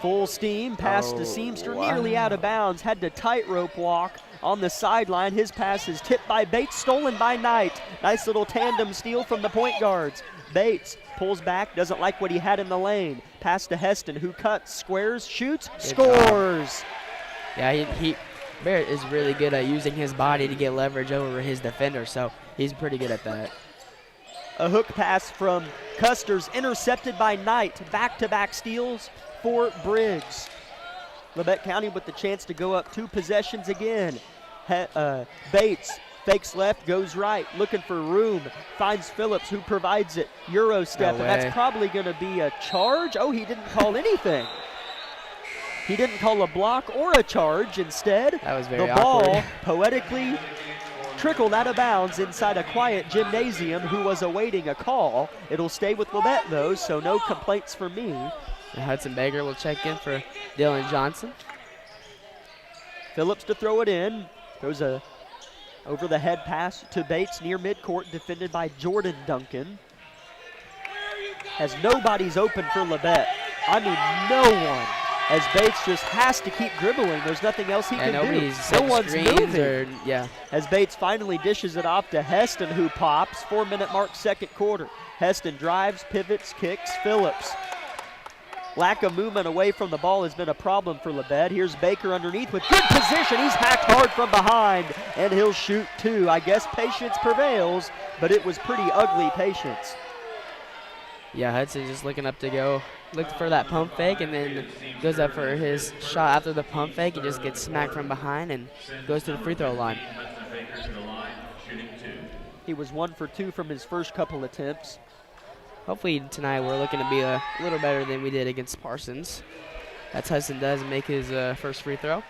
Speaker 1: Full steam, pass to Seamster, nearly out of bounds. Had to tightrope walk on the sideline. His pass is tipped by Bates, stolen by Knight. Nice little tandem steal from the point guards. Bates pulls back, doesn't like what he had in the lane. Pass to Heston, who cuts, squares, shoots, scores.
Speaker 2: Yeah, Barrett is really good at using his body to get leverage over his defender, so he's pretty good at that.
Speaker 1: A hook pass from Custers, intercepted by Knight. Back-to-back steals for Briggs. Labette County with the chance to go up 2 possessions again. Bates fakes left, goes right, looking for room. Finds Phillips, who provides it. Euro step, and that's probably going to be a charge. Oh, he didn't call anything. He didn't call a block or a charge. Instead,
Speaker 2: that was very
Speaker 1: the ball
Speaker 2: awkward.
Speaker 1: poetically trickled out of bounds inside a quiet gymnasium who was awaiting a call. It'll stay with Labette, though, so no complaints for me.
Speaker 2: And Hudson Baker will check in for Dylan Johnson.
Speaker 1: Phillips to throw it in. Throws a over-the-head pass to Bates near midcourt, defended by Jordan Duncan. As nobody's open for Labette. I mean, no one. As Bates just has to keep dribbling. There's nothing else he can do. No one's moving. As Bates finally dishes it off to Heston, who pops. 4-minute mark, second quarter. Heston drives, pivots, kicks. Phillips. Lack of movement away from the ball has been a problem for Labette. Here's Baker underneath with good position. He's hacked hard from behind, and he'll shoot 2. I guess patience prevails, but it was pretty ugly patience.
Speaker 2: Yeah, Hudson just looking up to go. Looked for that pump fake and then goes up for his shot after the pump fake. He just gets smacked from behind and goes to the free throw line.
Speaker 1: He was 1 for 2 from his first couple attempts.
Speaker 2: Hopefully tonight we're looking to be a little better than we did against Parsons. That's Hudson does make his first free throw.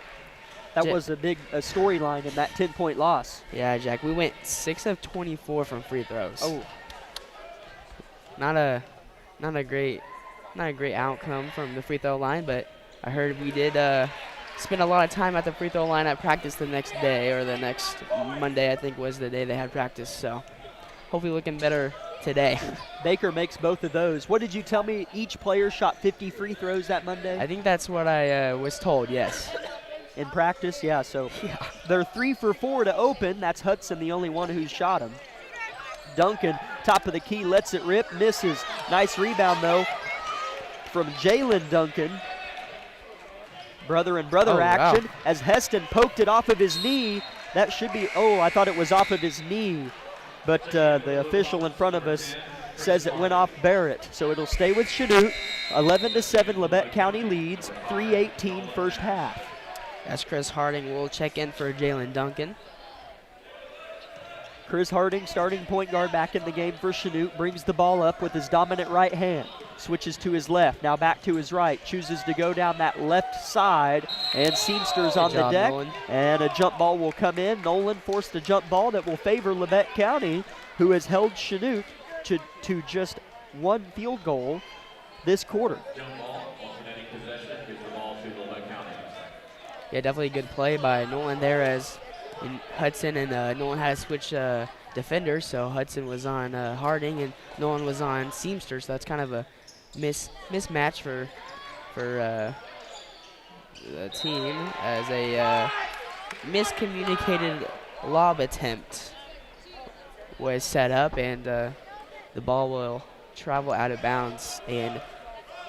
Speaker 1: That was a big storyline in that 10-point loss.
Speaker 2: Yeah, Jack, we went 6 of 24 from free throws.
Speaker 1: Oh,
Speaker 2: not a great outcome from the free throw line, but I heard we did spend a lot of time at the free throw line at practice the next day, or the next Monday, I think was the day they had practice. So hopefully looking better today.
Speaker 1: Baker makes both of those. What did you tell me? Each player shot 50 free throws that Monday?
Speaker 2: I think that's what I was told, yes.
Speaker 1: In practice, yeah, so they're 3 for 4 to open. That's Hudson, the only one who's shot them. Duncan, top of the key, lets it rip, misses. Nice rebound, though, from Jalen Duncan. Brother and brother action as Heston poked it off of his knee. That should be, I thought it was off of his knee. But the official in front of us says it went off Barrett. So it'll stay with Chanute. 11-7, Labette County leads. 3:18 first half.
Speaker 2: As Chris Harding will check in for Jalen Duncan.
Speaker 1: Chris Harding, starting point guard, back in the game for Chanute, brings the ball up with his dominant right hand. Switches to his left, now back to his right. Chooses to go down that left side, and Seamster's on the deck.
Speaker 2: Nolan.
Speaker 1: And a jump ball will come in. Nolan forced a jump ball that will favor Labette County, who has held Chanute to just 1 field goal this quarter.
Speaker 2: Yeah, definitely a good play by Nolan there, as Hudson and Nolan had to switch defenders, so Hudson was on Harding and Nolan was on Seamster, so that's kind of a mismatch for the team, as a miscommunicated lob attempt was set up, and the ball will travel out of bounds and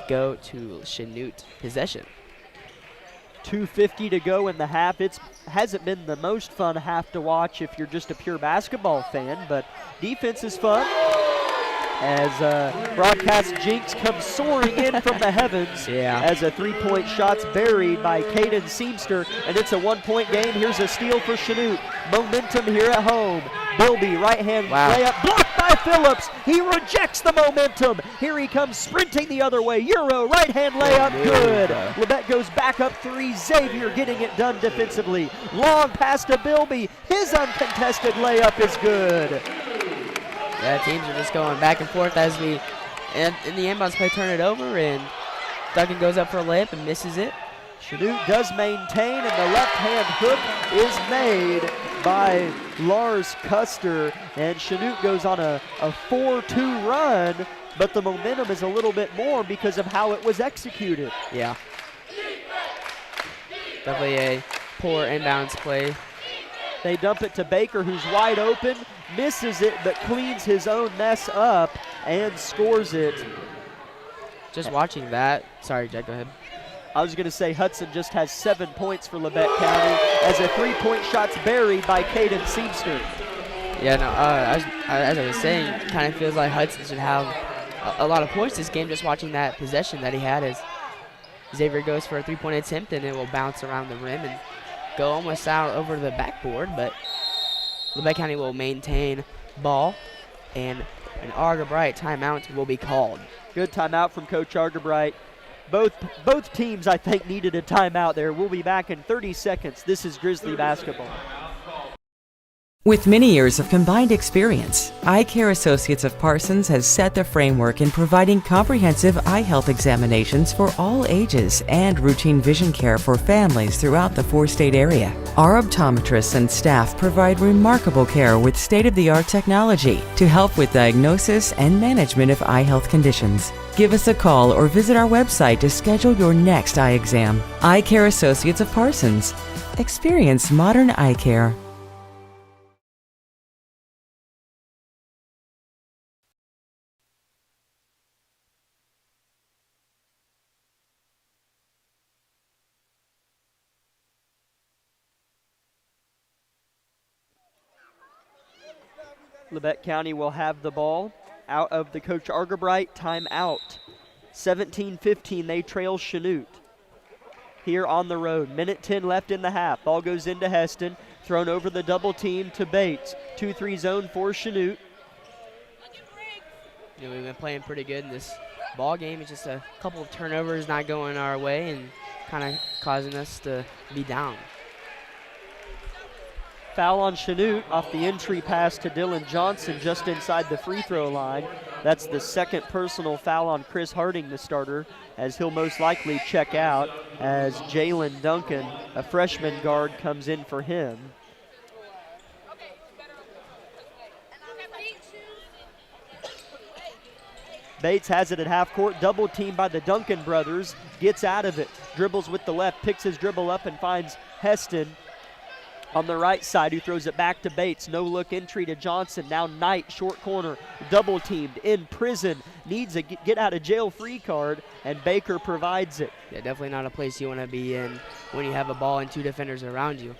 Speaker 2: go to Chanute possession.
Speaker 1: 2:50 to go in the half. It hasn't been the most fun half to watch if you're just a pure basketball fan, but defense is fun as broadcast jinx comes soaring in from the heavens as a 3-point shot's buried by Caden Seamster, and it's a 1-point game. Here's a steal for Chanute. Momentum here at home. Bilby, right-hand layup, blocked by Phillips. He rejects the momentum. Here he comes sprinting the other way. Euro, right-hand layup, good. Labette goes back up 3. Xavier getting it done defensively. Long pass to Bilby. His uncontested layup is good.
Speaker 2: Yeah, teams are just going back and forth as we, and in the inbounds play, turn it over, and Duncan goes up for a layup and misses it.
Speaker 1: Chanute does maintain, and the left-hand hook is made by Lars Custer, and Chanute goes on a 4-2 run, but the momentum is a little bit more because of how it was executed.
Speaker 2: Yeah. Definitely a poor inbounds play.
Speaker 1: They dump it to Baker, who's wide open, misses it, but cleans his own mess up and scores it.
Speaker 2: Just watching that. Sorry, Jack, go ahead.
Speaker 1: I was going to say Hudson just has 7 points for Labette County as a 3-point shot's buried by Caden Seamster.
Speaker 2: Yeah, no, as I was saying, it kind of feels like Hudson should have a lot of points this game just watching that possession that he had as Xavier goes for a 3-point attempt and it will bounce around the rim and go almost out over the backboard, but Labette County will maintain ball and an Argabright timeout will be called.
Speaker 1: Good timeout from Coach Argabright. Both teams, I think, needed a timeout there. We'll be back in 30 seconds. This is Grizzly basketball.
Speaker 6: With many years of combined experience, Eye Care Associates of Parsons has set the framework in providing comprehensive eye health examinations for all ages and routine vision care for families throughout the four-state area. Our optometrists and staff provide remarkable care with state-of-the-art technology to help with diagnosis and management of eye health conditions. Give us a call or visit our website to schedule your next eye exam. Eye Care Associates of Parsons. Experience modern eye care.
Speaker 1: Labette County will have the ball out of the Coach Argabright timeout. 17-15, they trail Chanute here on the road. Minute 10 left in the half. Ball goes into Heston, thrown over the double team to Bates. 2-3 zone for Chanute.
Speaker 2: You know, we've been playing pretty good in this ball game. It's just a couple of turnovers not going our way and kind of causing us to be down.
Speaker 1: Foul on Chanute off the entry pass to Dylan Johnson just inside the free throw line. That's the second personal foul on Chris Harding, the starter, as he'll most likely check out as Jalen Duncan, a freshman guard, comes in for him. Bates has it at half court, double teamed by the Duncan brothers, gets out of it, dribbles with the left, picks his dribble up and finds Heston on the right side, who throws it back to Bates. No look entry to Johnson. Now Knight, short corner, double teamed, in prison, needs a get out of jail free card, and Baker provides it.
Speaker 2: Yeah, definitely not a place you want to be in when you have a ball and two defenders around you.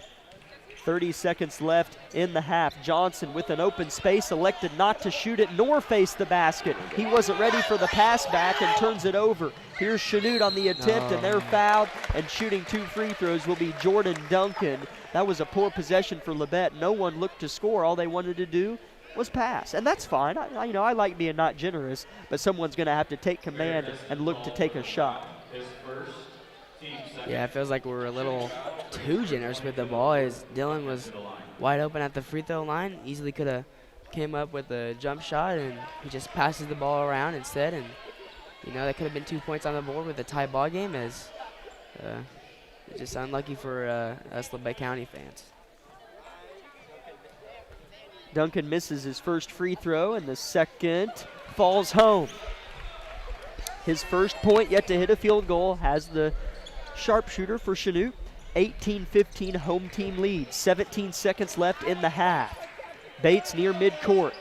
Speaker 1: 30 seconds left in the half. Johnson with an open space elected not to shoot it nor face the basket. He wasn't ready for the pass back and turns it over. Here's Chanute on the attempt, and they're fouled, and shooting two free throws will be Jordan Duncan. That was a poor possession for Labette. No one looked to score. All they wanted to do was pass, and that's fine. I like being not generous, but someone's going to have to take command and look to take a shot.
Speaker 2: Yeah, it feels like we're a little too generous with the ball as Dylan was wide open at the free throw line. Easily could have came up with a jump shot, and he just passes the ball around instead. And, you know, that could have been 2 points on the board with a tie ball game, as it's just unlucky for us Labette County fans.
Speaker 1: Duncan misses his first free throw, and the second falls home. His first point yet to hit a field goal has the sharpshooter for Chanute. 18-15 home team lead. 17 seconds left in the half. Bates near midcourt.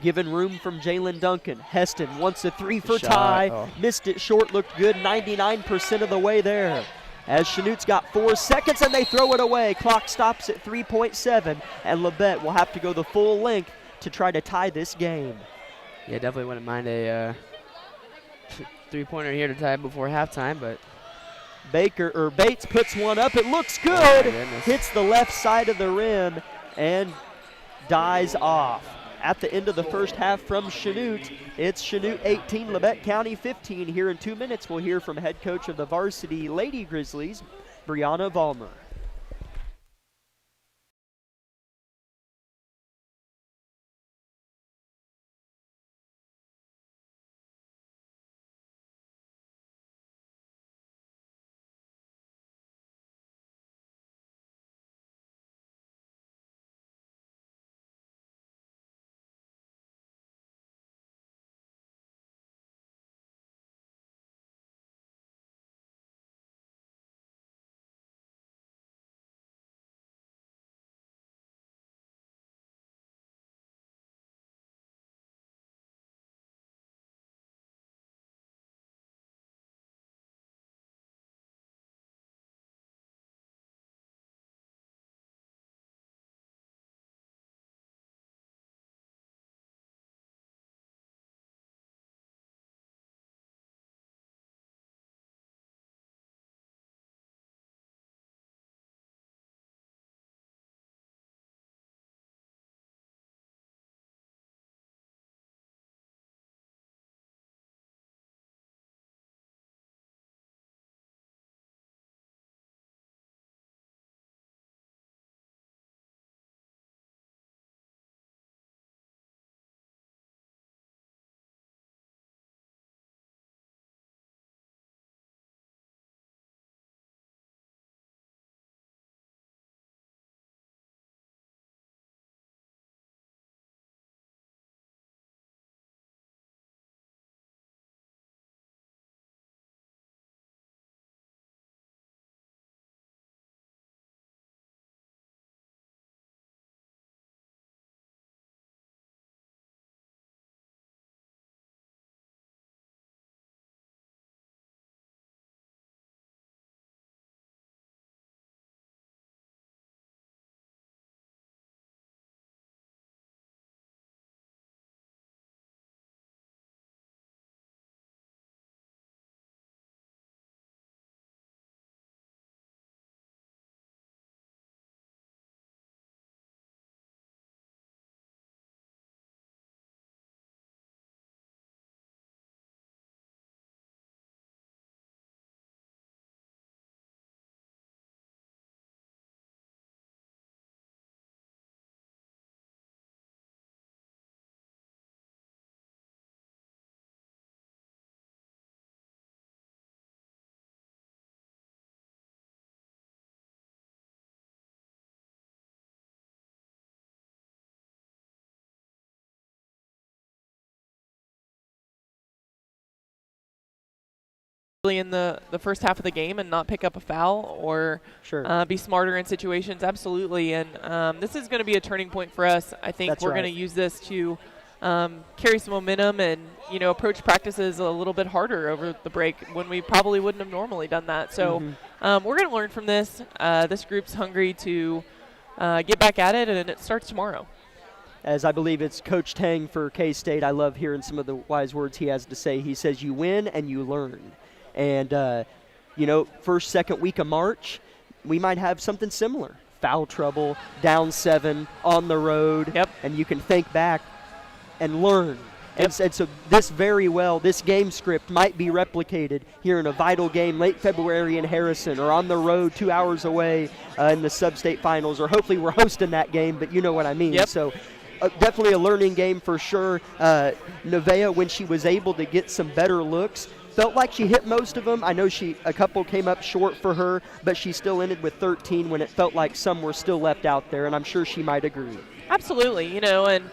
Speaker 1: Given room from Jalen Duncan. Heston wants a three for tie. Missed it short, looked good 99% of the way there. As Chanute's got 4 seconds and they throw it away. Clock stops at 3.7, and Labette will have to go the full length to try to tie this game.
Speaker 2: Yeah, definitely wouldn't mind a three-pointer here to tie before halftime, but
Speaker 1: Bates puts one up. It looks good.
Speaker 2: Oh,
Speaker 1: hits the left side of the rim and dies off. At the end of the first half from Chanute, it's Chanute 18, Labette County 15. Here in 2 minutes, we'll hear from head coach of the Varsity Lady Grizzlies, Brianna Vollmer.
Speaker 7: in the first half of the game and not pick up a foul or
Speaker 1: Sure.
Speaker 7: be smarter in situations. Absolutely. And this is going to be a turning point for us. I think
Speaker 1: That's
Speaker 7: we're
Speaker 1: right.
Speaker 7: going to use this to carry some momentum and, approach practices a little bit harder over the break when we probably wouldn't have normally done that. So we're going to learn from this. This group's hungry to get back at it, and it starts tomorrow.
Speaker 1: As I believe it's Coach Tang for K-State, I love hearing some of the wise words he has to say. He says you win and you learn. And, first, second week of March, we might have something similar. Foul trouble, down 7, on the road.
Speaker 7: Yep.
Speaker 1: And you can think back and learn.
Speaker 7: Yep.
Speaker 1: And so this game script might be replicated here in a vital game late February in Harrison or on the road 2 hours away in the sub-state finals, or hopefully we're hosting that game, but you know what I mean.
Speaker 7: Yep.
Speaker 1: So definitely a learning game for sure. Nevaeh, when she was able to get some better looks, felt like she hit most of them. I know a couple came up short for her, but she still ended with 13 when it felt like some were still left out there, and I'm sure she might agree.
Speaker 7: Absolutely, and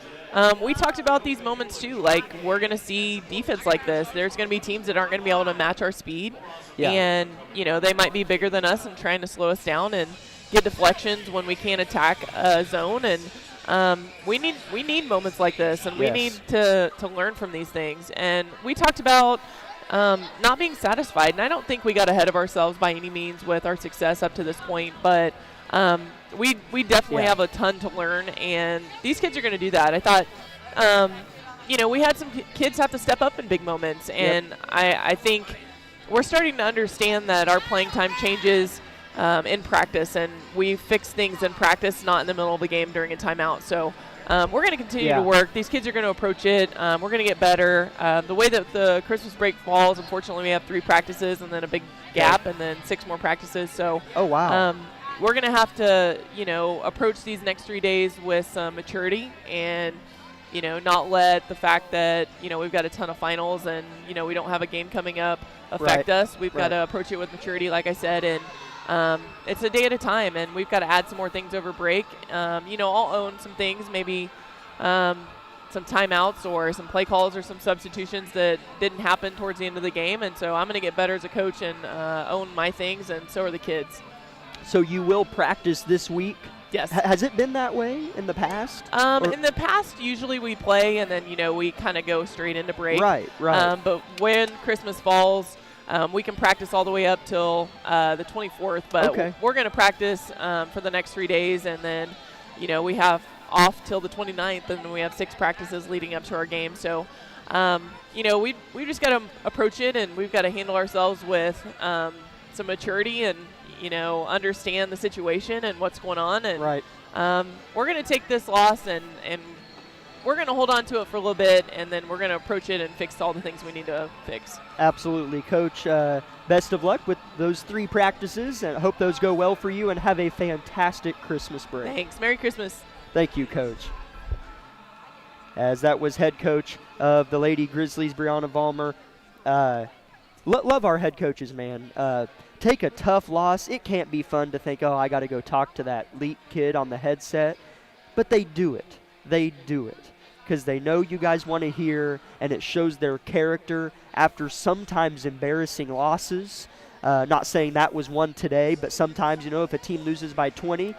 Speaker 7: we talked about these moments too. Like, we're going to see defense like this. There's going to be teams that aren't going to be able to match our speed.
Speaker 1: Yeah.
Speaker 7: And, they might be bigger than us and trying to slow us down and get deflections when we can't attack a zone. And we need moments like this, and we
Speaker 1: Yes.
Speaker 7: need to learn from these things. And we talked about not being satisfied. And I don't think we got ahead of ourselves by any means with our success up to this point. But we definitely have a ton to learn, and these kids are going to do that. I thought, we had some kids have to step up in big moments, and I think we're starting to understand that our playing time changes in practice, and we fix things in practice, not in the middle of the game during a timeout. So we're going to continue to work. These kids are going to approach it. We're going to get better. The way that the Christmas break falls, unfortunately, we have 3 practices and then a big gap and then 6 more practices. So
Speaker 1: Oh, wow.
Speaker 7: we're going to have to, approach these next 3 days with some maturity and, not let the fact that, we've got a ton of finals and, we don't have a game coming up affect us. We've got to approach it with maturity, like I said, and it's a day at a time, and we've got to add some more things over break. I'll own some things, maybe some timeouts or some play calls or some substitutions that didn't happen towards the end of the game, and so I'm going to get better as a coach and own my things, and so are the kids.
Speaker 1: So you will practice this week?
Speaker 7: Yes.
Speaker 1: Has it been that way in the past?
Speaker 7: In the past, usually we play, and then, we kind of go straight into break.
Speaker 1: Right.
Speaker 7: But when Christmas falls, we can practice all the way up till the 24th, but we're going to practice for the next 3 days, and then, we have off till the 29th, and then we have 6 practices leading up to our game. So, we just got to approach it, and we've got to handle ourselves with some maturity and, understand the situation and what's going on. And we're going to take this loss and we're going to hold on to it for a little bit, and then we're going to approach it and fix all the things we need to fix.
Speaker 1: Absolutely. Coach, best of luck with those 3 practices, and I hope those go well for you, and have a fantastic Christmas break.
Speaker 7: Thanks. Merry Christmas.
Speaker 1: Thank you, Coach. As that was head coach of the Lady Grizzlies, Brianna Vollmer. Love our head coaches, man. Take a tough loss. It can't be fun to think, I got to go talk to that leap kid on the headset. But they do it. They do it because they know you guys want to hear, and it shows their character after sometimes embarrassing losses. Not saying that was one today, but sometimes, if a team loses by 20,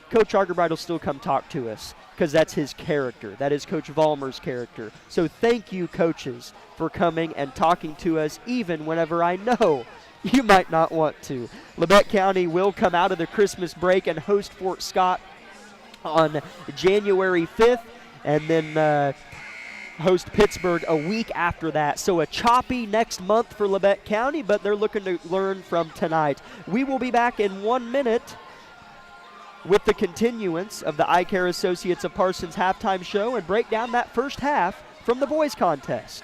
Speaker 1: Coach Argerbright will still come talk to us because that's his character. That is Coach Vollmer's character. So thank you, coaches, for coming and talking to us, even whenever I know you might not want to. Labette County will come out of the Christmas break and host Fort Scott on January 5th, and then host Pittsburgh a week after that. So a choppy next month for Labette County, but they're looking to learn from tonight. We will be back in 1 minute with the continuance of the Eye Care Associates of Parsons halftime show and break down that first half from the boys contest.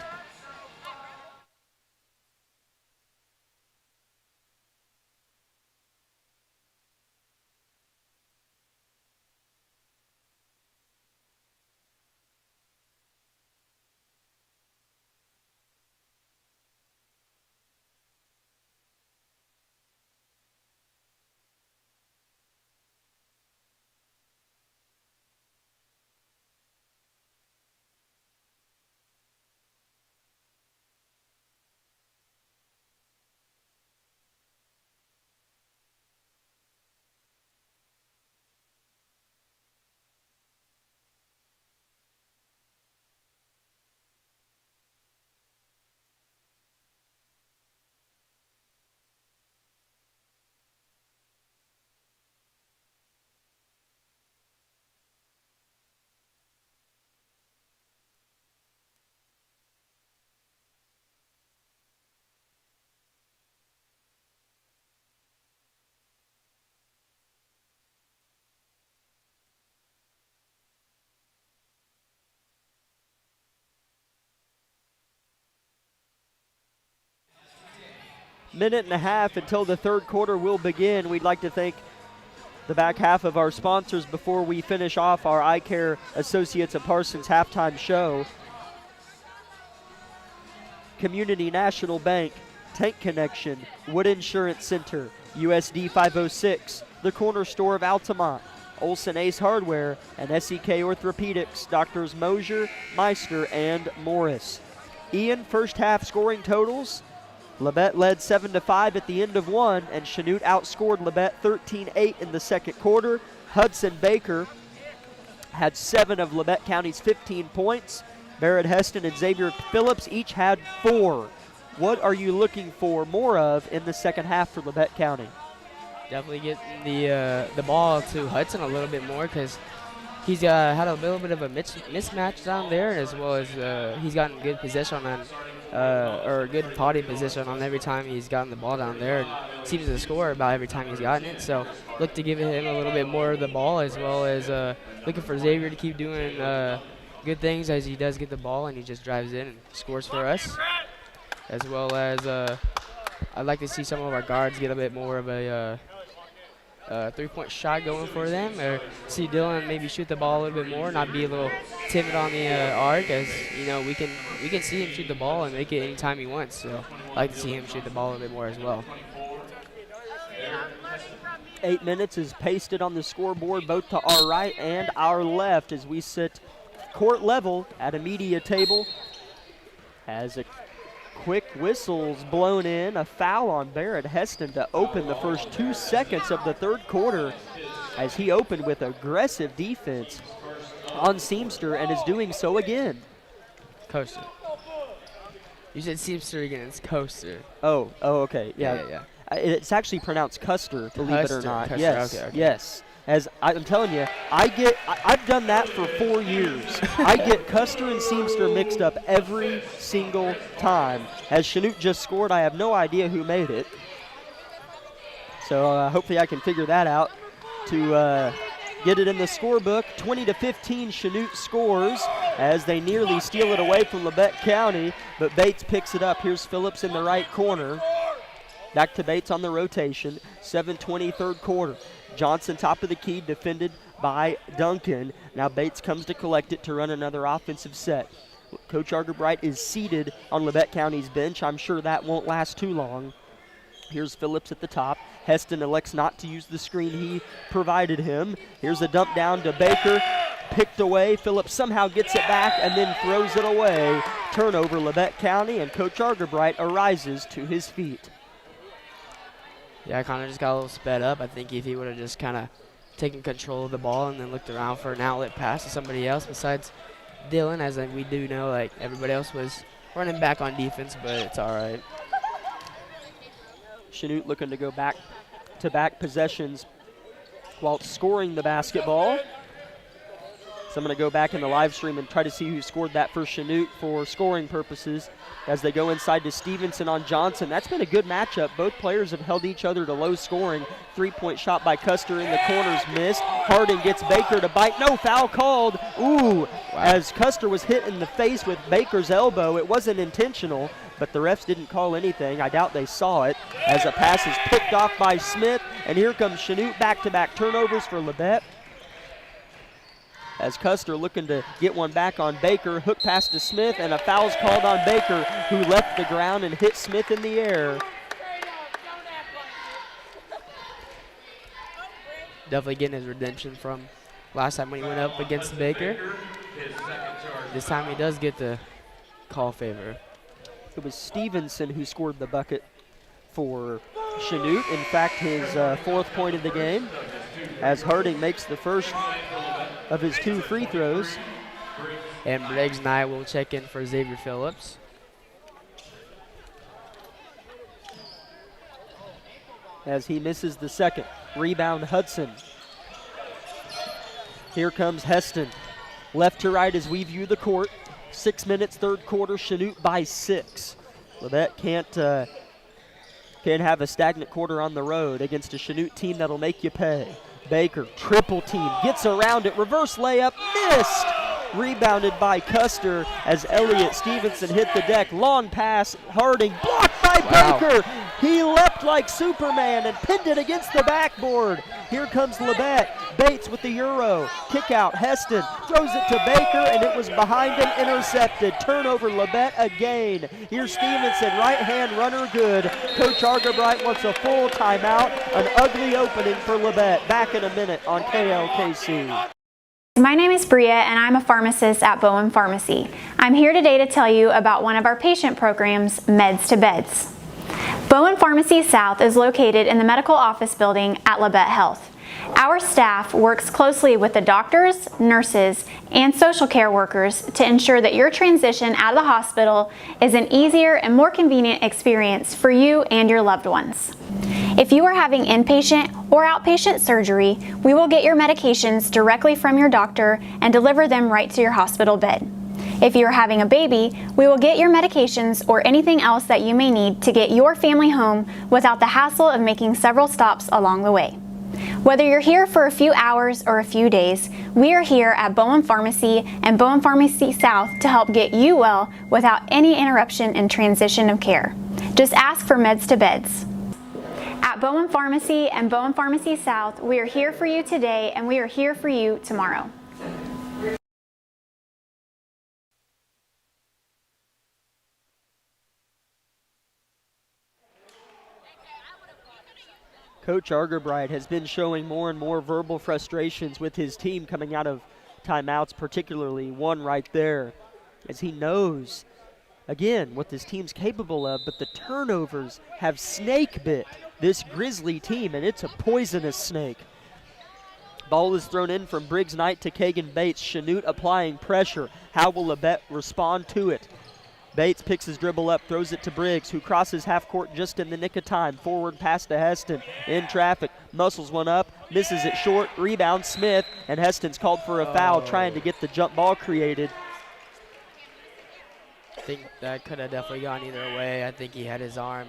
Speaker 1: minute and a half until the third quarter will begin. We'd like to thank the back half of our sponsors before we finish off our Eye Care Associates of Parsons halftime show. Community National Bank, Tank Connection, Wood Insurance Center, USD 506, the Corner Store of Altamont, Olson Ace Hardware, and SEK Orthopedics, Doctors Mosier, Meister, and Morris. Ian, first half scoring totals. Labette led 7-5 at the end of one, and Chanute outscored Labette 13-8 in the second quarter. Hudson Baker had 7 of Labette County's 15 points. Barrett Heston and Xavier Phillips each had 4. What are you looking for more of in the second half for Labette County?
Speaker 2: Definitely getting the ball to Hudson a little bit more, because he's had a little bit of a mismatch down there, as well as he's gotten good possession on or good body position on every time he's gotten the ball down there, and seems to score about every time he's gotten it. So look to give him a little bit more of the ball, as well as looking for Xavier to keep doing good things as he does get the ball and he just drives in and scores for us. As well as I'd like to see some of our guards get a bit more of a three-point shot going for them, or see Dylan maybe shoot the ball a little bit more, not be a little timid on the arc, as you know we can see him shoot the ball and make it anytime he wants. So I'd like to see him shoot the ball a little bit more as well.
Speaker 1: 8 minutes is pasted on the scoreboard, both to our right and our left, as we sit court level at a media table. As a quick whistle's blown in, a foul on Barrett Heston to open the first 2 seconds of the third quarter, as he opened with aggressive defense on Seamster and is doing so again.
Speaker 2: Coaster. You said Seamster again, it's Coaster.
Speaker 1: Oh, okay, yeah.
Speaker 2: Yeah.
Speaker 1: It's actually pronounced Custer, believe it or not.
Speaker 2: Custer,
Speaker 1: Yes,
Speaker 2: okay.
Speaker 1: yes. As I'm telling you, I've done that for 4 years. I get Custer and Seamster mixed up every single time. As Chanute just scored, I have no idea who made it. So hopefully I can figure that out to get it in the scorebook. 20-15, Chanute scores as they nearly steal it away from Labette County, but Bates picks it up. Here's Phillips in the right corner. Back to Bates on the rotation. 7:20 third quarter. Johnson top of the key, defended by Duncan. Now Bates comes to collect it to run another offensive set. Coach Argerbright is seated on Labette County's bench. I'm sure that won't last too long. Here's Phillips at the top. Heston elects not to use the screen he provided him. Here's a dump down to Baker. Picked away. Phillips somehow gets it back and then throws it away. Turnover, Labette County, and Coach Argerbright arises to his feet.
Speaker 2: Yeah, I kind of just got a little sped up. I think if he would have just kind of taken control of the ball and then looked around for an outlet pass to somebody else besides Dylan, as we do know, like everybody else was running back on defense, but it's all right.
Speaker 1: Chanute looking to go back-to-back possessions while scoring the basketball. So I'm going to go back in the live stream and try to see who scored that for Chanute for scoring purposes as they go inside to Stevenson on Johnson. That's been a good matchup. Both players have held each other to low scoring. 3-point shot by Custer in the corners missed. Harding gets Baker to bite. No foul called. Ooh, wow. As Custer was hit in the face with Baker's elbow. It wasn't intentional, but the refs didn't call anything. I doubt they saw it, as a pass is picked off by Smith. And here comes Chanute, back-to-back turnovers for Labette. As Custer looking to get one back on Baker. Hook pass to Smith, and a foul's called on Baker, who left the ground and hit Smith in the air.
Speaker 2: Definitely getting his redemption from last time when he went up against Baker. This time he does get the call favor.
Speaker 1: It was Stevenson who scored the bucket for Chanute. In fact, his fourth point of the game, as Harding makes the first of his 2 free throws.
Speaker 2: And Briggs and I will check in for Xavier Phillips.
Speaker 1: As he misses the second. Rebound Hudson. Here comes Heston. Left to right as we view the court. 6 minutes, third quarter, Chanute by 6. Labette can't have a stagnant quarter on the road against a Chanute team that'll make you pay. Baker, triple team, gets around it, reverse layup, missed! Rebounded by Custer as Elliott Stevenson hit the deck. Long pass, Harding blocked by Baker. He leapt like Superman and pinned it against the backboard. Here comes Labette. Bates with the Euro. Kick out. Heston throws it to Baker, and it was behind him, intercepted. Turnover, Labette again. Here's Stevenson, right-hand runner good. Coach Argerbright wants a full timeout. An ugly opening for Labette. Back in a minute on KLKC.
Speaker 4: My name is Bria, and I'm a pharmacist at Bowen Pharmacy. I'm here today to tell you about one of our patient programs, Meds to Beds. Bowen Pharmacy South is located in the medical office building at Labette Health. Our staff works closely with the doctors, nurses, and social care workers to ensure that your transition out of the hospital is an easier and more convenient experience for you and your loved ones. If you are having inpatient or outpatient surgery, we will get your medications directly from your doctor and deliver them right to your hospital bed. If you are having a baby, we will get your medications or anything else that you may need to get your family home without the hassle of making several stops along the way. Whether you're here for a few hours or a few days, we are here at Bowen Pharmacy and Bowen Pharmacy South to help get you well without any interruption in transition of care. Just ask for Meds to Beds. At Bowen Pharmacy and Bowen Pharmacy South, we are here for you today and we are here for you tomorrow.
Speaker 1: Coach Argerbright has been showing more and more verbal frustrations with his team coming out of timeouts, particularly one right there, as he knows, again, what this team's capable of, but the turnovers have snake bit this Grizzly team, and it's a poisonous snake. Ball is thrown in from Briggs Knight to Kagan Bates. Chanute applying pressure. How will Labette respond to it? Bates picks his dribble up, throws it to Briggs, who crosses half court just in the nick of time. Forward pass to Heston, in traffic, muscles one up, misses it short, rebound Smith, and Heston's called for a foul, trying to get the jump ball created.
Speaker 2: I think that could have definitely gone either way. I think he had his arm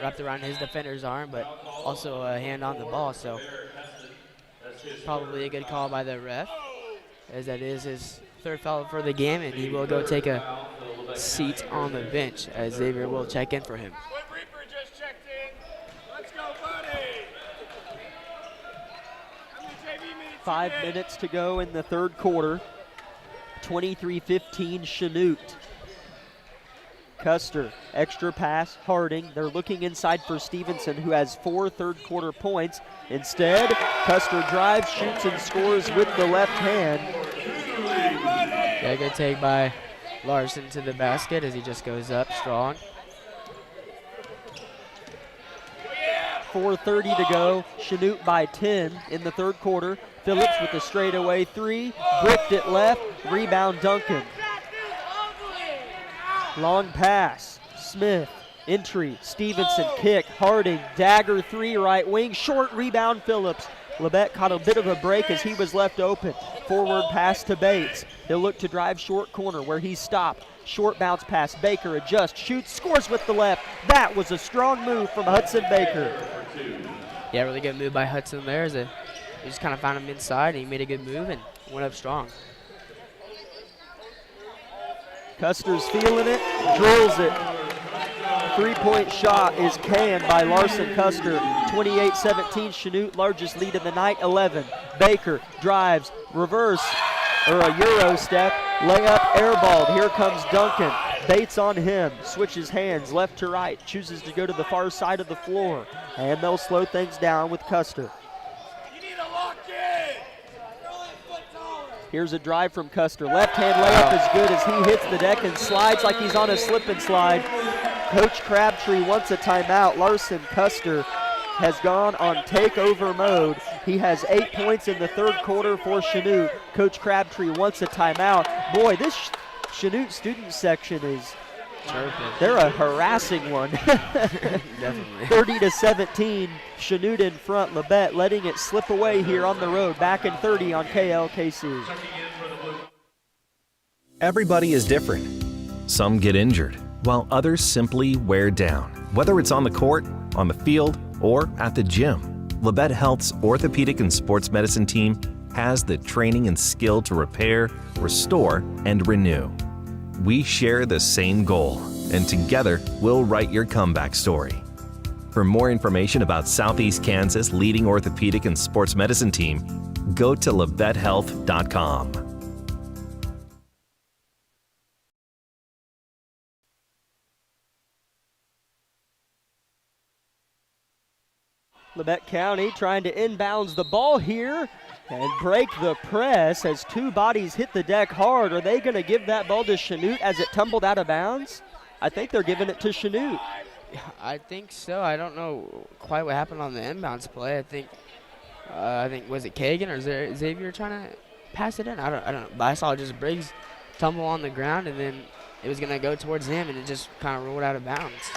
Speaker 2: wrapped around his defender's arm, but also a hand on the ball, so probably a good call by the ref, as that is his third foul for the game, and he will go take a seat on the bench as Xavier will check in for him.
Speaker 1: 5 minutes to go in the third quarter. 23-15 Chanute. Custer, extra pass, Harding. They're looking inside for Stevenson, who has 4 third-quarter points. Instead, Custer drives, shoots, and scores with the left hand.
Speaker 2: Yeah, good take by Larson to the basket as he just goes up strong.
Speaker 1: 4:30 to go. Chanute by 10 in the third quarter. Phillips with a straightaway three. Bricked it left. Rebound Duncan. Long pass. Smith. Entry. Stevenson kick. Harding. Dagger three right wing. Short rebound Phillips. Labette caught a bit of a break as he was left open. Forward pass to Bates. He'll look to drive short corner where he's stopped. Short bounce pass. Baker adjusts, shoots, scores with the left. That was a strong move from Hudson Baker.
Speaker 2: Yeah, really good move by Hudson there. He just kind of found him inside, and he made a good move and went up strong.
Speaker 1: Custer's feeling it, drills it. Three-point shot is canned by Larson Custer. 28-17, Chanute, largest lead of the night, 11. Baker drives, reverse, or a Euro step, layup, airballed. Here comes Duncan. Bates on him, switches hands left to right, chooses to go to the far side of the floor, and they'll slow things down with Custer. Here's a drive from Custer. Left-hand layup is good as he hits the deck and slides like he's on a slip and slide. Coach Crabtree wants a timeout. Larson Custer has gone on takeover mode. He has 8 points in the third quarter for Chanute. Coach Crabtree wants a timeout. Boy, this Chanute student section is, they're a harassing one.
Speaker 2: Definitely.
Speaker 1: 30-17, Chanute in front. Labette letting it slip away here on the road. Back in 30 on KLKC.
Speaker 3: Everybody is different. Some get injured, while others simply wear down. Whether it's on the court, on the field, or at the gym, Labette Health's orthopedic and sports medicine team has the training and skill to repair, restore, and renew. We share the same goal, and together we'll write your comeback story. For more information about Southeast Kansas' leading orthopedic and sports medicine team, go to LaBetteHealth.com.
Speaker 1: Labette County trying to inbounds the ball here and break the press as two bodies hit the deck hard. Are they going to give that ball to Chanute as it tumbled out of bounds? I think they're giving it to Chanute.
Speaker 2: I think so. I don't know quite what happened on the inbounds play. I think was it Kagan or Xavier trying to pass it in? I don't know. But I saw just Briggs tumble on the ground, and then it was gonna go towards him, and it just kind of rolled out of bounds.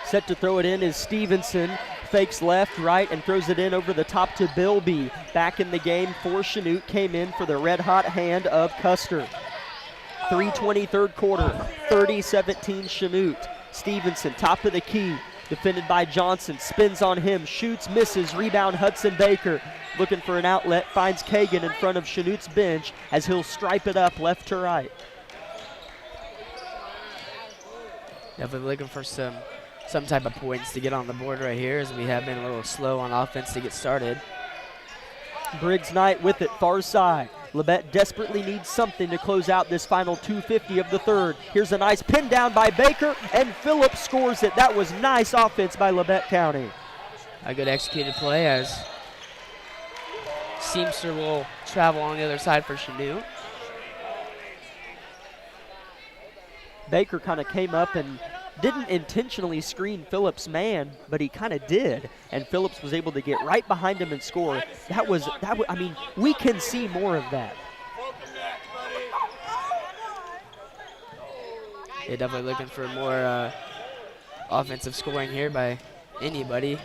Speaker 1: Set to throw it in is Stevenson. Fakes left, right, and throws it in over the top to Bilby. Back in the game for Chanute. Came in for the red-hot hand of Custer. 3:20 third quarter, 30-17 Chanute. Stevenson, top of the key, defended by Johnson, spins on him, shoots, misses, rebound Hudson Baker. Looking for an outlet, finds Kagan in front of Chanute's bench as he'll stripe it up left to right.
Speaker 2: Definitely looking for some type of points to get on the board right here, as we have been a little slow on offense to get started.
Speaker 1: Briggs Knight with it, far side. Labette desperately needs something to close out this final 2:50 of the third. Here's a nice pin down by Baker, and Phillips scores it. That was nice offense by Labette County.
Speaker 2: A good executed play as Seamster will travel on the other side for Chanute.
Speaker 1: Baker kind of came up and didn't intentionally screen Phillips' man, but he kind of did, and Phillips was able to get right behind him and score. I mean, we can see more of that.
Speaker 2: Yeah, definitely looking for more offensive scoring here by anybody.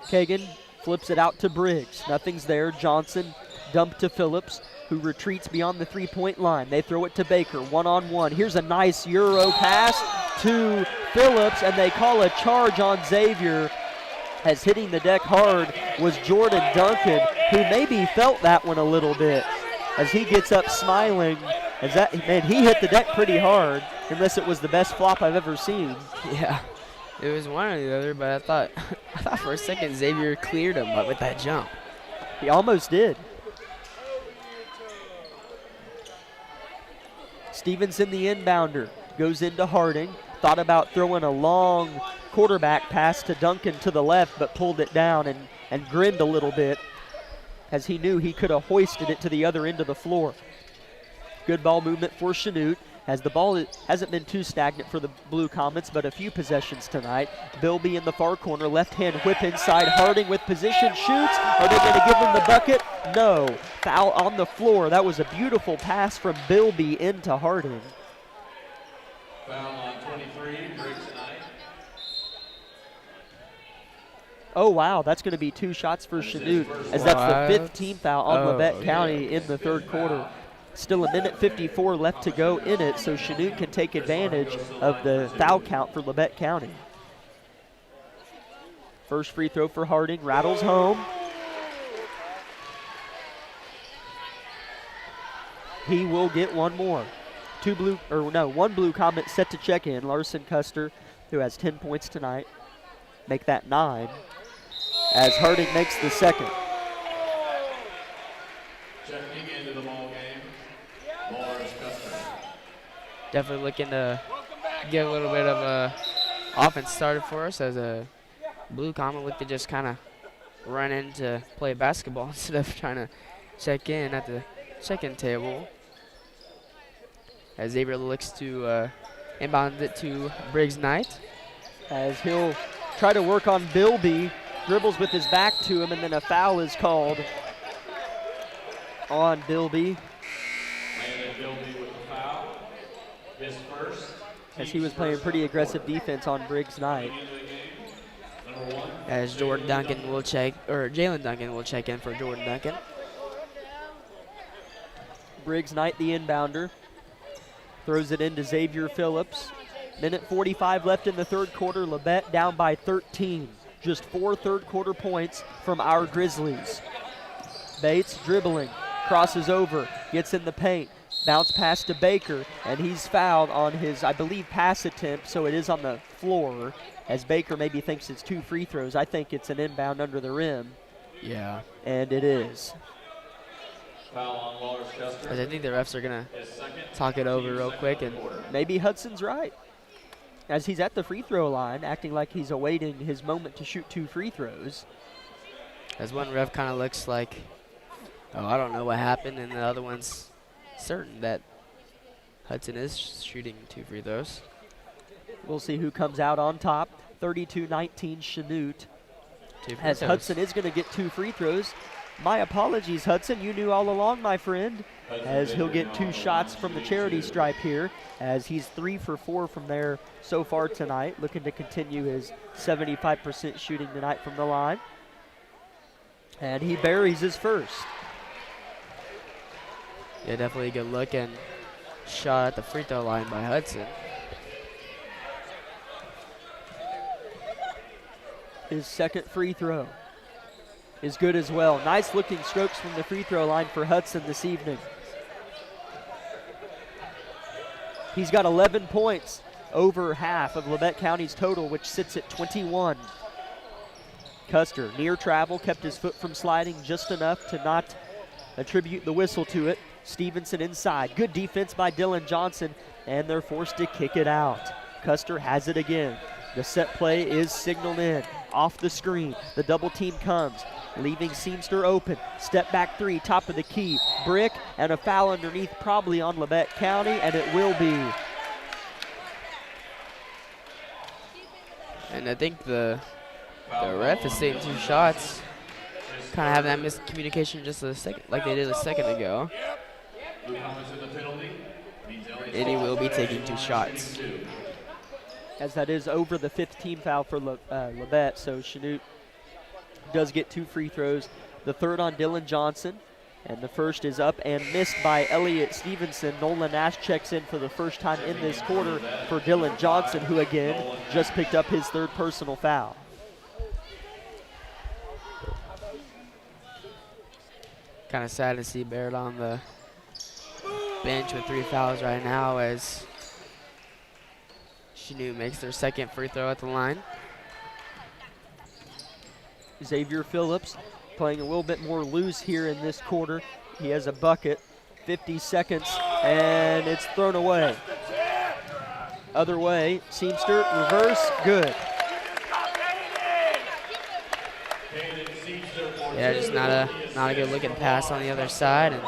Speaker 1: Kagan flips it out to Briggs. Nothing's there. Johnson dumped to Phillips, who retreats beyond the three-point line. They throw it to Baker, one-on-one. Here's a nice Euro pass to Phillips, and they call a charge on Xavier, as hitting the deck hard was Jordan Duncan, who maybe felt that one a little bit, as he gets up smiling. Man, he hit the deck pretty hard, unless it was the best flop I've ever seen.
Speaker 2: Yeah, it was one or the other, but I thought for a second Xavier cleared him up with that jump.
Speaker 1: He almost did. Stevenson, the inbounder, goes into Harding. Thought about throwing a long quarterback pass to Duncan to the left, but pulled it down and grinned a little bit, as he knew he could have hoisted it to the other end of the floor. Good ball movement for Chanute, as the ball hasn't been too stagnant for the Blue Comets, but a few possessions tonight. Bilby in the far corner, left-hand whip inside. Harding with position, shoots. Are they going to give him the bucket? No. Foul on the floor. That was a beautiful pass from Bilby into Harding.
Speaker 5: Foul on 23, Briggs Knight.
Speaker 1: Oh, wow, that's going to be two shots for Chanute, as that's the 15th foul on Labette County in the third quarter. Still a minute 54 left to go in it, so Chanute can take advantage of the foul count for Labette County. First free throw for Harding, rattles home. He will get one more. One Blue Comet set to check in. Larson Custer, who has 10 points tonight, make that 9, as Harding makes the second.
Speaker 5: Checking into the ball game, Morris Custer.
Speaker 2: Definitely looking to get a little bit of offense started for us, as a Blue Comet look to just kind of run in to play basketball instead of trying to check in at the check-in table. As Xavier looks to inbound it to Briggs Knight.
Speaker 1: As he'll try to work on Bilby, dribbles with his back to him, and then a foul is called on Bilby.
Speaker 5: Landon Bilby with the foul. His first.
Speaker 1: As he was playing pretty aggressive defense on Briggs Knight.
Speaker 5: Number 1.
Speaker 2: As Jalen Duncan will check in for Jordan Duncan.
Speaker 1: Briggs Knight, the inbounder, throws it into Xavier Phillips. Minute 45 left in the third quarter. Labette down by 13. Just 4 third quarter points from our Grizzlies. Bates dribbling, crosses over, gets in the paint, Bounce pass to Baker, and he's fouled on his, I believe, pass attempt, so it is on the floor, as Baker maybe thinks it's 2 free throws. I think it's an inbound under the rim.
Speaker 2: Yeah.
Speaker 1: And it is.
Speaker 5: Foul on Waller's Chester.
Speaker 2: I think the refs are going to talk it over real quick. And
Speaker 1: maybe Hudson's right, as he's at the free throw line, acting like he's awaiting his moment to shoot 2 free throws.
Speaker 2: As one ref kind of looks like, oh, I don't know what happened, and the other one's certain that Hudson is shooting 2 free throws.
Speaker 1: We'll see who comes out on top. 32-19 Chanute. As Hudson is going to get 2 free throws. My apologies, Hudson. You knew all along, my friend, as he'll get 2 shots from the charity stripe here, as he's 3 for 4 from there so far tonight, looking to continue his 75% shooting tonight from the line. And he buries his first.
Speaker 2: Yeah, definitely a good look and shot at the free throw line by Hudson.
Speaker 1: His second free throw is good as well. Nice looking strokes from the free throw line for Hudson this evening. He's got 11 points, over half of Labette County's total, which sits at 21. Custer, near travel, kept his foot from sliding just enough to not attribute the whistle to it. Stevenson inside. Good defense by Dylan Johnson, and they're forced to kick it out. Custer has it again. The set play is signaled in. Off the screen, the double team comes, leaving Seamster open. Step back 3, top of the key. Brick, and a foul underneath, probably on Labette County, and it will be.
Speaker 2: And I think the ref is saying 2 shots. Kind of having that miscommunication just a second, like they did a second ago. And he will be taking 2 shots.
Speaker 1: As that is over the 5th team foul for Labette, so Chanute does get 2 free throws. The third on Dylan Johnson, and the first is up and missed by Elliott Stevenson. Nolan Nash checks in for the first time in this quarter for Dylan Johnson, who again just picked up his 3rd personal foul.
Speaker 2: Kind of sad to see Barrett on the bench with 3 fouls right now, as Chanute makes their 2nd free throw at the line.
Speaker 1: Xavier Phillips playing a little bit more loose here in this quarter. He has a bucket, 50 seconds, and it's thrown away. Other way, Seamster, reverse, good.
Speaker 2: Yeah, just not a good looking pass on the other side. And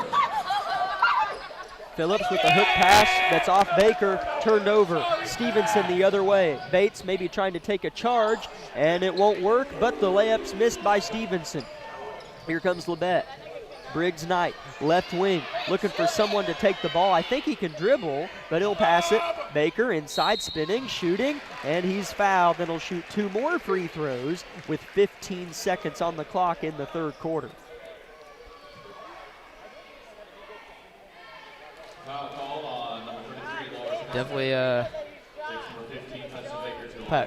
Speaker 1: Phillips with the hook pass that's off Baker, turned over. Stevenson the other way. Bates maybe trying to take a charge, and it won't work, but the layup's missed by Stevenson. Here comes Labette. Briggs Knight, left wing, looking for someone to take the ball. I think he can dribble, but he'll pass it. Baker inside spinning, shooting, and he's fouled. Then he'll shoot 2 more free throws with 15 seconds on the clock in the 3rd quarter.
Speaker 2: definitely a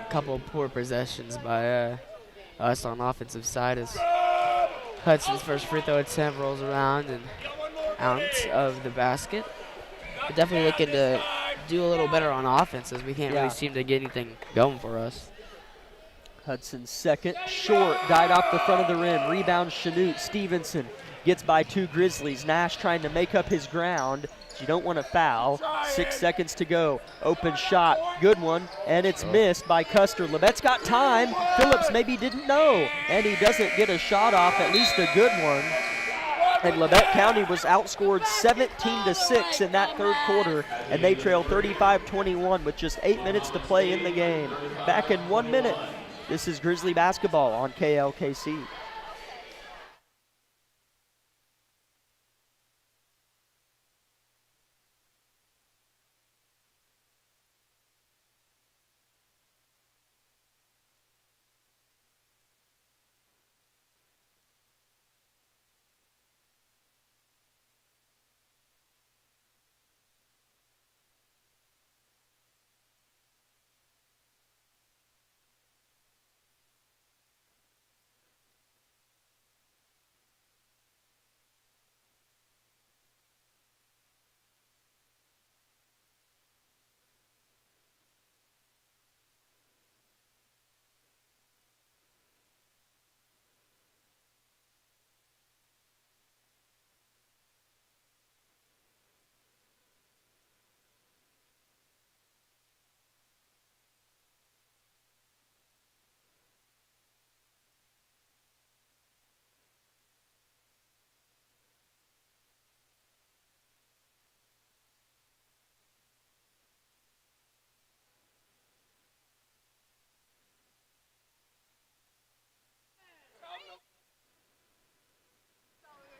Speaker 2: couple poor possessions by us on offensive side, as Hudson's first free throw attempt rolls around and out of the basket. But definitely looking to do a little better on offense, as we can't really seem to get anything going for us.
Speaker 1: Hudson's second, short, died off the front of the rim. Rebound Chanute. Stevenson gets by 2 Grizzlies. Nash trying to make up his ground. You don't want to foul. 6 seconds to go. Open shot, good one, and it's missed by Custer. Labette's got time. Phillips maybe didn't know, and he doesn't get a shot off, at least a good one. And Labette County was outscored 17-6 in that 3rd quarter, and they trail 35-21 with just 8 minutes to play in the game. Back in 1 minute. This is Grizzly basketball on KLKC.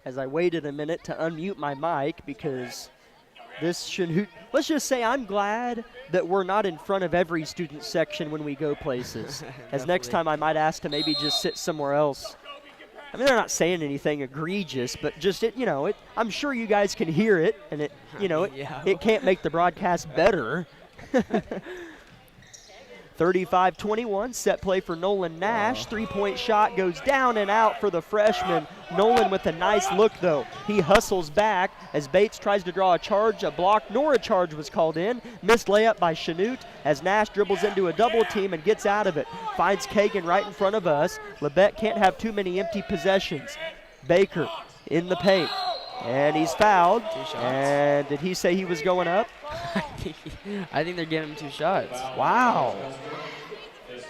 Speaker 1: as I waited a minute to unmute my mic because this Chanute, let's just say I'm glad that we're not in front of every student section when we go places. As next time I might ask to maybe just sit somewhere else. I mean, they're not saying anything egregious, but just I'm sure you guys can hear it, and it can't make the broadcast better. 35-21, set play for Nolan Nash. Three-point shot goes down and out for the freshman. Nolan with a nice look, though. He hustles back as Bates tries to draw a charge. A block nor a charge was called in. Missed layup by Chanute as Nash dribbles into a double team and gets out of it. Finds Kagan right in front of us. Labette can't have too many empty possessions. Baker in the paint. And he's fouled.
Speaker 2: 2 shots.
Speaker 1: And did he say he was going up?
Speaker 2: I think they're giving him 2 shots.
Speaker 1: Wow.
Speaker 5: His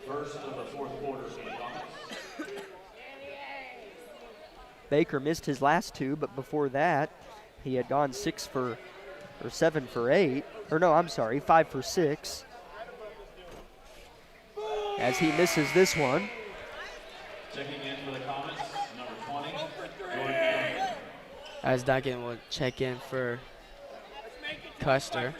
Speaker 5: first of the fourth quarter for the Comets.
Speaker 1: Baker missed his last 2, but before that, he had gone 7 for 8. Or no, I'm sorry, 5 for 6. As he misses this one.
Speaker 5: Checking in for the Comets, number 20, Jordan.
Speaker 2: As Duncan will check in for Custer.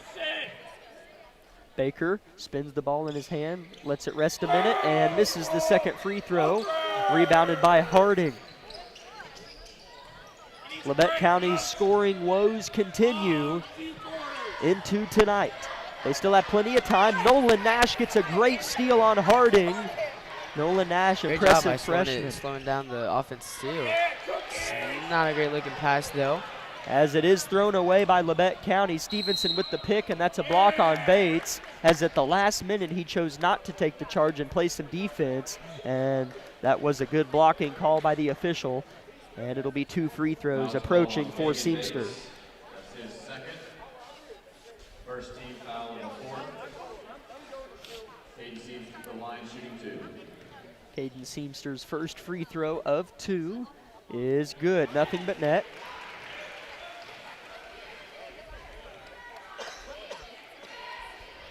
Speaker 1: Baker spins the ball in his hand, lets it rest a minute, and misses the second free throw. Rebounded by Harding. Labette County's scoring woes continue into tonight. They still have plenty of time. Nolan Nash gets a great steal on Harding. Nolan Nash,
Speaker 2: Great
Speaker 1: impressive
Speaker 2: job by
Speaker 1: freshman.
Speaker 2: slowing down the offense too. It's not a great looking pass though.
Speaker 1: As it is thrown away by Labette County. Stevenson with the pick, and that's a block on Bates, as at the last minute he chose not to take the charge and play some defense, and that was a good blocking call by the official, and it'll be 2 free throws approaching for Seamster.
Speaker 5: That's his second. First team foul in the fourth. Caden Seamster from the line shooting 2.
Speaker 1: Caden Seamster's first free throw of 2 is good. Nothing but net.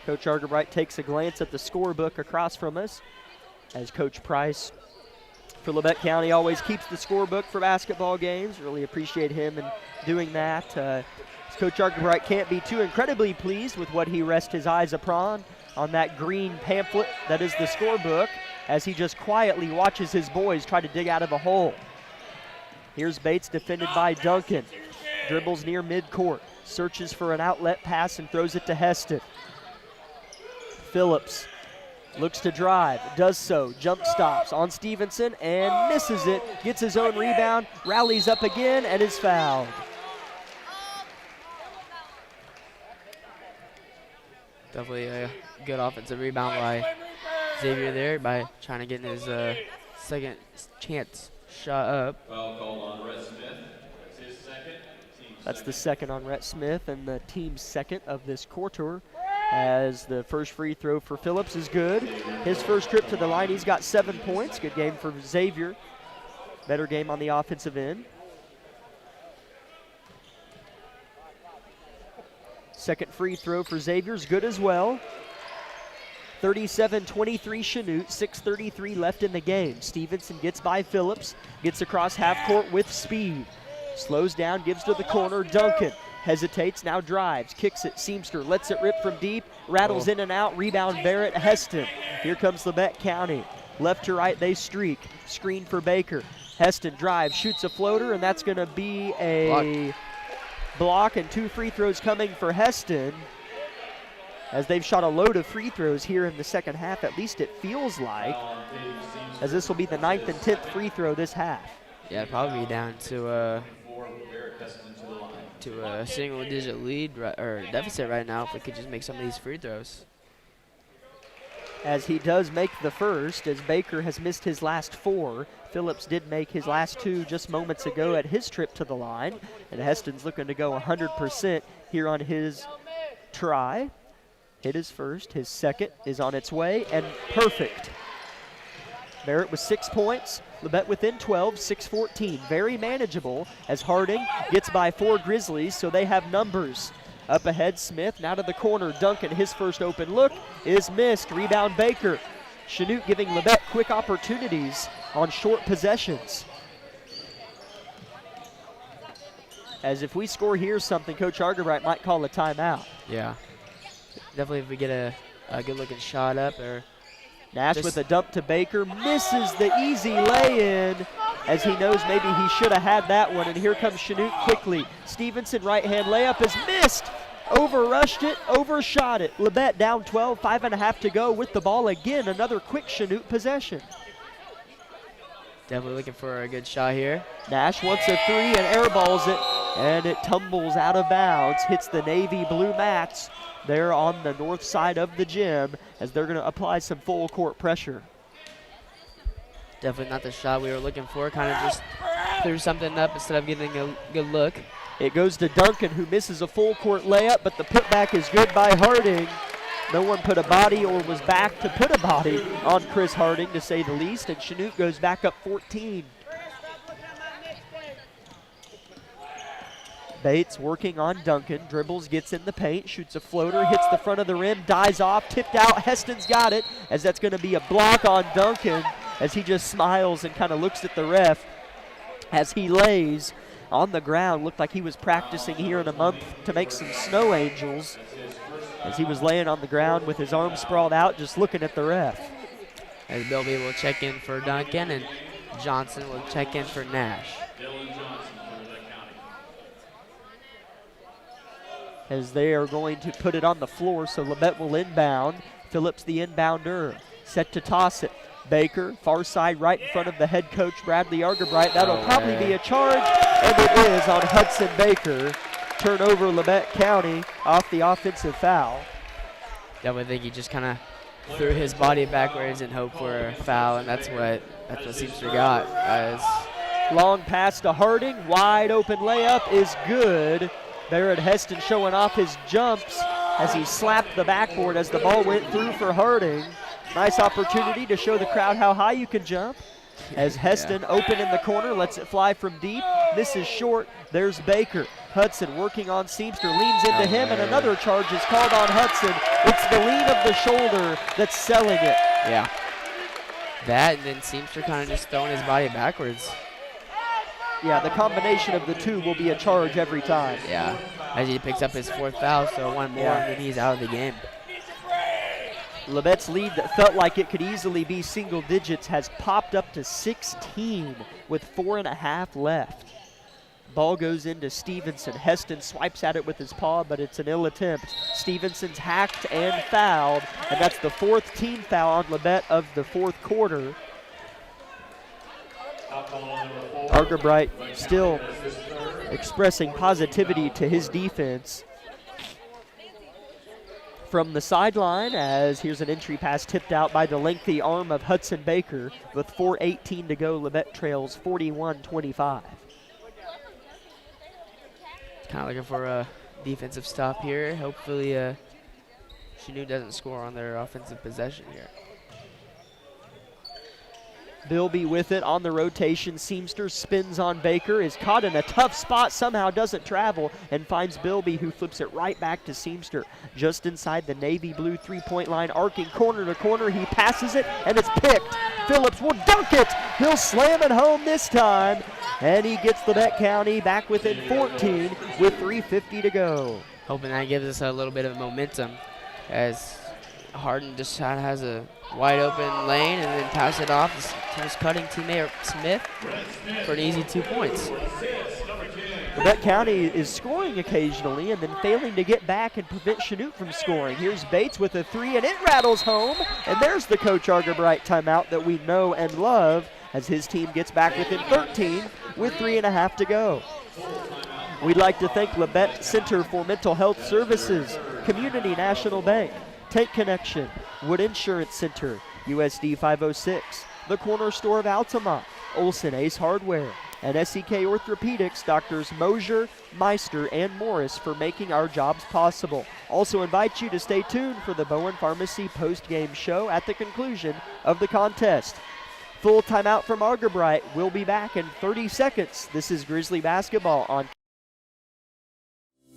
Speaker 1: Coach Argerbright takes a glance at the scorebook across from us, as Coach Price for Labette County always keeps the scorebook for basketball games. Really appreciate him and doing that. Coach Argerbright can't be too incredibly pleased with what he rests his eyes upon on that green pamphlet that is the scorebook, as he just quietly watches his boys try to dig out of a hole. Here's Bates, defended by Duncan. Dribbles near midcourt, searches for an outlet pass and throws it to Heston. Phillips looks to drive, does so, jump stops on Stevenson and misses it, gets his own rebound, rallies up again and is fouled.
Speaker 2: Definitely a good offensive rebound by Xavier there by trying to get his second chance shot up.
Speaker 5: Foul called on Rhett Smith. That's his second.
Speaker 1: That's the second on Rhett Smith and the team's second of this quarter, as the first free throw for Phillips is good. His first trip to the line, he's got 7 points. Good game for Xavier. Better game on the offensive end. Second free throw for Xavier is good as well. 37-23 Chanute, 6:33 left in the game. Stevenson gets by Phillips, gets across half court with speed. Slows down, gives to the corner, Duncan. Hesitates, now drives, kicks it, Seamster, lets it rip from deep, rattles in and out, rebound Barrett, Heston. Here comes Labette County. Left to right, they streak. Screen for Baker. Heston drives, shoots a floater, and that's gonna be a block, and 2 free throws coming for Heston, as they've shot a load of free throws here in the second half, at least it feels like, as this will be the 9th and 10th free throw this half.
Speaker 2: Yeah, it'd probably be down to a single-digit lead or deficit right now if we could just make some of these free throws.
Speaker 1: As he does make the first, as Baker has missed his last 4. Phillips did make his last 2 just moments ago at his trip to the line, and Heston's looking to go 100% here on his try. Hit his first, his second is on its way, and perfect. Barrett with 6 points, Labette within 12, 6-14. Very manageable as Harding gets by 4 Grizzlies, so they have numbers. Up ahead, Smith, now to the corner. Duncan, his first open look is missed. Rebound Baker. Chanute giving Labette quick opportunities on short possessions. as if we score here something, Coach Argerbright might call a timeout.
Speaker 2: Yeah. Definitely if we get a good-looking shot up. Or
Speaker 1: Nash with a dump to Baker, misses the easy lay-in as he knows maybe he should have had that one. And here comes Chanute quickly. Stevenson right-hand layup is missed. Overrushed it, overshot it. Labette down 12, 5.5 to go with the ball again. Another quick Chanute possession.
Speaker 2: Definitely looking for a good shot here.
Speaker 1: Nash wants a three and airballs it, and it tumbles out of bounds. Hits the navy blue mats there on the north side of the gym as they're going to apply some full court pressure.
Speaker 2: Definitely not the shot we were looking for. Kind of just threw something up instead of getting a good look.
Speaker 1: It goes to Duncan, who misses a full court layup, but the putback is good by Harding. No one put a body or was back to put a body on Chris Harding, to say the least, and Chanute goes back up 14. Bates working on Duncan, dribbles, gets in the paint, shoots a floater, hits the front of the rim, dies off, tipped out. Heston's got it, as that's going to be a block on Duncan, as he just smiles and kind of looks at the ref as he lays on the ground. Looked like he was practicing here in a month to make some snow angels, as he was laying on the ground with his arms sprawled out, just looking at the ref.
Speaker 2: As Bilby will check in for Duncan, and Johnson will check in for Nash.
Speaker 1: As they are going to put it on the floor, so Labette will inbound. Phillips the inbounder, set to toss it. Baker, far side, right in front of the head coach, Bradley Argerbright. That'll probably be a charge, and it is on Hudson Baker. Turnover, Labette County off the offensive foul.
Speaker 2: Definitely think he just kind of threw his body backwards and hoped for a foul, and that's what Seamster got.
Speaker 1: Long pass to Harding, wide open layup is good. Barrett Heston showing off his jumps as he slapped the backboard as the ball went through for Harding. Nice opportunity to show the crowd how high you can jump. As Heston open in the corner, lets it fly from deep. This is short. There's Baker. Hudson working on Seamster, leans into him, and another charge is called on Hudson. It's the lean of the shoulder that's selling it.
Speaker 2: Yeah. That, and then Seamster kind of just throwing his body backwards.
Speaker 1: Yeah, the combination of the two will be a charge every time.
Speaker 2: Yeah, as he picks up his fourth foul, so one more, and then he's out of the game.
Speaker 1: Labette's lead that felt like it could easily be single digits has popped up to 16 with 4.5 left. Ball goes into Stevenson. Heston swipes at it with his paw, but it's an ill attempt. Stevenson's hacked and fouled, and that's the fourth team foul on Labette of the fourth quarter. Argerbright still expressing positivity to his defense. From the sideline, as here's an entry pass tipped out by the lengthy arm of Hudson Baker. With 4:18 to go, Labette trails 41-25.
Speaker 2: Kind of looking for a defensive stop here. Hopefully Chanute doesn't score on their offensive possession here.
Speaker 1: Bilby with it on the rotation. Seamster spins on Baker, is caught in a tough spot, somehow doesn't travel, and finds Bilby, who flips it right back to Seamster. Just inside the navy blue three-point line, arcing corner to corner. He passes it, and it's picked. Phillips will dunk it. He'll slam it home this time, and he gets Labette County back within 14 with 3:50 to go.
Speaker 2: Hoping that gives us a little bit of momentum, as Harden just kind of has a wide open lane and then pass it off to his cutting teammate Smith for an easy 2 points.
Speaker 1: Labette County is scoring occasionally and then failing to get back and prevent Chanute from scoring. Here's Bates with a three, and it rattles home. And there's the Coach Argerbright timeout that we know and love, as his team gets back within 13 with 3.5 to go. We'd like to thank Labette Center for Mental Health Services, Community National Bank, Tank Connection, Wood Insurance Center, USD 506, the Corner Store of Altamont, Olson Ace Hardware, and SEK Orthopedics, Doctors Mosier, Meister, and Morris for making our jobs possible. Also invite you to stay tuned for the Bowen Pharmacy post-game show at the conclusion of the contest. Full timeout from Argerbright. We'll be back in 30 seconds. This is Grizzly Basketball on.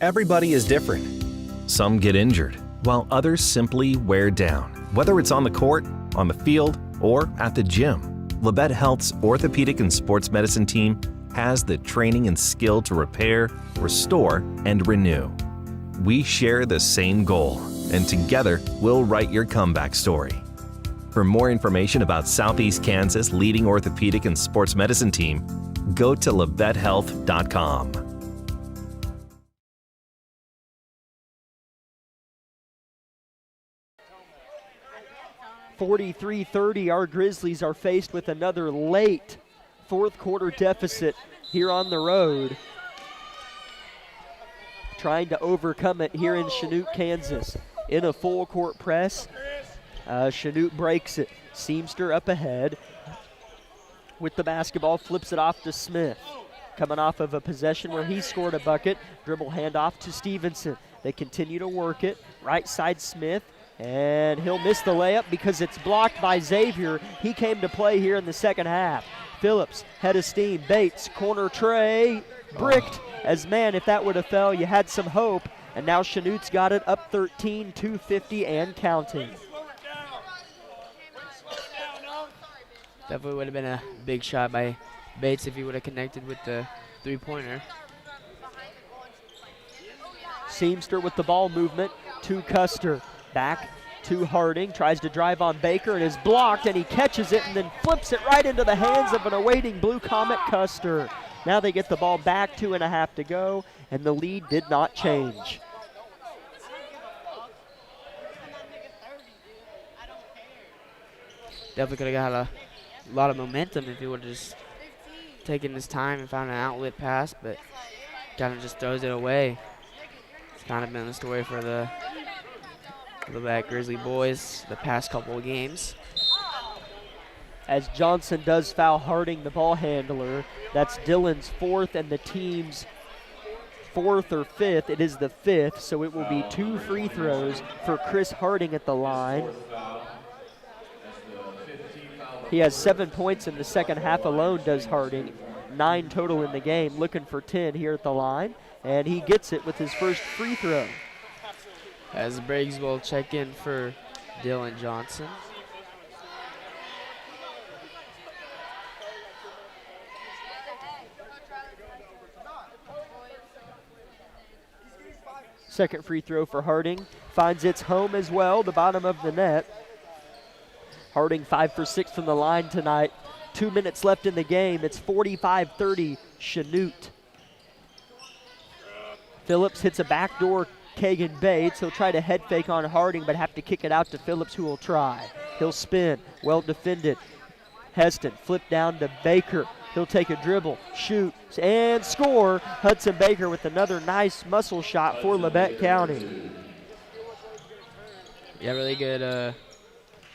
Speaker 3: Everybody is different. Some get injured, while others simply wear down. Whether it's on the court, on the field, or at the gym, Labette Health's orthopedic and sports medicine team has the training and skill to repair, restore, and renew. We share the same goal, and together we'll write your comeback story. For more information about Southeast Kansas' leading orthopedic and sports medicine team, go to LevetteHealth.com.
Speaker 1: 43-30, our Grizzlies are faced with another late fourth quarter deficit here on the road. Trying to overcome it here in Chanute, Kansas. In a full court press, Chanute breaks it. Seamster up ahead with the basketball, flips it off to Smith. Coming off of a possession where he scored a bucket, dribble handoff to Stevenson. They continue to work it. Right side Smith, and he'll miss the layup because it's blocked by Xavier. He came to play here in the second half. Phillips, head of steam, Bates, corner tray, bricked. As man, if that would have fell, you had some hope. And now Chanute's got it up 13, 2:50 and counting.
Speaker 2: Definitely would have been a big shot by Bates if he would have connected with the three-pointer.
Speaker 1: Seamster with the ball movement to Custer. Back to Harding, tries to drive on Baker and is blocked, and he catches it and then flips it right into the hands of an awaiting Blue Comet Custer. Now they get the ball back, 2.5 to go, and the lead did not change.
Speaker 2: Definitely could have got a lot of momentum if he would have just taken his time and found an outlet pass, but kind of just throws it away. It's kind of been the story for the Back Grizzly boys the past couple of games.
Speaker 1: As Johnson does foul Harding, the ball handler. That's Dillon's fourth and the team's fourth or fifth. It is the fifth, so it will be 2 free throws for Chris Harding at the line. He has 7 points in the second half alone, does Harding. 9 total in the game, looking for 10 here at the line, and he gets it with his first free throw.
Speaker 2: As Briggs will check in for Dylan Johnson.
Speaker 1: Second free throw for Harding. Finds its home as well, the bottom of the net. Harding 5 for 6 from the line tonight. 2 minutes left in the game. It's 45-30 Chanute. Phillips hits a backdoor Kagan Bates. He'll try to head fake on Harding, but have to kick it out to Phillips, who will try. He'll spin, well defended. Heston, flip down to Baker. He'll take a dribble, shoot, and score. Hudson Baker with another nice muscle shot for Labette County.
Speaker 2: Yeah, really good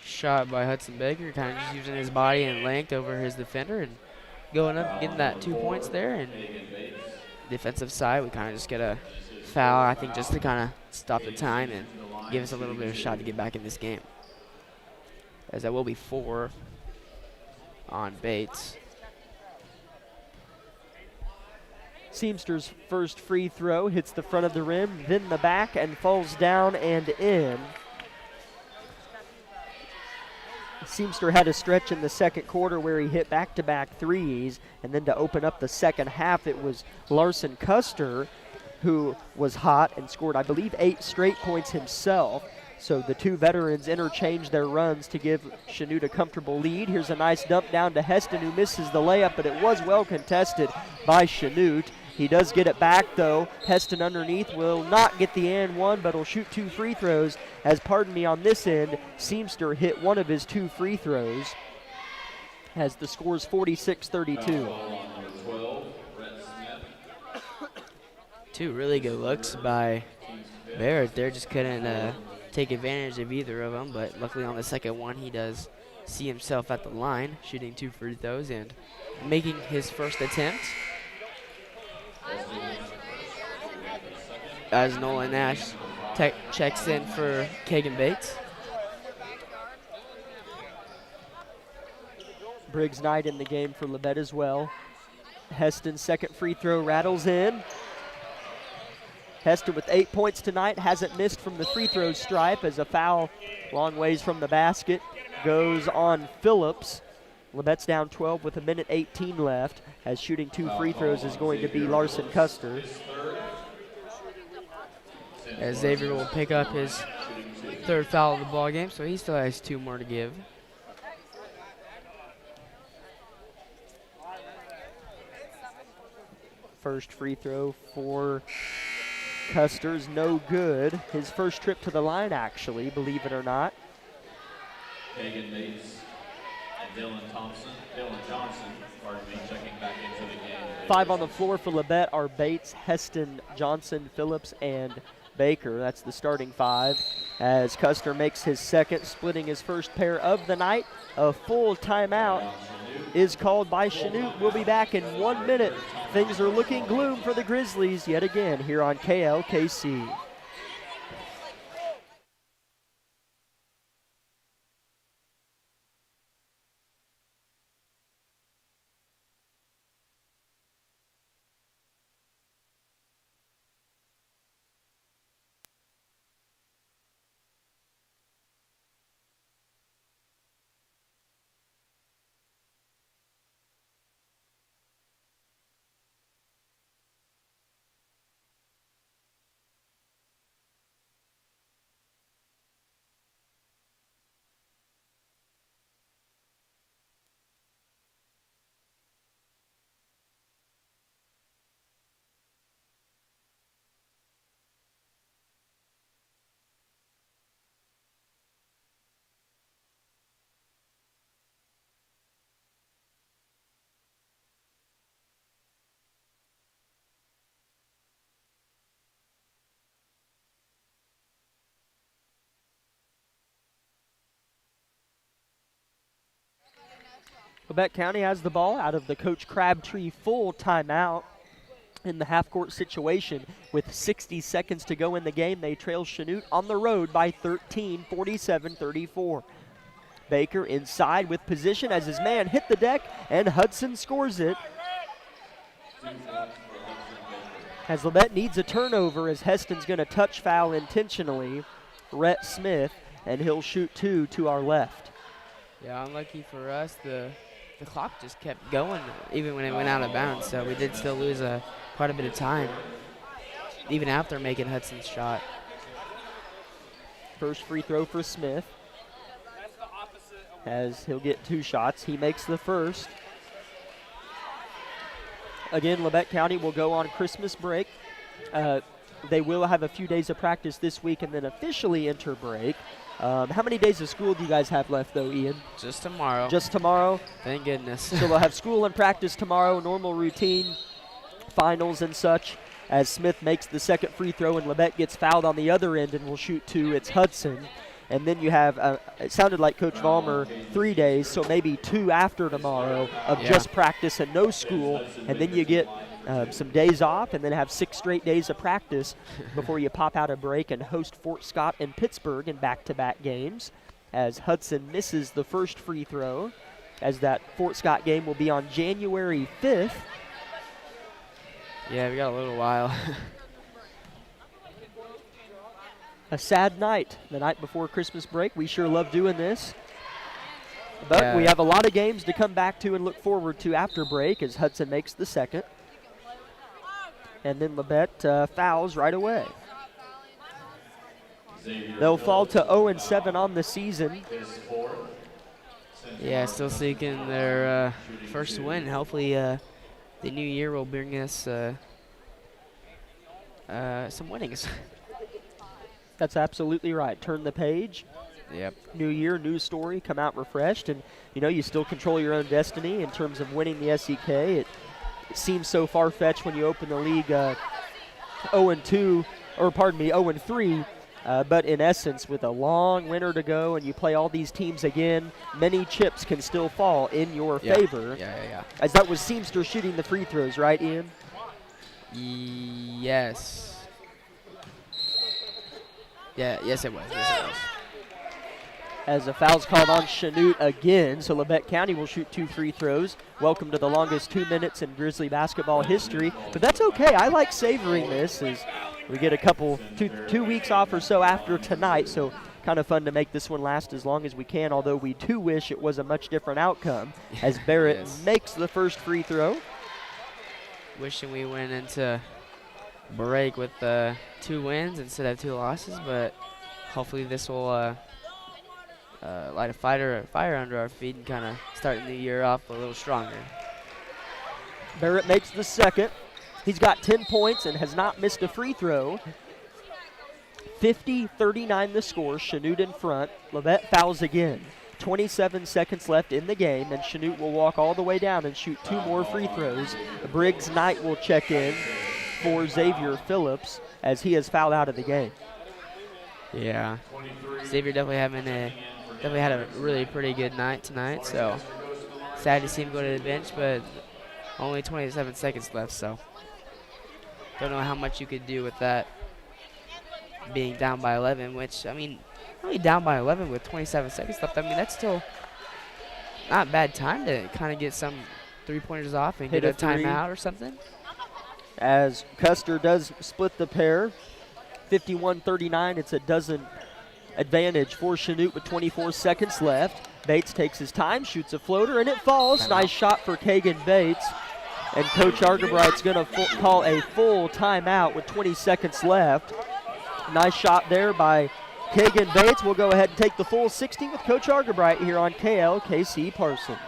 Speaker 2: shot by Hudson Baker, kind of just using his body and length over his defender and going up and getting that 2 points there. And defensive side, we kind of just get a foul, I think, just to kind of stop the time and give us a little bit of a shot to get back in this game. As that will be 4 on Bates.
Speaker 1: Seamster's first free throw hits the front of the rim, then the back, and falls down and in. Seamster had a stretch in the second quarter where he hit back-to-back threes, and then to open up the second half, it was Larson Custer who was hot and scored, I believe, 8 straight points himself. So the two veterans interchanged their runs to give Chanute a comfortable lead. Here's a nice dump down to Heston, who misses the layup, but it was well contested by Chanute. He does get it back, though. Heston underneath will not get the and one, but will shoot 2 free throws. As, pardon me, on this end, Seamster hit one of his 2 free throws as the score's 46-32.
Speaker 2: 2 really good looks by Barrett there, just couldn't take advantage of either of them, but luckily on the second one he does see himself at the line, shooting 2 free throws and making his first attempt. As Nolan Nash checks in for Kagan Bates.
Speaker 1: Briggs Knight in the game for Labette as well. Heston's second free throw rattles in. Heston with 8 points tonight, hasn't missed from the free throw stripe as a foul long ways from the basket goes on Phillips. Labette's down 12 with 1:18 left, as shooting 2 free throws is going to be Larson Custer.
Speaker 2: As Xavier will pick up his 3rd foul of the ball game, so he still has 2 more to give.
Speaker 1: First free throw for Custer's no good. His first trip to the line, actually, believe it or not.
Speaker 5: Hagan Bates and Dylan Johnson, checking back into the game.
Speaker 1: 5 on the floor for Labette are Bates, Heston, Johnson, Phillips, and Baker. That's the starting 5. As Custer makes his second, splitting his first pair of the night. A full timeout is called by Chanute. We'll be back in 1 minute. Things are looking gloom for the Grizzlies yet again here on KLKC. Quebec County has the ball out of the Coach Crabtree full timeout in the half-court situation. With 60 seconds to go in the game, they trail Chanute on the road by 13, 47-34. Baker inside with position as his man hit the deck, and Hudson scores it. As Labette needs a turnover, as Heston's going to touch foul intentionally Rhett Smith, and he'll shoot 2 to our left.
Speaker 2: Yeah, unlucky for us, the clock just kept going even when it went out of bounds, so we did still lose quite a bit of time, even after making Hudson's shot.
Speaker 1: First free throw for Smith, as he'll get 2 shots. He makes the first. Again, Labette County will go on Christmas break. They will have a few days of practice this week and then officially enter break. How many days of school do you guys have left, though, Ian?
Speaker 2: Just tomorrow.
Speaker 1: Just tomorrow?
Speaker 2: Thank goodness.
Speaker 1: So they'll have school and practice tomorrow, normal routine, finals and such, as Smith makes the second free throw and Labette gets fouled on the other end and will shoot 2. It's Hudson. And then you have, it sounded like Coach Vollmer, 3 days, so maybe 2 after tomorrow of just practice and no school. And then you get some days off and then have 6 straight days of practice before you pop out a break and host Fort Scott and Pittsburgh in back-to-back games, as Hudson misses the first free throw, as that Fort Scott game will be on January 5th.
Speaker 2: Yeah, we got a little while.
Speaker 1: A sad night, the night before Christmas break. We sure love doing this. But we have a lot of games to come back to and look forward to after break, as Hudson makes the second. And then Labette fouls right away. They'll fall to 0-7 on the season.
Speaker 2: Yeah, still seeking their first win. Hopefully the new year will bring us some winnings.
Speaker 1: That's absolutely right. Turn the page.
Speaker 2: Yep.
Speaker 1: New year, new story, come out refreshed. And, you know, you still control your own destiny in terms of winning the SEK. It seems so far-fetched when you open the league 0-2, or pardon me, 0-3. But in essence, with a long winter to go and you play all these teams again, many chips can still fall in your favor.
Speaker 2: Yeah.
Speaker 1: As that was Seamster shooting the free throws, right, Ian?
Speaker 2: Yes. Yeah, yes it was.
Speaker 1: As a foul's called on Chanute again, so Labette County will shoot 2 free throws. Welcome to the longest 2 minutes in Grizzly basketball history, but that's okay. I like savoring this, as We get a couple, two weeks off or so after tonight, so kind of fun to make this one last as long as we can, although we do wish it was a much different outcome as Barrett makes the first free throw.
Speaker 2: Wishing we went into break with 2 wins instead of 2 losses, but hopefully this will light a fire under our feet and kind of start the year off a little stronger.
Speaker 1: Barrett makes the second. He's got 10 points and has not missed a free throw. 50-39 the score. Chanute in front. Labette fouls again. 27 seconds left in the game, and Chanute will walk all the way down and shoot 2 more free throws. Briggs Knight will check in for Xavier Phillips as he has fouled out of the game.
Speaker 2: Yeah, Xavier definitely had a really pretty good night tonight, so sad to see him go to the bench, but only 27 seconds left, so don't know how much you could do with that being down by 11, which, I mean, only down by 11 with 27 seconds left. I mean, that's still not a bad time to kind of get some three-pointers off and
Speaker 1: Hit
Speaker 2: get a
Speaker 1: three.
Speaker 2: timeout or something.
Speaker 1: As Custer does split the pair, 51-39, it's a dozen advantage for Chanute with 24 seconds left. Bates takes his time, shoots a floater, and it falls. Nice shot for Kagan Bates. And Coach Argabright's going to call a full timeout with 20 seconds left. Nice shot there by Kagan Bates. We'll go ahead and take the full 60 with Coach Argabright here on KLKC Parsons.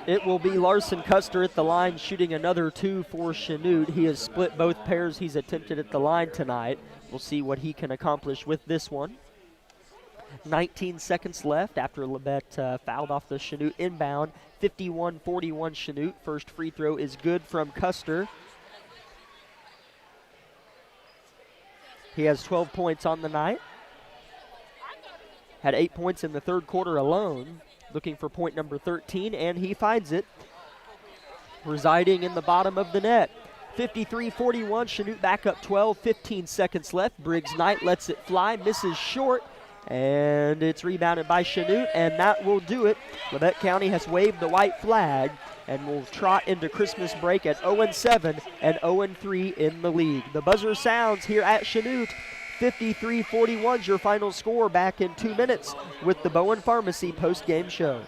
Speaker 1: It will be Larson Custer at the line shooting another 2 for Chanute. He has split both pairs he's attempted at the line tonight. We'll see what he can accomplish with this one. 19 seconds left after Labette fouled off the Chanute inbound. 51-41 Chanute. First free throw is good from Custer. He has 12 points on the night. Had 8 points in the third quarter alone. Looking for point number 13, and he finds it. Residing in the bottom of the net. 53-41, Chanute back up 12, 15 seconds left. Briggs Knight lets it fly, misses short, and it's rebounded by Chanute, and that will do it. Labette County has waved the white flag and will trot into Christmas break at 0-7 and 0-3 in the league. The buzzer sounds here at Chanute. 53-41 is your final score. Back in 2 minutes with the Bowen Pharmacy post-game show.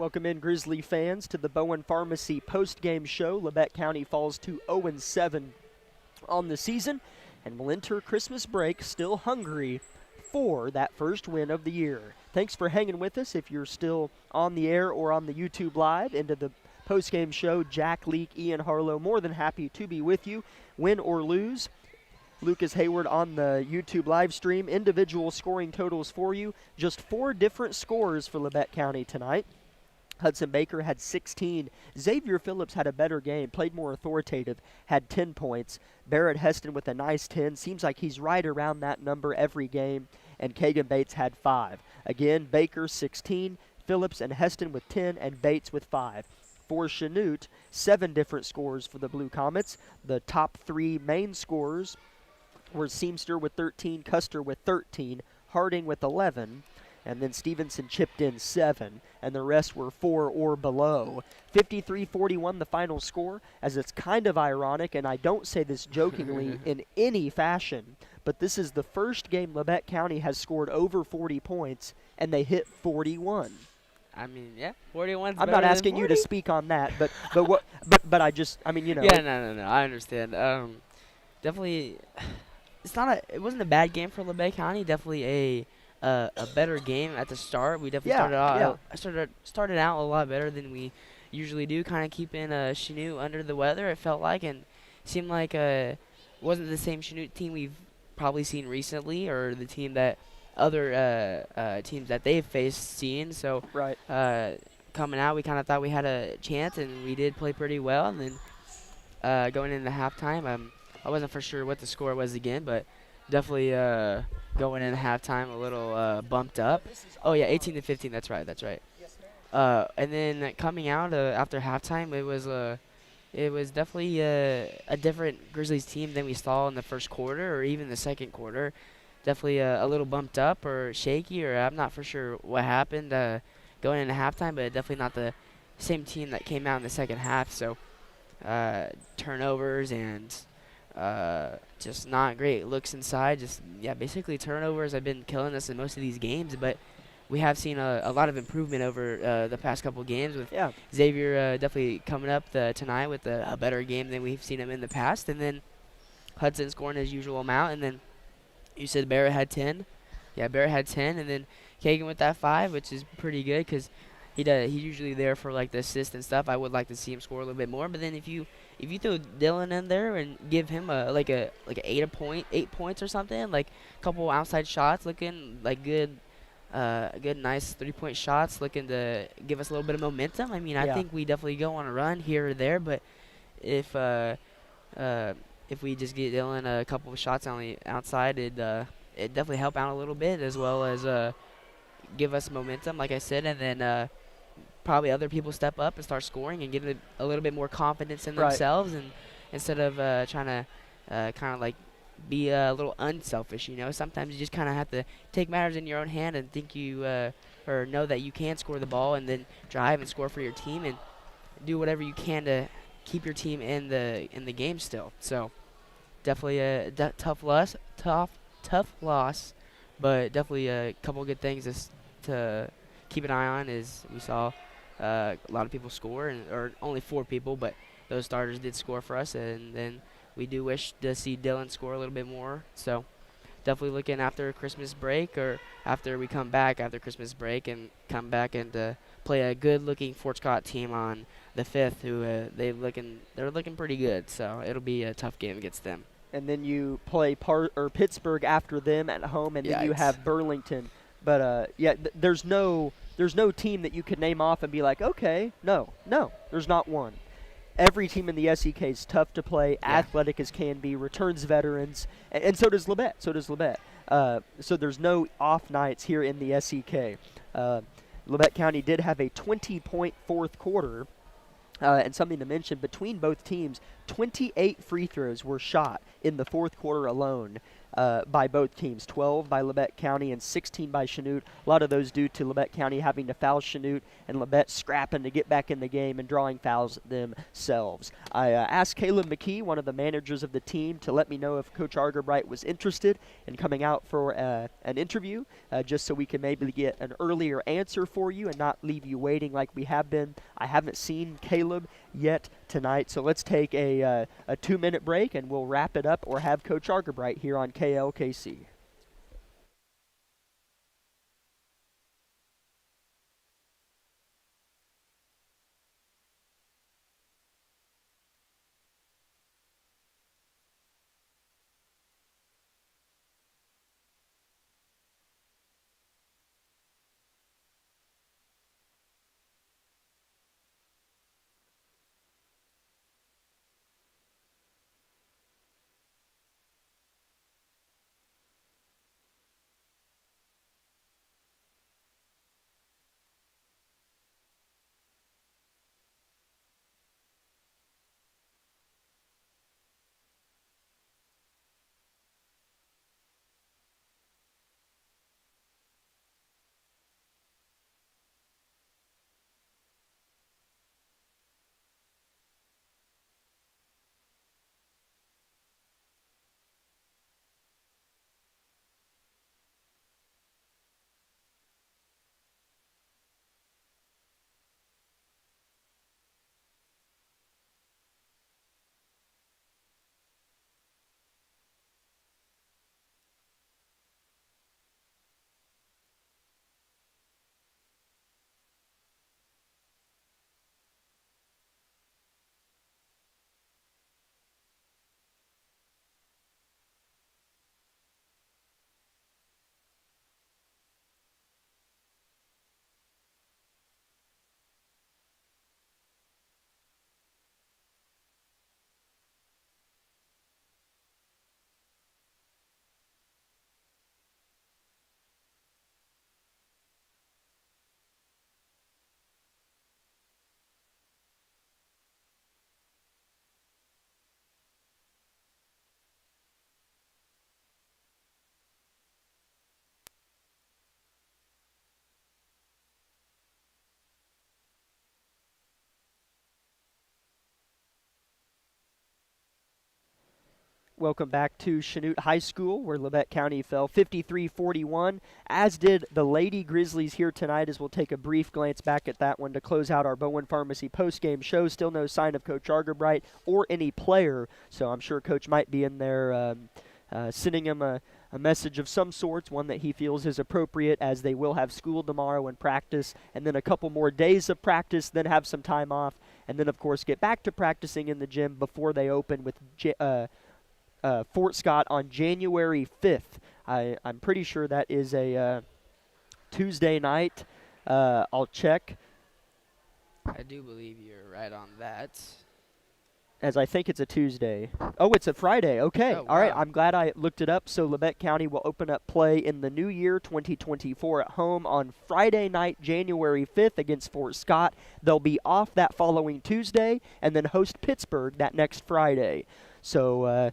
Speaker 1: Welcome in, Grizzly fans, to the Bowen Pharmacy post-game show. Labette County falls to 0-7 on the season and will enter Christmas break still hungry for that first win of the year. Thanks for hanging with us. If you're still on the air or on the YouTube Live into the post-game show, Jack Leake, Ian Harlow, more than happy to be with you, win or lose. Lucas Hayward on the YouTube live stream. Individual scoring totals for you. Just 4 different scores for Labette County tonight. Hudson Baker had 16. Xavier Phillips had a better game, played more authoritative, had 10 points. Barrett Heston with a nice 10. Seems like he's right around that number every game. And Kagan Bates had 5. Again, Baker 16, Phillips and Heston with 10, and Bates with 5. For Chanute, 7 different scores for the Blue Comets. The top 3 main scorers were Seamster with 13, Custer with 13, Harding with 11, and then Stevenson chipped in 7, and the rest were 4 or below. 53-41 the final score, as it's kind of ironic, and I don't say this jokingly in any fashion, but this is the first game Labette County has scored over 40 points, and they hit 41.
Speaker 2: I mean, yeah, 41's
Speaker 1: I'm not asking you to speak on that, but I just, I mean, you know.
Speaker 2: Yeah, no, I understand. Definitely, it wasn't a bad game for Labette County. Definitely a better game at the start. We definitely started out a lot better than we usually do, kind of keeping Chanute under the weather, it felt like, and seemed like wasn't the same Chanute team we've probably seen recently, or the team that other teams that they've faced seen. So
Speaker 1: right.
Speaker 2: Coming out, we kind of thought we had a chance, and we did play pretty well. And then going into halftime, I wasn't for sure what the score was again, but definitely going in halftime a little bumped up. Oh yeah, 18-15. That's right. And then coming out after halftime, it was definitely a different Grizzlies team than we saw in the first quarter or even the second quarter. Definitely a little bumped up or shaky, or I'm not for sure what happened going into halftime, but definitely not the same team that came out in the second half. So turnovers and just not great looks inside. Basically turnovers have been killing us in most of these games, but we have seen a lot of improvement over the past couple games with Xavier definitely coming up tonight with a better game than we've seen him in the past, and then Hudson scoring his usual amount, and then you said Barrett had 10. Yeah, Barrett had 10, and then Kagan with that 5, which is pretty good because he's usually there for like the assist and stuff. I would like to see him score a little bit more, but then if you throw Dylan in there and give him like 8 points or something, like a couple outside shots looking like good nice 3-point shots looking to give us a little bit of momentum. I mean, I think we definitely go on a run here or there, but if we just get Dylan a couple of shots on the outside, it definitely help out a little bit, as well as give us momentum, like I said, and then probably other people step up and start scoring and get a little bit more confidence in themselves, and instead of trying to kind of like be a little unselfish, you know. Sometimes you just kind of have to take matters in your own hand and think or know that you can score the ball, and then drive and score for your team and do whatever you can to keep your team in the game still. So definitely a tough loss, but definitely a couple good things to keep an eye on. Is we saw a lot of people score, or only 4 people, but those starters did score for us, and then we do wish to see Dylan score a little bit more. So definitely looking after Christmas break, or after we come back after Christmas break and come back and play a good-looking Fort Scott team on the 5th, who they're looking pretty good. So it'll be a tough game against them. And
Speaker 1: then you play Pittsburgh after them at home, and then you have Burlington. But there's no team that you could name off and be like, okay, no, there's not one. Every team in the SEK is tough to play, athletic as can be, returns veterans, and so does Labette. So there's no off nights here in the SEK. Labette County did have a 20-point fourth quarter, and something to mention, between both teams, 28 free throws were shot in the fourth quarter alone. by both teams, 12 by Labette County and 16 by Chanute. A lot of those due to Labette County having to foul Chanute and Labette scrapping to get back in the game and drawing fouls themselves. I asked Caleb McKee, one of the managers of the team, to let me know if Coach Argerbright was interested in coming out for an interview, just so we can maybe get an earlier answer for you and not leave you waiting like we have been. I haven't seen Caleb yet tonight, so let's take a 2-minute break and we'll wrap it up or have Coach Argerbright here on KLKC. Welcome back to Chanute High School, where Labette County fell 53-41, as did the Lady Grizzlies here tonight, as we'll take a brief glance back at that one to close out our Bowen Pharmacy postgame show. Still no sign of Coach Argerbright or any player, so I'm sure Coach might be in there sending him a message of some sorts, one that he feels is appropriate, as they will have school tomorrow and practice, and then a couple more days of practice, then have some time off, and then, of course, get back to practicing in the gym before they open with Fort Scott on January 5th. I'm pretty sure that is a Tuesday night. I'll check.
Speaker 2: I do believe you're right on that.
Speaker 1: As I think it's a Tuesday. Oh, it's a Friday. Okay.
Speaker 2: Oh,
Speaker 1: All right.
Speaker 2: wow.
Speaker 1: I'm glad I looked it up. So Labette County will open up play in the new year, 2024, at home on Friday night, January 5th against Fort Scott. They'll be off that following Tuesday and then host Pittsburgh that next Friday. So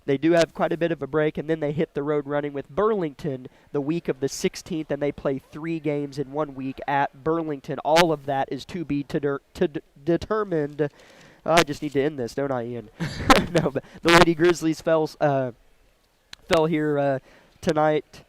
Speaker 1: They do have quite a bit of a break, and then they hit the road running with Burlington the week of the 16th, and they play 3 games in 1 week at Burlington. All of that is to be determined. I just need to end this, don't I, Ian? No, but the Lady Grizzlies fell here tonight,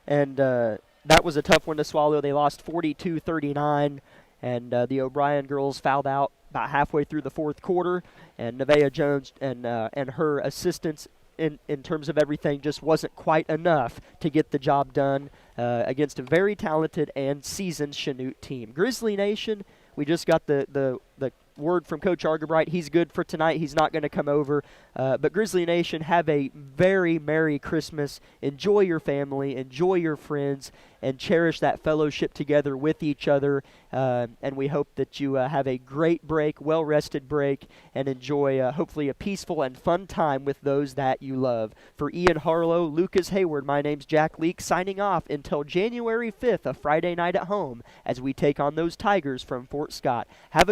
Speaker 1: and that was a tough one to swallow. They lost 42-39, and the O'Brien girls fouled out about halfway through the fourth quarter, and Nevaeh Jones and her assistants in terms of everything just wasn't quite enough to get the job done against a very talented and seasoned Chanute team. Grizzly Nation, we just got the word from Coach Argerbright. He's good for tonight. He's not going to come over. But Grizzly Nation, have a very Merry Christmas. Enjoy your family. Enjoy your friends. And cherish that fellowship together with each other. And we hope that you have a great break, well-rested break, and enjoy hopefully a peaceful and fun time with those that you love. For Ian Harlow, Lucas Hayward, my name's Jack Leake, signing off until January 5th, a Friday night at home, as we take on those Tigers from Fort Scott. Have a